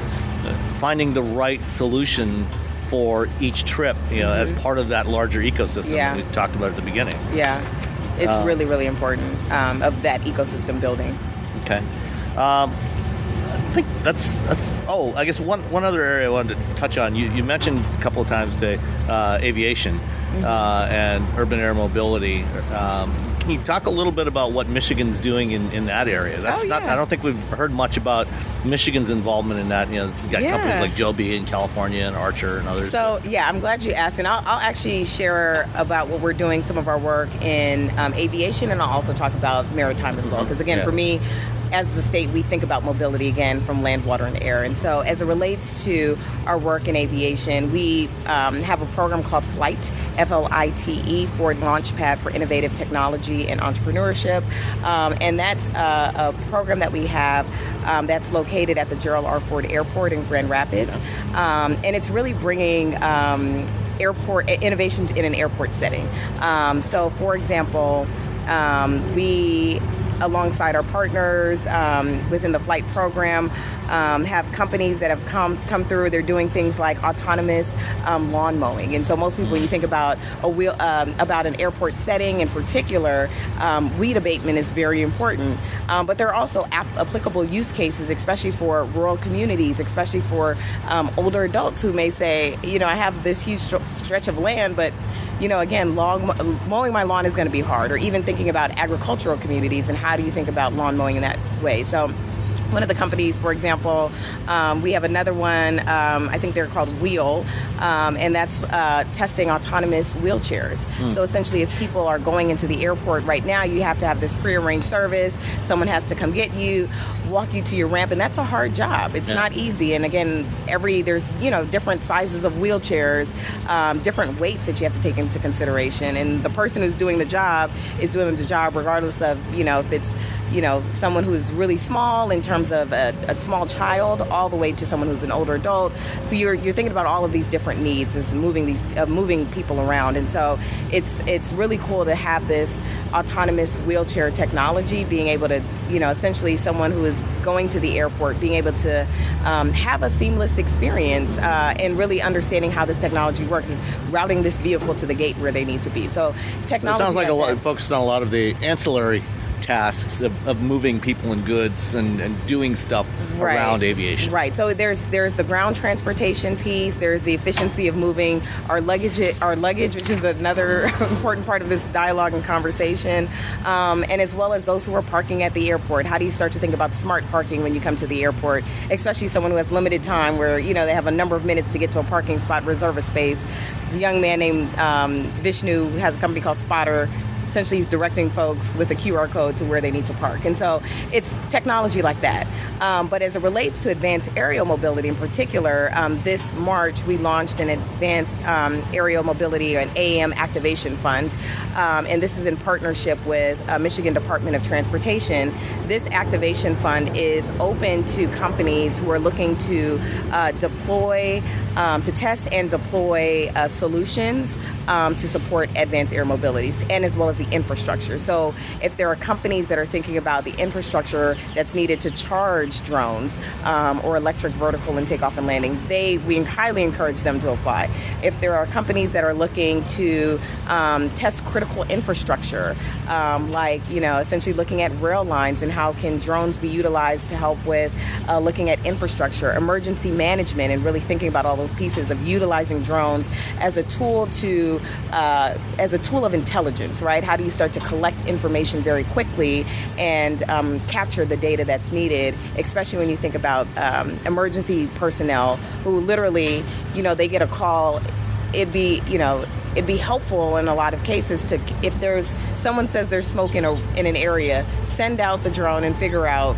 finding the right solution for each trip, as part of that larger ecosystem that we talked about at the beginning. Yeah. It's really, really important, of that ecosystem building. Okay. I think that's. Oh, I guess one other area I wanted to touch on. You mentioned a couple of times today, aviation and urban air mobility. Can you talk a little bit about what Michigan's doing in that area? I don't think we've heard much about Michigan's involvement in that. You've got companies like Joby in California and Archer and others. So, I'm glad you asked. And I'll actually share about what we're doing, some of our work in aviation, and I'll also talk about maritime as well. Because, again, for me, as the state, we think about mobility, again, from land, water, and air. And so as it relates to our work in aviation, we have a program called FLITE, F-L-I-T-E, Ford Launchpad for Innovative Technology and Entrepreneurship. And that's a program that we have that's located at the Gerald R. Ford Airport in Grand Rapids. And it's really bringing airport innovations in an airport setting. So, for example, we alongside our partners within the flight program, have companies that have come through. They're doing things like autonomous lawn mowing. And so most people, when you think about about an airport setting in particular, weed abatement is very important. But there are also applicable use cases, especially for rural communities, especially for older adults who may say, I have this huge stretch of land, but again, mowing my lawn is going to be hard. Or even thinking about agricultural communities and how do you think about lawn mowing in that way. So one of the companies, for example, we have another one, I think they're called Wheel, and that's testing autonomous wheelchairs. So essentially, as people are going into the airport right now, you have to have this prearranged service. Someone has to come get you, walk you to your ramp, and that's a hard job. It's not easy. And again, there's different sizes of wheelchairs, different weights that you have to take into consideration. And the person who's doing the job is doing the job regardless of, if it's someone who's really small in terms of a small child, all the way to someone who's an older adult. So you're thinking about all of these different needs as moving people around. And so it's really cool to have this autonomous wheelchair technology, being able to, essentially someone who is going to the airport, being able to have a seamless experience and really understanding how this technology works is routing this vehicle to the gate where they need to be. So technology. It sounds like focused on a lot of the ancillary tasks of moving people and goods and doing stuff around aviation. Right. So there's the ground transportation piece. There's the efficiency of moving our luggage, which is another important part of this dialogue and conversation. And as well as those who are parking at the airport. How do you start to think about smart parking when you come to the airport, especially someone who has limited time where, they have a number of minutes to get to a parking spot, reserve a space. There's a young man named Vishnu who has a company called Spotter. Essentially, he's directing folks with a QR code to where they need to park. And so it's technology like that. But as it relates to advanced aerial mobility in particular, this March we launched an advanced aerial mobility, an AAM activation fund. And this is in partnership with Michigan Department of Transportation. This activation fund is open to companies who are looking to to test and deploy solutions to support advanced air mobilities, and as well as the infrastructure. So if there are companies that are thinking about the infrastructure that's needed to charge drones or electric vertical and takeoff and landing, we highly encourage them to apply. If there are companies that are looking to test critical infrastructure, essentially looking at rail lines and how can drones be utilized to help with looking at infrastructure, emergency management, and really thinking about all those pieces of utilizing drones as a tool of intelligence, right? How do you start to collect information very quickly and capture the data that's needed, especially when you think about emergency personnel who literally, they get a call. It'd be helpful in a lot of cases to, if there's someone says there's smoke in an area, send out the drone and figure out,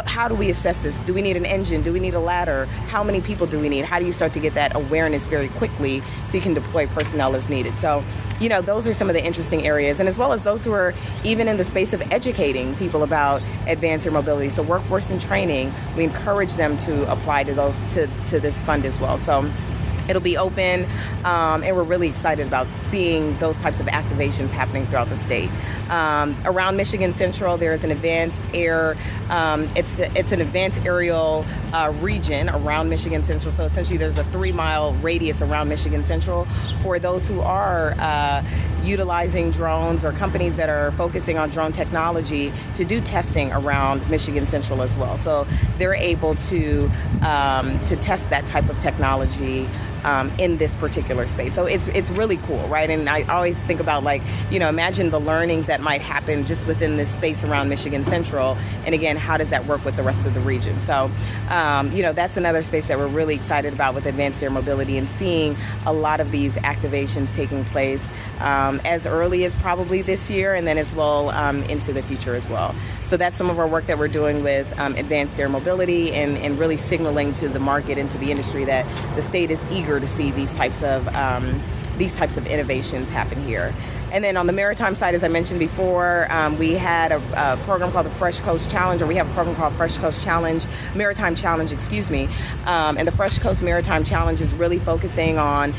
how do we assess this? Do we need an engine? Do we need a ladder? How many people do we need? How do you start to get that awareness very quickly so you can deploy personnel as needed? So, those are some of the interesting areas, and as well as those who are even in the space of educating people about advanced air mobility. So workforce and training, we encourage them to apply to those to this fund as well. So it'll be open, and we're really excited about seeing those types of activations happening throughout the state. Around Michigan Central, there is an advanced air, it's an advanced aerial region around Michigan Central. So essentially there's a 3-mile radius around Michigan Central for those who are utilizing drones or companies that are focusing on drone technology to do testing around Michigan Central as well. So they're able to test that type of technology in this particular space. So it's really cool, right? And I always think about imagine the learnings that might happen just within this space around Michigan Central. And again, how does that work with the rest of the region? So, that's another space that we're really excited about with advanced air mobility and seeing a lot of these activations taking place as early as probably this year and then as well into the future as well. So that's some of our work that we're doing with advanced air mobility and really signaling to the market and to the industry that the state is eager to see these types of innovations happen here. And then on the maritime side, as I mentioned before, we had a program called the Fresh Coast Challenge, or we have a program called Fresh Coast Challenge, Maritime Challenge, and the Fresh Coast Maritime Challenge is really focusing on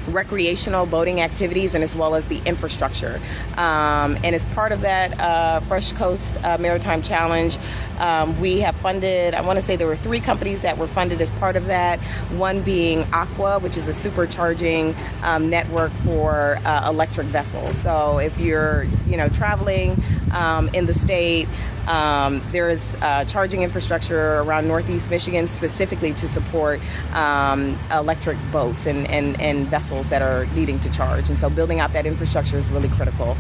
recreational boating activities, and as well as the infrastructure. And as part of that Fresh Coast Maritime Challenge, we have funded, I want to say there were 3 companies that were funded as part of that, one being Aqua, which is a supercharging network for electric vessels. So if you're, traveling in the state, there's charging infrastructure around Northeast Michigan specifically to support electric boats and vessels that are needing to charge. And so building out that infrastructure is really critical.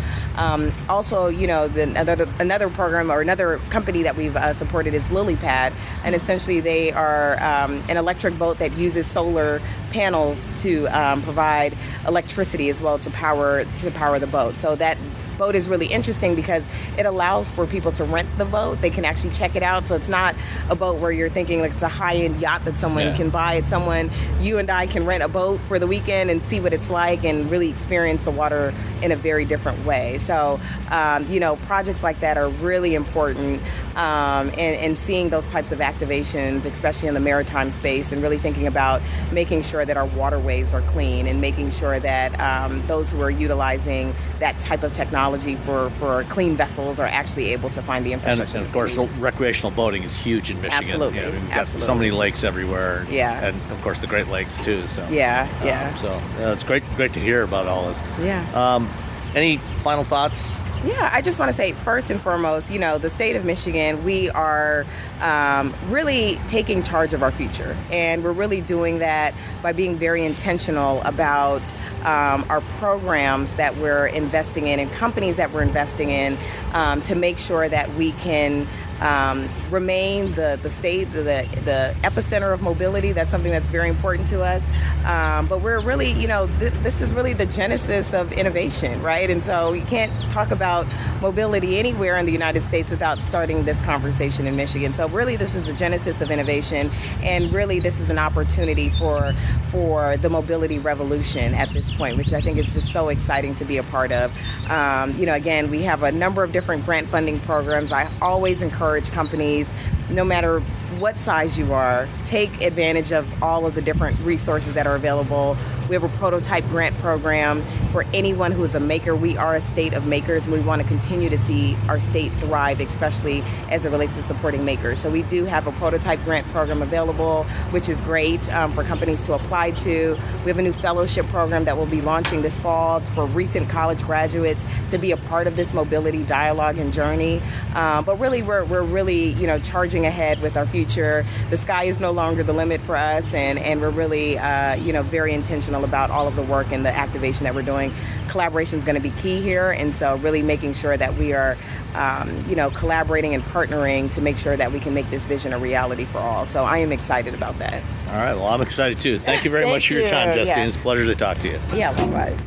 Also, another program or another company that we've supported is LilyPad. And essentially they are an electric boat that uses solar panels to provide electricity as well to power the boat. So that boat is really interesting because it allows for people to rent the boat. They can actually check it out. So it's not a boat where you're thinking like it's a high-end yacht that someone can buy. It's someone, you and I can rent a boat for the weekend and see what it's like and really experience the water in a very different way. So, projects like that are really important, and seeing those types of activations, especially in the maritime space, and really thinking about making sure that our waterways are clean and making sure that those who are utilizing that type of technology for clean vessels are actually able to find the infrastructure. And of course, recreational boating is huge in Michigan. Absolutely. We've got so many lakes everywhere. Yeah. And of course, the Great Lakes too. So it's great to hear about all this. Yeah. Any final thoughts? Yeah, I just want to say, first and foremost, the state of Michigan, we are really taking charge of our future. And we're really doing that by being very intentional about our programs that we're investing in and companies that we're investing in to make sure that we can remain the state, the epicenter of mobility. That's something that's very important to us. But we're really, this is really the genesis of innovation, right? And so you can't talk about mobility anywhere in the United States without starting this conversation in Michigan. So really, this is the genesis of innovation. And really, this is an opportunity for the mobility revolution at this point, which I think is just so exciting to be a part of. Again, we have a number of different grant funding programs. I always encourage companies, no matter what size you are, take advantage of all of the different resources that are available. We have a prototype grant program for anyone who is a maker. We are a state of makers, and we want to continue to see our state thrive, especially as it relates to supporting makers. So we do have a prototype grant program available, which is great for companies to apply to. We have a new fellowship program that we'll be launching this fall for recent college graduates to be a part of this mobility dialogue and journey. But really, we're really, charging ahead with our future. The sky is no longer the limit for us, and we're really, very intentional about all of the work and the activation that we're doing. Collaboration is going to be key here, and so really making sure that we are, collaborating and partnering to make sure that we can make this vision a reality for all. So I am excited about that. All right. Well, I'm excited too. Thank you very much for your time, Justine. It's a pleasure to talk to you. Yeah, likewise.